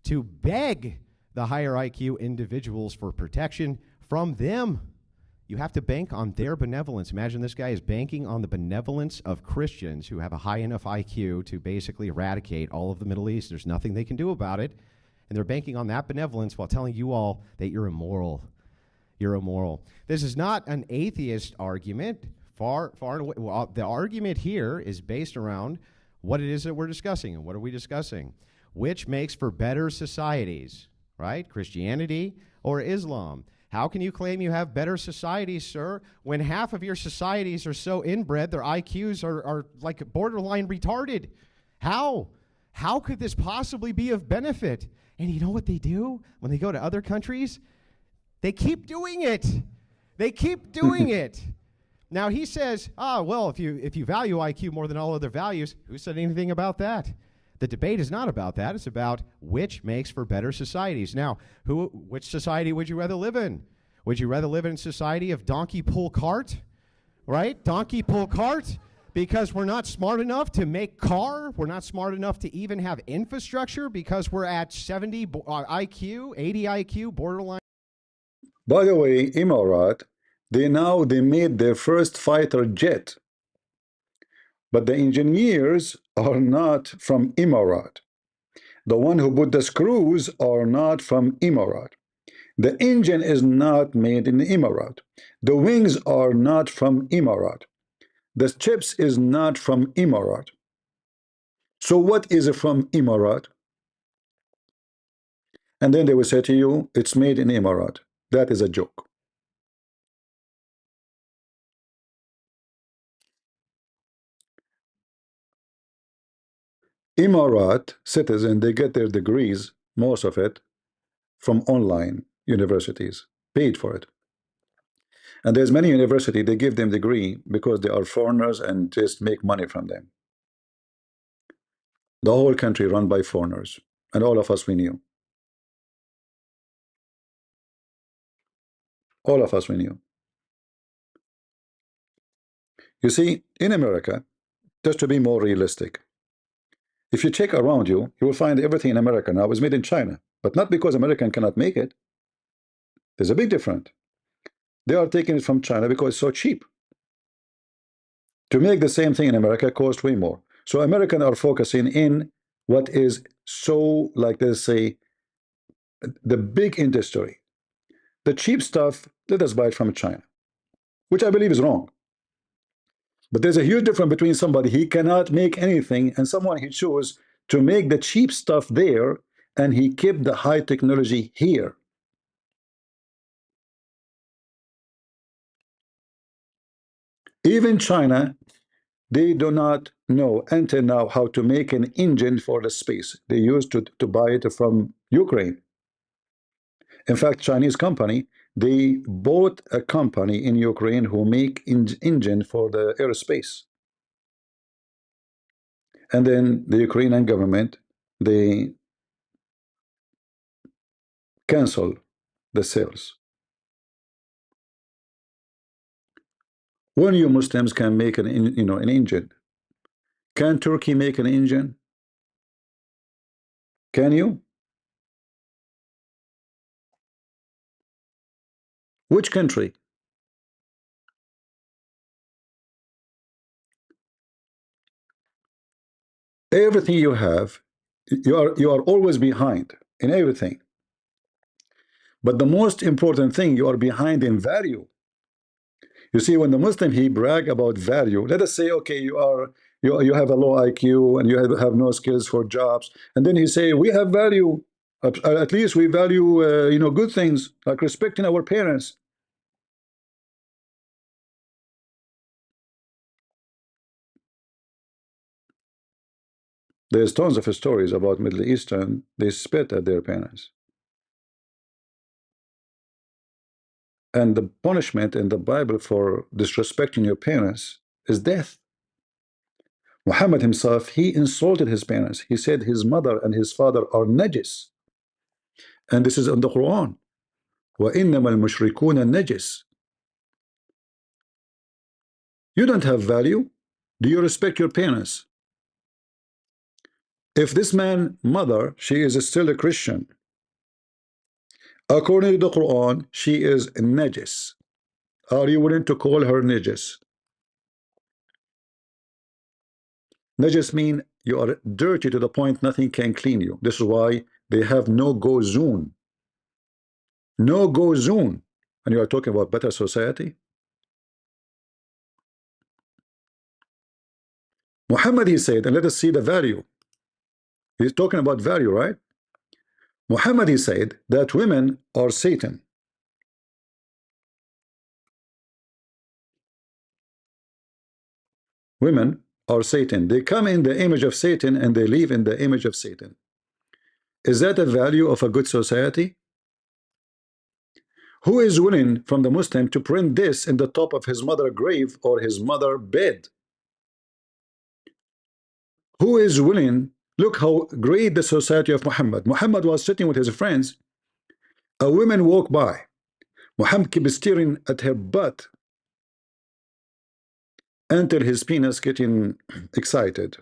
to beg the higher IQ individuals for protection from them. You have to bank on their benevolence. Imagine this guy is banking on the benevolence of Christians who have a high enough IQ to basically eradicate all of the Middle East. There's nothing they can do about it. And they're banking on that benevolence while telling you all that you're immoral. You're immoral. This is not an atheist argument. Far and away. Well, the argument here is based around what it is that we're discussing. And what are we discussing? Which makes for better societies, right? Christianity or Islam? How can you claim you have better societies, sir, when half of your societies are so inbred, their IQs are like borderline retarded? How? How could this possibly be of benefit? And you know what they do when they go to other countries? They keep doing it. They keep doing it. Now he says, well, if you value IQ more than all other values, who said anything about that? The debate is not about that. It's about which makes for better societies. Now, which society would you rather live in? Would you rather live in a society of donkey pull cart, right? Donkey pull cart, because we're not smart enough to make car. We're not smart enough to even have infrastructure because we're at 70 IQ, 80 IQ, borderline. By the way, Emirat, they made their first fighter jet. But the engineers are not from Emirat. The one who put the screws are not from Emirat. The engine is not made in Emirat. The wings are not from Emirat. The chips is not from Emirat. So what is from Emirat? And then they will say to you, it's made in Emirat. That is a joke. Emirat citizens, they get their degrees, most of it, from online universities, paid for it. And there's many universities, they give them degree because they are foreigners and just make money from them. The whole country run by foreigners, and all of us, we knew. All of us, we knew. You see, in America, just to be more realistic, if you check around you, you will find everything in America now is made in China, but not because American cannot make it. There's a big difference. They are taking it from China because it's so cheap. To make the same thing in America costs way more. So Americans are focusing in what is so, like they say, the big industry. The cheap stuff, let us buy it from China, which I believe is wrong. But there's a huge difference between somebody he cannot make anything and someone he chose to make the cheap stuff there and he kept the high technology here. Even China, they do not know until now how to make an engine for the space. They used to buy it from Ukraine. In fact, Chinese company, they bought a company in Ukraine who make engine for the aerospace. And then the Ukrainian government, they cancel the sales. When you Muslims can make an engine, can Turkey make an engine? Can you? Which country? Everything you have, you are always behind in everything. But the most important thing, you are behind in value. You see, when the Muslim he brag about value, let us say, okay, you have a low IQ and you have no skills for jobs, and then he say we have value. At least we value good things like respecting our parents. There's tons of stories about Middle Eastern, they spit at their parents. And the punishment in the Bible for disrespecting your parents is death. Muhammad himself, he insulted his parents. He said his mother and his father are najis. And this is in the Quran. وَإِنَّمَا الْمُشْرِكُونَ النَّجِسِ. You don't have value. Do you respect your parents? If this man, mother, she is still a Christian, according to the Quran, she is najis. Are you willing to call her najis? Najis mean you are dirty to the point nothing can clean you. This is why they have no go zone. No go zone. And you are talking about better society? Muhammad, he said, and let us see the value. He's talking about value, right? Muhammad, he said that women are Satan. Women are Satan. They come in the image of Satan and they live in the image of Satan. Is that a value of a good society? Who is willing from the Muslim to print this in the top of his mother's grave or his mother's bed? Who is willing? Look how great the society of Muhammad. Muhammad was sitting with his friends. A woman walked by. Muhammad kept staring at her butt until his penis getting excited.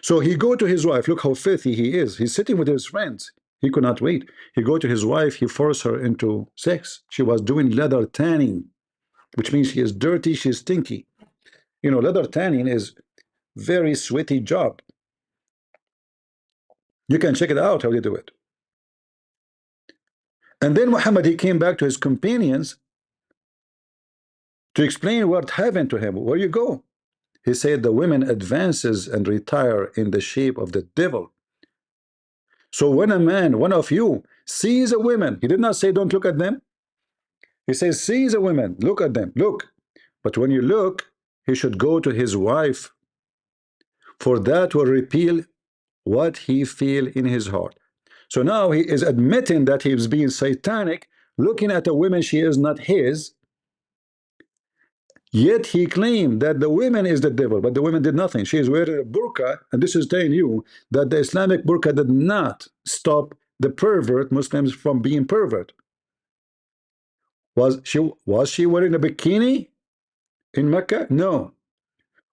So he go to his wife. Look how filthy he is. He's sitting with his friends. He could not wait. He go to his wife. He forced her into sex. She was doing leather tanning, which means she is dirty. She's stinky. You know, leather tanning is very sweaty job. You can check it out how they do it. And then Muhammad, he came back to his companions to explain what happened to him. Where you go? He said the women advances and retire in the shape of the devil. So when a man, one of you, sees a woman, he did not say don't look at them. He says sees a woman, look at them, look. But when you look, he should go to his wife, for that will repeal what he feel in his heart. So now he is admitting that he is being satanic, looking at a woman she is not his. Yet he claimed that the woman is the devil, but the woman did nothing. She is wearing a burqa, and this is telling you that the Islamic burqa did not stop the pervert Muslims from being pervert. Was she wearing a bikini in Mecca? No.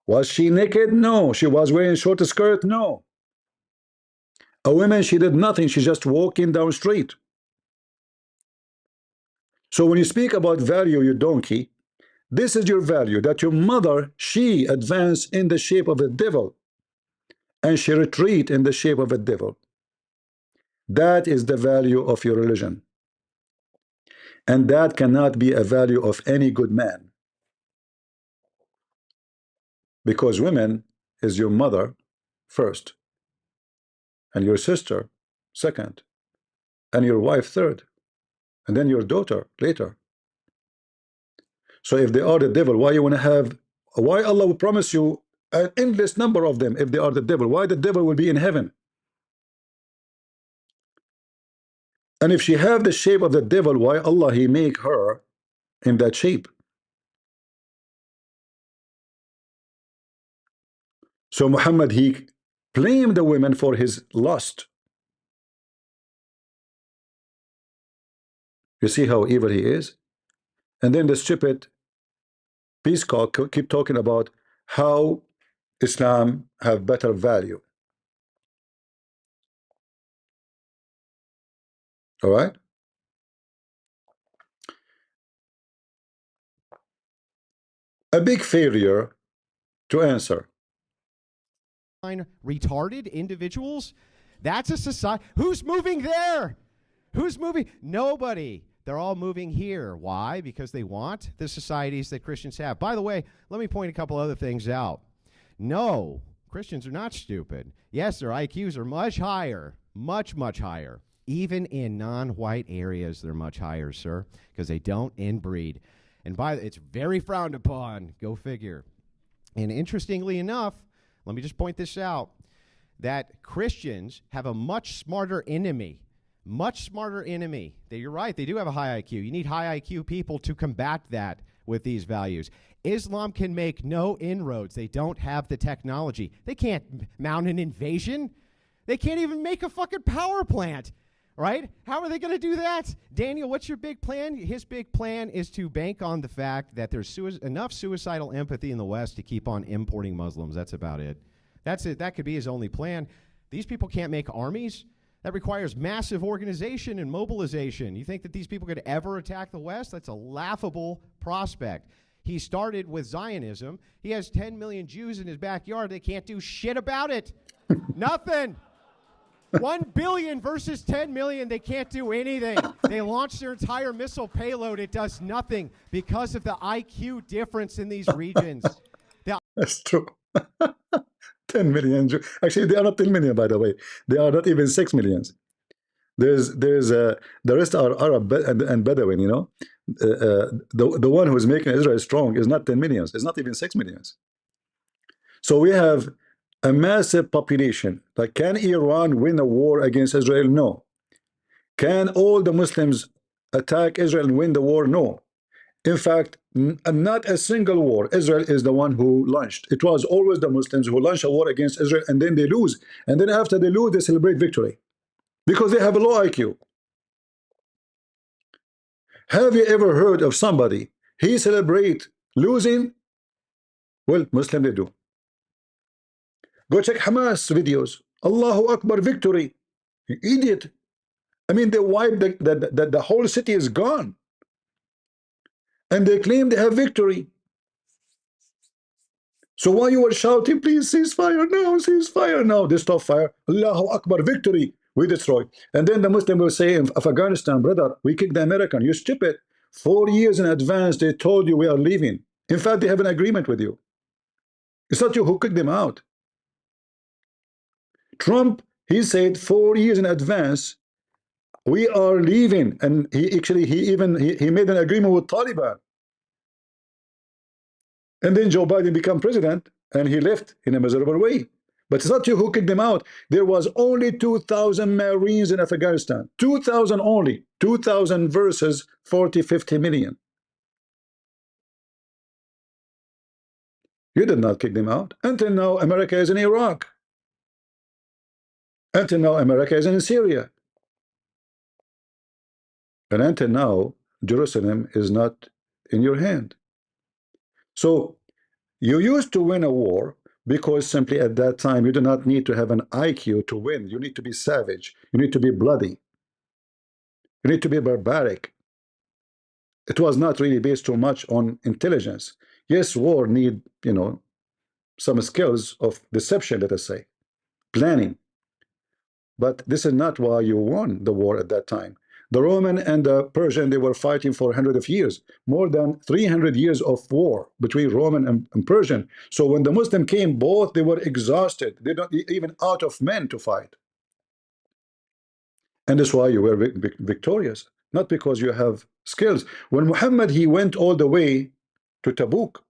Was she naked? No. She was wearing a short skirt? No. A woman, she did nothing. She just walking down street. So when you speak about value, you donkey, this is your value, that your mother, she advanced in the shape of a devil and she retreat in the shape of a devil. That is the value of your religion. And that cannot be a value of any good man. Because women is your mother first, and your sister second, and your wife third, and then your daughter later. So if they are the devil, why you want to have, why Allah will promise you an endless number of them if they are the devil? Why the devil will be in heaven? And if she have the shape of the devil, why Allah he make her in that shape? So Muhammad, he blamed the women for his lust. You see how evil he is? And then the stupid peacock keep talking about how Islam have better value. All right? A big failure to answer. Retarded individuals? That's a society. Who's moving there? Who's moving? Nobody. They're all moving here. Why? Because they want the societies that Christians have. By the way, let me point a couple other things out. No, Christians are not stupid. Yes, their IQs are much higher, much, much higher. Even in non-white areas, they're much higher, sir, because they don't inbreed. And it's very frowned upon. Go figure. And interestingly enough, let me just point this out. that Christians have a much smarter enemy. Much smarter enemy. You're right, they do have a high IQ. You need high IQ people to combat that with these values. Islam can make no inroads. They don't have the technology. They can't mount an invasion. They can't even make a fucking power plant, right? How are they going to do that? Daniel, what's your big plan? His big plan is to bank on the fact that there's enough suicidal empathy in the West to keep on importing Muslims. That's about it. That's it. That could be his only plan. These people can't make armies. That requires massive organization and mobilization. You think that these people could ever attack the West? That's a laughable prospect. He started with Zionism. He has 10 million Jews in his backyard. They can't do shit about it. Nothing. 1 billion versus 10 million. They can't do anything. They launched their entire missile payload. It does nothing because of the IQ difference in these regions. That's true. 10 million. Actually, they are not 10 million, by the way. They are not even 6 millions. The rest are Arab and Bedouin, you know. The one who is making Israel strong is not 10 millions. It's not even 6 millions. So we have a massive population. Like, can Iran win a war against Israel? No. Can all the Muslims attack Israel and win the war? No. In fact, not a single war. Israel is the one who launched. It was always the Muslims who launch a war against Israel, and then they lose. And then after they lose, they celebrate victory because they have a low IQ. Have you ever heard of somebody, he celebrate losing? Well, Muslim, they do. Go check Hamas videos. Allahu Akbar, victory. You idiot. I mean, they wiped the whole city is gone. And they claim they have victory. So why you were shouting, please ceasefire now, ceasefire now? They stop fire. Allahu Akbar, victory. We destroy. And then the Muslim will say of Afghanistan, brother, we kicked the American. You stupid. 4 years in advance, they told you we are leaving. In fact, they have an agreement with you. It's not you who kicked them out. Trump, he said 4 years in advance, we are leaving. And he made an agreement with Taliban. And then Joe Biden became president, and he left in a miserable way. But it's not you who kicked them out. There was only 2,000 Marines in Afghanistan. 2,000 only. 2,000 versus 40, 50 million. You did not kick them out. Until now, America is in Iraq. Until now, America is in Syria. And until now, Jerusalem is not in your hand. So you used to win a war because simply at that time you do not need to have an IQ to win. You need to be savage. You need to be bloody. You need to be barbaric. It was not really based too much on intelligence. Yes, war need, you know, some skills of deception, let us say, planning. But this is not why you won the war at that time. The Roman and the Persian, they were fighting for hundreds of years, more than 300 years of war between Roman and Persian. So when the Muslim came, both they were exhausted. They don't even out of men to fight. And that's why you were victorious, not because you have skills. When Muhammad, he went all the way to Tabuk,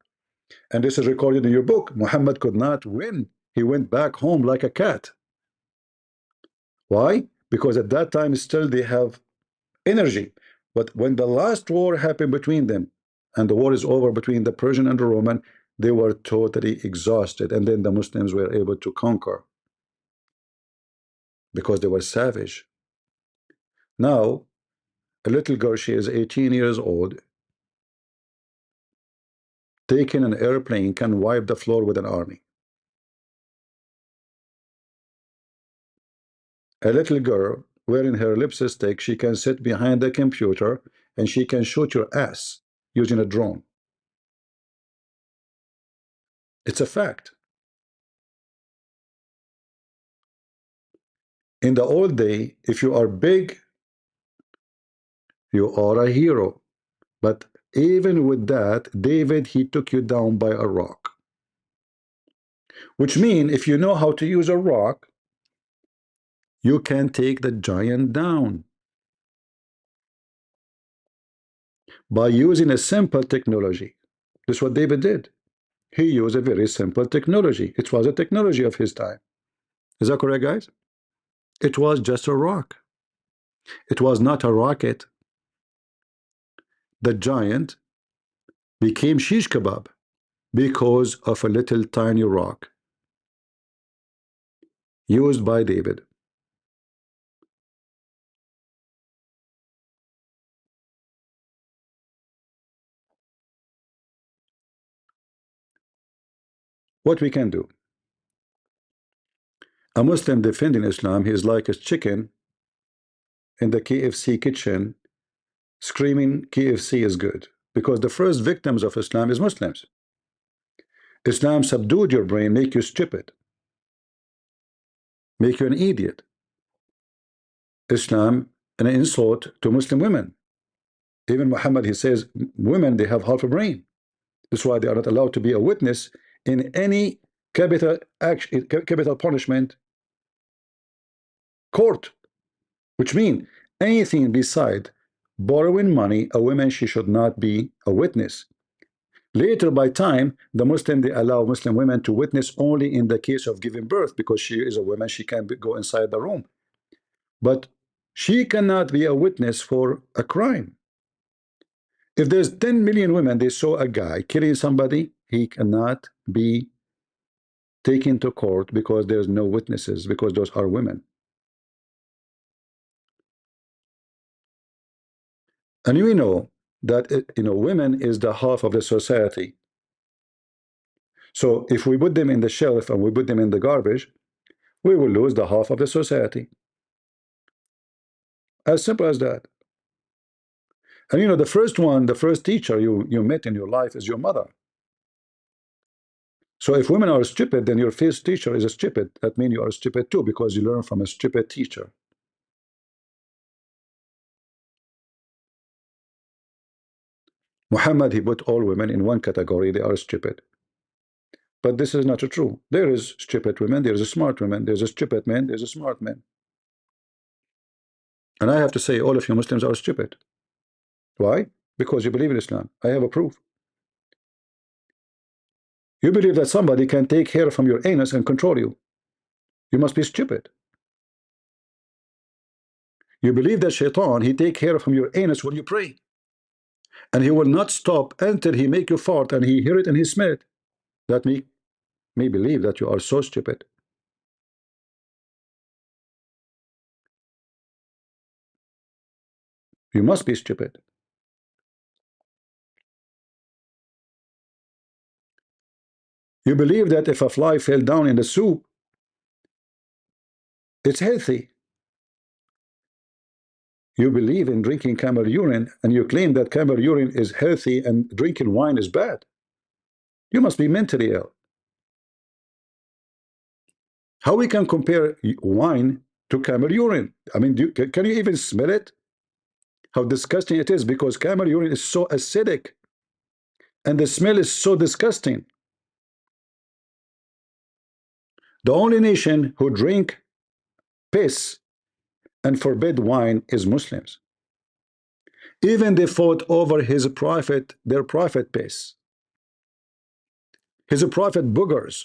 and this is recorded in your book, Muhammad could not win. He went back home like a cat. Why? Because at that time still they have energy. But when the last war happened between them, and the war is over between the Persian and the Roman, they were totally exhausted. And then the Muslims were able to conquer because they were savage. Now, a little girl, she is 18 years old, taking an airplane, can wipe the floor with an army. A little girl wearing her lipstick, she can sit behind the computer and she can shoot your ass using a drone. It's a fact. In the old day, if you are big, you are a hero. But even with that, David, he took you down by a rock. Which means if you know how to use a rock, you can take the giant down. By using a simple technology. This is what David did. He used a very simple technology. It was a technology of his time. Is that correct, guys? It was just a rock. It was not a rocket. The giant became shish kebab because of a little tiny rock used by David. What we can do? A Muslim defending Islam, he is like a chicken in the KFC kitchen screaming KFC is good, because the first victims of Islam is Muslims. Islam subdued your brain, make you stupid, make you an idiot. Islam an insult to Muslim women. Even Muhammad, he says women, they have half a brain. That's why they are not allowed to be a witness in any capital action, capital punishment court, which means anything beside borrowing money, a woman, she should not be a witness. Later, by time, the Muslim, they allow Muslim women to witness only in the case of giving birth, because she is a woman, she can go inside the room. But she cannot be a witness for a crime. If there's 10 million women, they saw a guy killing somebody, he cannot be taken to court because there's no witnesses, because those are women. And we know that women is the half of the society. So if we put them in the shelf and we put them in the garbage, we will lose the half of the society. As simple as that. And the first teacher you met in your life is your mother. So if women are stupid, then your first teacher is a stupid. That means you are stupid too, because you learn from a stupid teacher. Muhammad, he put all women in one category, they are stupid. But this is not true. There is stupid women, there is a smart women, there's a stupid man, there's a smart man. And I have to say, all of you Muslims are stupid. Why? Because you believe in Islam. I have a proof. You believe that somebody can take hair from your anus and control you. You must be stupid. You believe that Shaitan, he take hair from your anus when you pray, and he will not stop until he make you fart and he hear it and he smell it. That me believe that you are so stupid. You must be stupid. You believe that if a fly fell down in the soup, it's healthy. You believe in drinking camel urine, and you claim that camel urine is healthy and drinking wine is bad. You must be mentally ill. How we can compare wine to camel urine? I mean, can you even smell it? How disgusting it is, because camel urine is so acidic and the smell is so disgusting. The only nation who drink piss and forbid wine is Muslims. Even they fought over their private piss, his private boogers.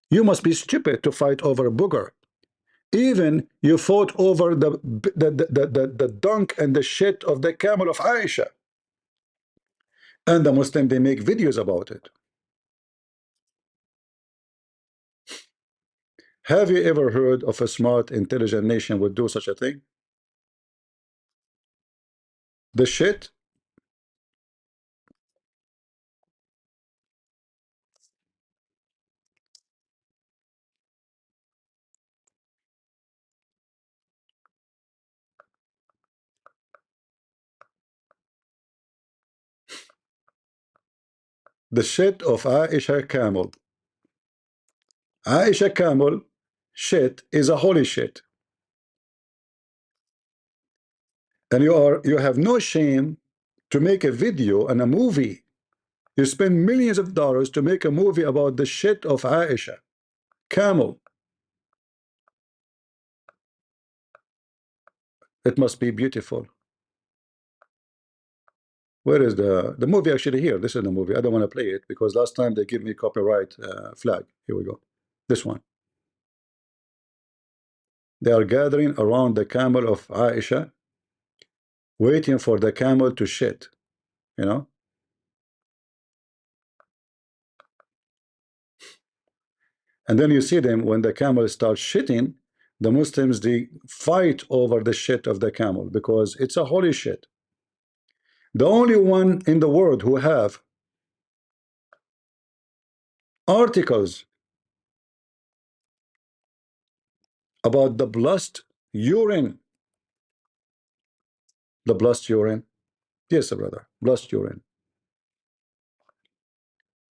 You must be stupid to fight over a booger. Even you fought over the dunk and the shit of the camel of Aisha. And the Muslim, they make videos about it. Have you ever heard of a smart, intelligent nation would do such a thing? The shit. The shit of Aisha camel. Aisha camel shit is a holy shit. And you have no shame to make a video and a movie. You spend millions of dollars to make a movie about the shit of Aisha camel. It must be beautiful. Where is the movie? Actually here, this is the movie. I don't want to play it because last time they give me copyright flag. Here we go. This one. They are gathering around the camel of Aisha, waiting for the camel to shit, you know. And then you see them when the camel starts shitting, the Muslims, they fight over the shit of the camel because it's a holy shit. The only one in the world who have articles about the blessed urine. The blessed urine. Yes, brother. Blessed urine.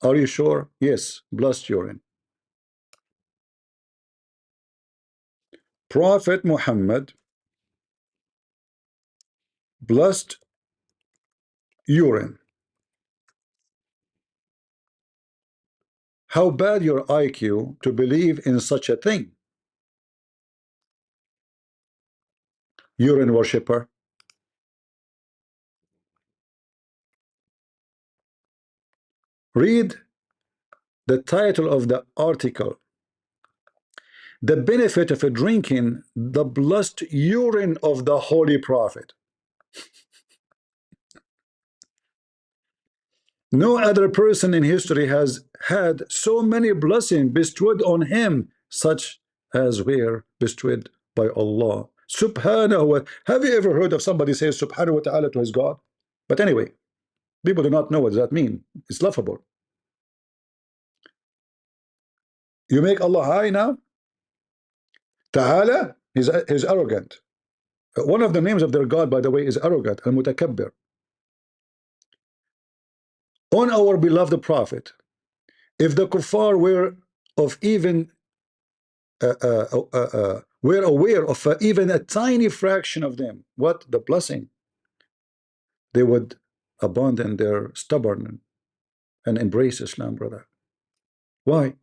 Are you sure? Yes, blessed urine. Prophet Muhammad, blessed urine. How bad your IQ to believe in such a thing? Urine worshipper. Read the title of the article. The benefit of drinking the blessed urine of the Holy Prophet. No other person in history has had so many blessings bestowed on him, such as were bestowed by Allah. Subhanahu wa. Have you ever heard of somebody say Subhanahu wa ta'ala to his God? But anyway, people do not know what that means. It's laughable. You make Allah high now? Ta'ala, he's arrogant. One of the names of their God, by the way, is arrogant, al-mutakabbir. On our beloved Prophet, if the kuffar were of even were aware of even a tiny fraction of them, what the blessing, they would abandon their stubborn and embrace Islam, brother. Why?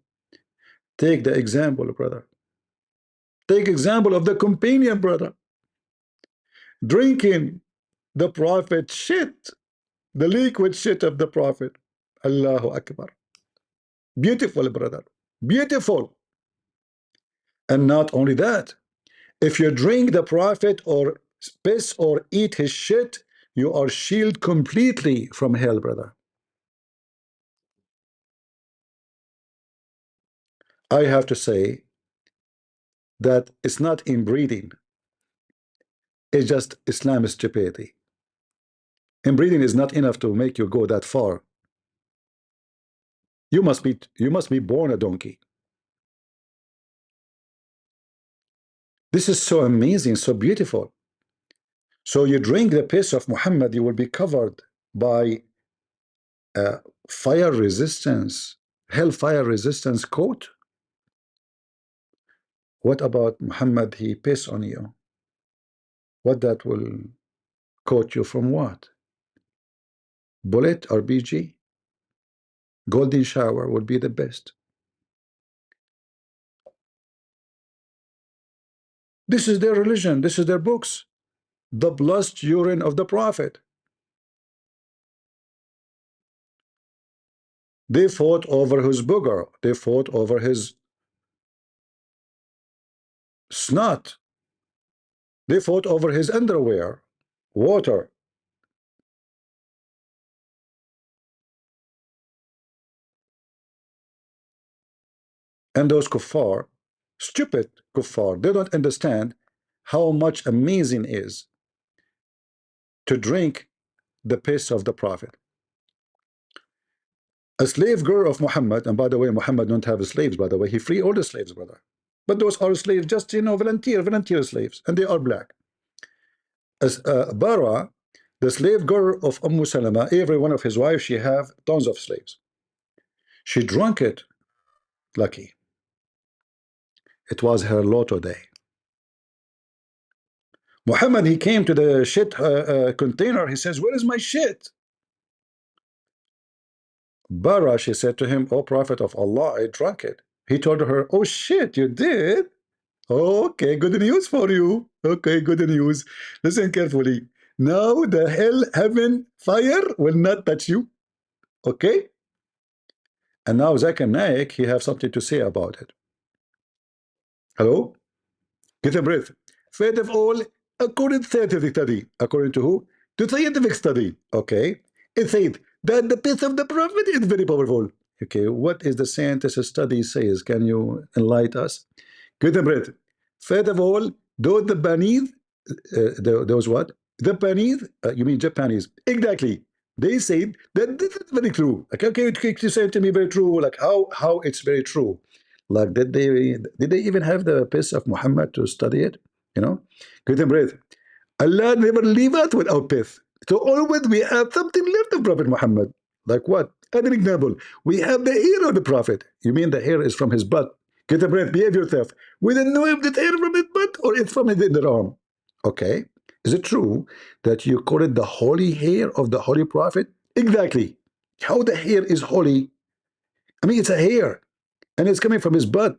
Take the example, brother. Take example of the companion, brother, drinking the Prophet shit, the liquid shit of the Prophet. Allahu Akbar. Beautiful, brother. Beautiful. And not only that, if you drink the Prophet or piss or eat his shit, you are shielded completely from hell, brother. I have to say that it's not inbreeding. It's just Islam stupidity. Inbreeding is not enough to make you go that far. You must be born a donkey. This is so amazing, so beautiful. So you drink the piss of Muhammad, you will be covered by fire resistance, hellfire resistance coat. What about Muhammad? He piss on you. What that will coat you from what? Bullet or BG? Golden shower would be the best. This is their religion. This is their books. The blessed urine of the Prophet. They fought over his booger. They fought over his snot. They fought over his underwear, water. And those kuffar, stupid kuffar, they don't understand how much amazing is to drink the piss of the Prophet. A slave girl of Muhammad, and by the way, Muhammad don't have slaves, by the way, he free all the slaves, brother. But those are slaves, just, you know, volunteer slaves, and they are black. As Bara, the slave girl of Salama, every one of his wives, she have tons of slaves. She drank it, lucky. It was her lotto day. Muhammad, he came to the shit container. He says, where is my shit? Bara, she said to him, oh Prophet of Allah, I drank it. He told her, oh shit, you did? Okay, good news for you. Okay, good news. Listen carefully. Now the hell, heaven, fire will not touch you. Okay? And now Zakir Naik, he have something to say about it. Hello? Get a breath. First of all, according to scientific study, according to who? To scientific study. Okay. It said that the peace of the prophet is very powerful. Okay, what is the scientist study says? Can you enlighten us? Get a breath. First of all, those the Japanese, those what? The Japanese, you mean Japanese? Exactly. They said that this is very true. Like, okay, you say to me very true. Like how it's very true. Like did they even have the piece of Muhammad to study it? You know, give them breath. Allah never leave us without peace. So always we have something left of Prophet Muhammad. Like what? As an example, we have the hair of the Prophet. You mean the hair is from his butt? Get a breath, behave yourself. We don't know if it's hair from his butt or it's from his arm. Okay. Is it true that you call it the holy hair of the holy prophet? Exactly. How the hair is holy? I mean, it's a hair and it's coming from his butt.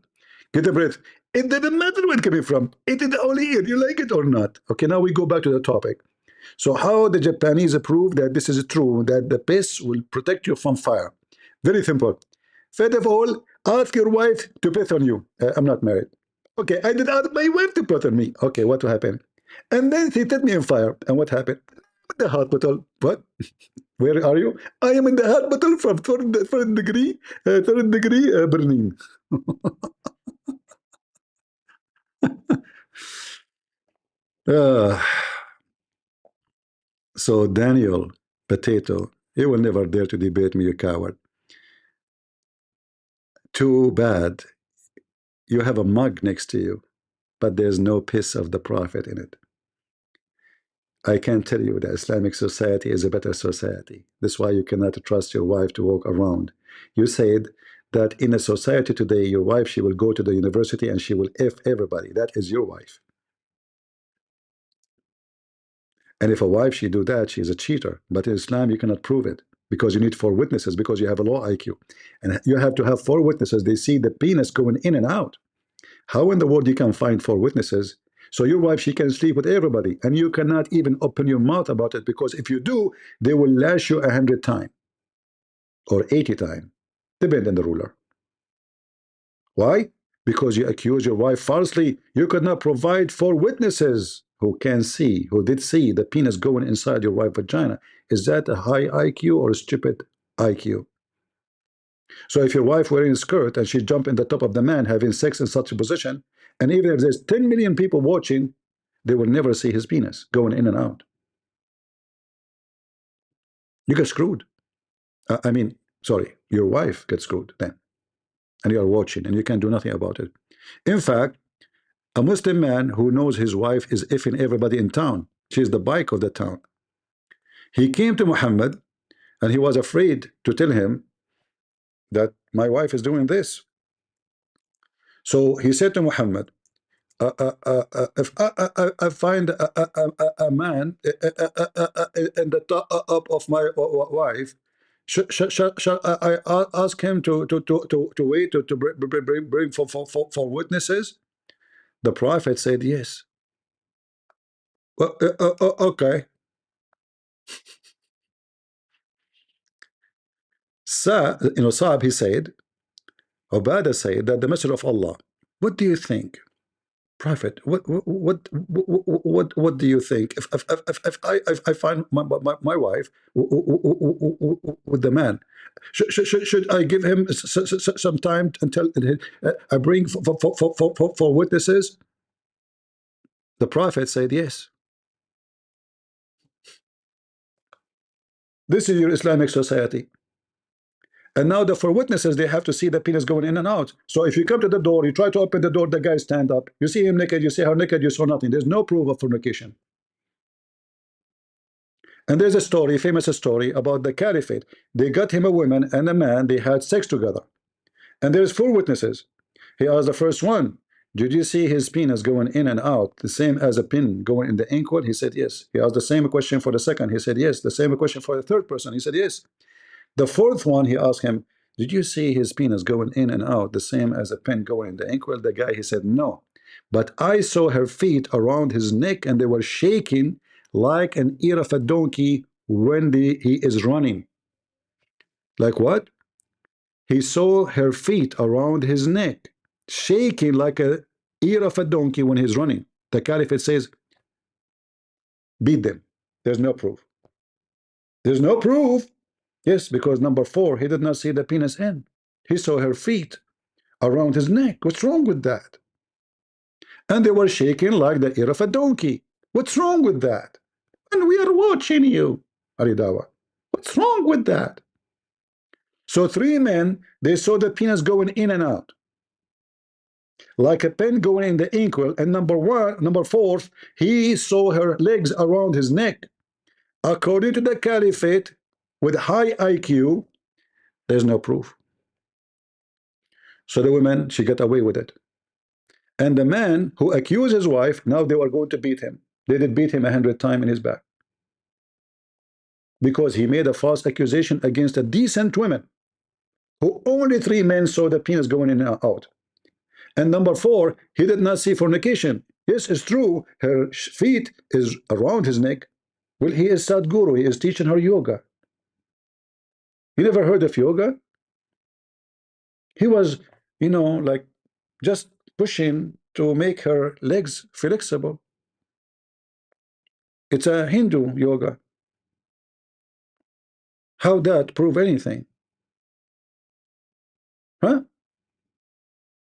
Get a breath. It doesn't matter where it's coming from. It is the holy hair. You like it or not? Okay, now we go back to the topic. So how the Japanese prove that this is true, that the piss will protect you from fire? Very simple. First of all, ask your wife to piss on you. I'm not married. Okay, I did ask my wife to piss on me. Okay, what will happen? And then she set me on fire. And what happened? The hospital. What? Where are you? I am in the hospital for third degree burning. So Daniel, potato, he will never dare to debate me, you coward. Too bad. You have a mug next to you, but there's no piss of the prophet in it. I can tell you that Islamic society is a better society. That's why you cannot trust your wife to walk around. You said that in a society today, your wife, she will go to the university and she will F everybody. That is your wife. And if a wife, she do that, she is a cheater. But in Islam, you cannot prove it because you need 4 witnesses because you have a low IQ. And you have to have 4 witnesses. They see the penis going in and out. How in the world you can find 4 witnesses? So your wife, she can sleep with everybody, and you cannot even open your mouth about it because if you do, they will lash you 100 times or 80 times, depending on the ruler. Why? Because you accuse your wife falsely. You could not provide 4 witnesses who can see, who did see the penis going inside your wife's vagina. Is that a high IQ or a stupid IQ? So if your wife wearing a skirt and she jump in the top of the man having sex in such a position, and even if there's 10 million people watching, they will never see his penis going in and out. You get screwed. I mean, sorry, your wife gets screwed then. And you are watching and you can do nothing about it. In fact, a Muslim man who knows his wife is effing everybody in town. She's the bike of the town. He came to Muhammad and he was afraid to tell him that my wife is doing this. So he said to Muhammad, if I find a man in the top of my wife, shall I ask him to wait to bring for witnesses? The Prophet said yes. Okay. Saab, he said, Ubadah said that the Messenger of Allah, what do you think? Prophet, what do you think if I find my wife with the man, should I give him some time until I bring for witnesses? The Prophet said yes. This is your Islamic society. And now the 4 witnesses, they have to see the penis going in and out. So if you come to the door, you try to open the door, the guy stand up. You see him naked, you see her naked, you saw nothing. There's no proof of fornication. And there's a story, famous story about the caliphate. They got him a woman and a man, they had sex together. And there's 4 witnesses. He asked the first one, did you see his penis going in and out, the same as a pin going in the inkwell? He said yes. He asked the same question for the second. He said yes. The same question for the third person. He said yes. The 4th one, he asked him, did you see his penis going in and out the same as a pin going in the inkwell? The guy, he said no, but I saw her feet around his neck and they were shaking like an ear of a donkey when he is running. Like what? He saw her feet around his neck shaking like a ear of a donkey when he's running. The caliphate says, beat them. There's no proof. There's no proof. Yes, because number 4, he did not see the penis end. He saw her feet around his neck. What's wrong with that? And they were shaking like the ear of a donkey. What's wrong with that? And we are watching you, Dawah. What's wrong with that? So 3 men, they saw the penis going in and out, like a pen going in the inkwell. And number 4, he saw her legs around his neck. According to the caliphate, with high IQ, there's no proof. So the woman, she got away with it. And the man who accused his wife, now they were going to beat him. They did beat him 100 times in his back, because he made a false accusation against a decent woman who only 3 men saw the penis going in and out. And number 4, he did not see fornication. Yes, it's true, her feet is around his neck. Well, he is Sadhguru, he is teaching her yoga. You never heard of yoga? He was, you know, like just pushing to make her legs flexible. It's a Hindu yoga. How that prove anything? Huh?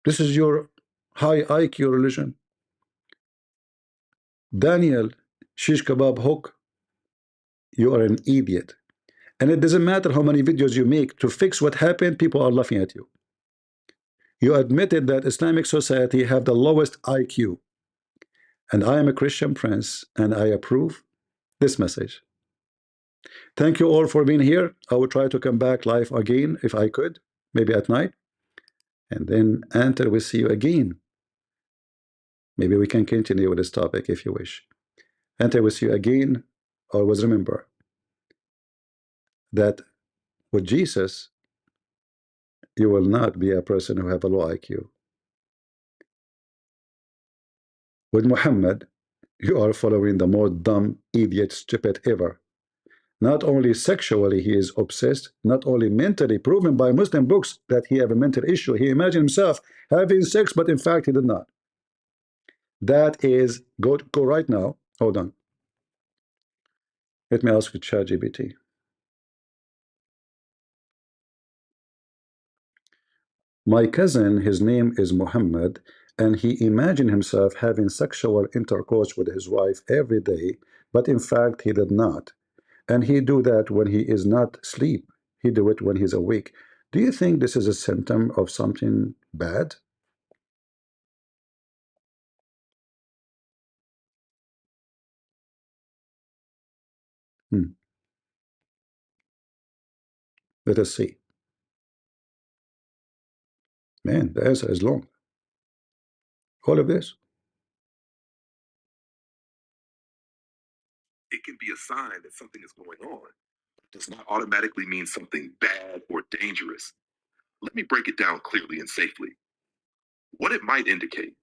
This is your high IQ religion. Daniel, shish kebab hook, you are an idiot. And it doesn't matter how many videos you make to fix what happened, people are laughing at you. You admitted that Islamic society have the lowest IQ. And I am a Christian prince, and I approve this message. Thank you all for being here. I will try to come back live again if I could, maybe at night. And then Enter will see you again. Maybe we can continue with this topic if you wish. Enter will see you again. Always remember that with Jesus, you will not be a person who have a low IQ. With Muhammad, you are following the most dumb, idiot, stupid ever. Not only sexually he is obsessed, not only mentally proven by Muslim books that he have a mental issue. He imagined himself having sex, but in fact he did not. That is, go right now. Hold on. Let me ask you ChatGPT. My cousin, his name is Muhammad, and he imagined himself having sexual intercourse with his wife every day, but in fact he did not. And he do that when he is not asleep. He do it when he's awake. Do you think this is a symptom of something bad? Let us see. Man, the answer is long. All of this. It can be a sign that something is going on. It does not automatically mean something bad or dangerous. Let me break it down clearly and safely. What it might indicate: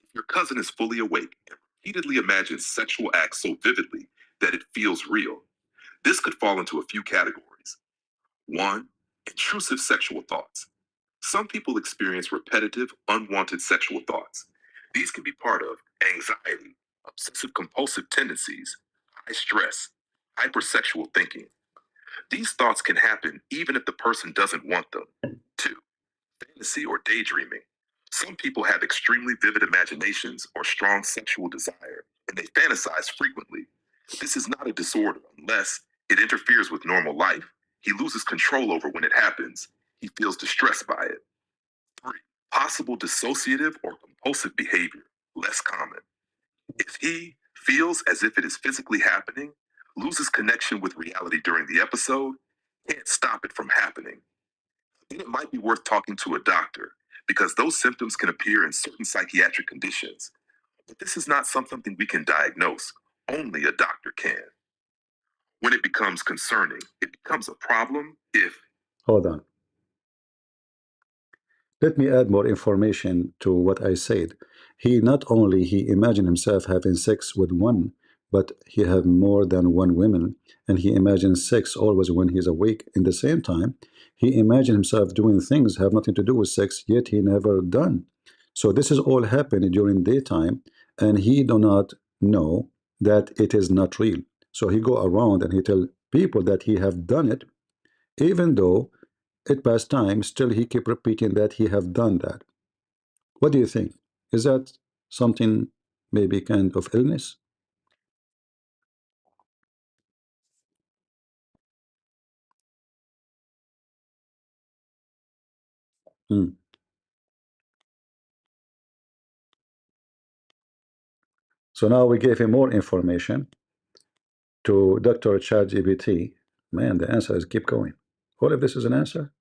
if your cousin is fully awake and repeatedly imagines sexual acts so vividly that it feels real, this could fall into a few categories. 1, intrusive sexual thoughts. Some people experience repetitive, unwanted sexual thoughts. These can be part of anxiety, obsessive compulsive tendencies, high stress, hypersexual thinking. These thoughts can happen even if the person doesn't want them. 2, fantasy or daydreaming. Some people have extremely vivid imaginations or strong sexual desire, and they fantasize frequently. This is not a disorder unless it interferes with normal life. He loses control over when it happens. He feels distressed by it. 3, possible dissociative or compulsive behavior, less common. If he feels as if it is physically happening, loses connection with reality during the episode, can't stop it from happening, then it might be worth talking to a doctor, because those symptoms can appear in certain psychiatric conditions. But this is not something we can diagnose. Only a doctor can. When it becomes concerning, it becomes a problem if... Hold on. Let me add more information to what I said. He not only he imagined himself having sex with one, but he have more than one woman, and he imagines sex always when he's awake. In the same time, he imagined himself doing things have nothing to do with sex, yet he never done. So this is all happening during daytime, and he do not know that it is not real. So he go around and he tell people that he have done it, even though it past time, still he keep repeating that he have done that. What do you think? Is that something, maybe kind of illness? Hmm. So now we gave him more information to Dr. ChatGPT. Man, the answers keep going. What if this is an answer?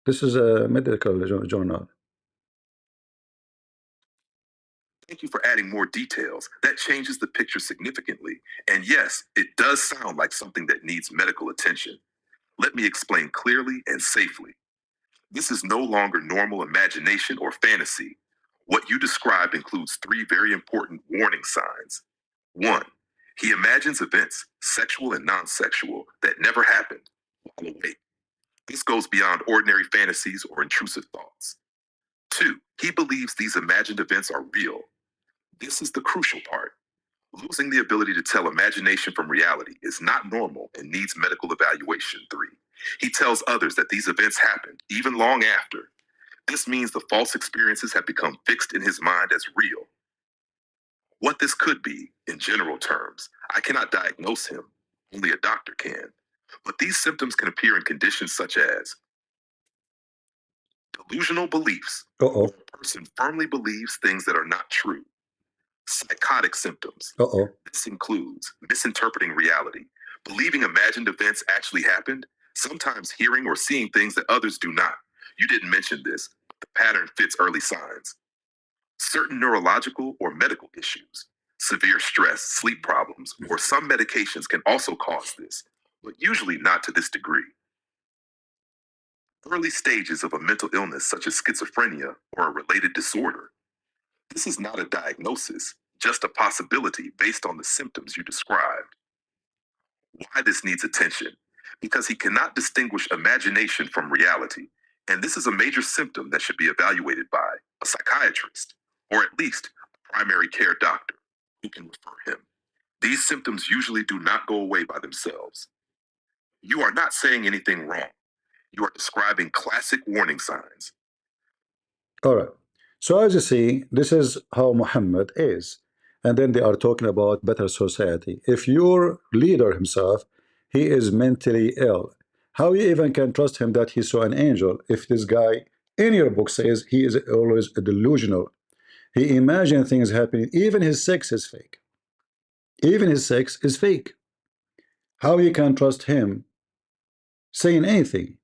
This is a medical journal. Thank you for adding more details. That changes the picture significantly. And yes, it does sound like something that needs medical attention. Let me explain clearly and safely. This is no longer normal imagination or fantasy. What you describe includes three very important warning signs. One, he imagines events, sexual and non-sexual, that never happened while awake. This goes beyond ordinary fantasies or intrusive thoughts. Two, he believes these imagined events are real. This is the crucial part. Losing the ability to tell imagination from reality is not normal and needs medical evaluation. Three, he tells others that these events happened, even long after. This means the false experiences have become fixed in his mind as real. What this could be, in general terms, I cannot diagnose him, only a doctor can. But these symptoms can appear in conditions such as delusional beliefs. Uh-oh. A person firmly believes things that are not true. Psychotic symptoms. Uh-oh. This includes misinterpreting reality, believing imagined events actually happened, sometimes hearing or seeing things that others do not. You didn't mention this, but the pattern fits early signs. Certain neurological or medical issues, severe stress, sleep problems, or some medications can also cause this, but usually not to this degree. Early stages of a mental illness such as schizophrenia or a related disorder. This is not a diagnosis, just a possibility based on the symptoms you described. Why this needs attention? Because he cannot distinguish imagination from reality, and this is a major symptom that should be evaluated by a psychiatrist, or at least a primary care doctor who can refer him. These symptoms usually do not go away by themselves. You are not saying anything wrong. You are describing classic warning signs. All right. So as you see, this is how Muhammad is. And then they are talking about better society. If your leader himself, he is mentally ill, how you even can trust him that he saw an angel if this guy in your book says he is always delusional? He imagines things happening. Even his sex is fake. Even his sex is fake. How you can trust him saying anything?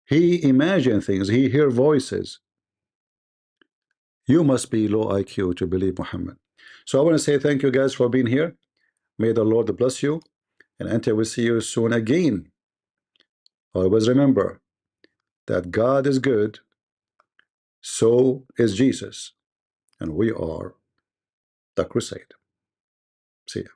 He imagines things. He hear voices. You must be low IQ to believe Muhammad. So I want to say thank you guys for being here. May the Lord bless you. And until we see you soon again, always remember that God is good, so is Jesus. And we are the crusade. See ya.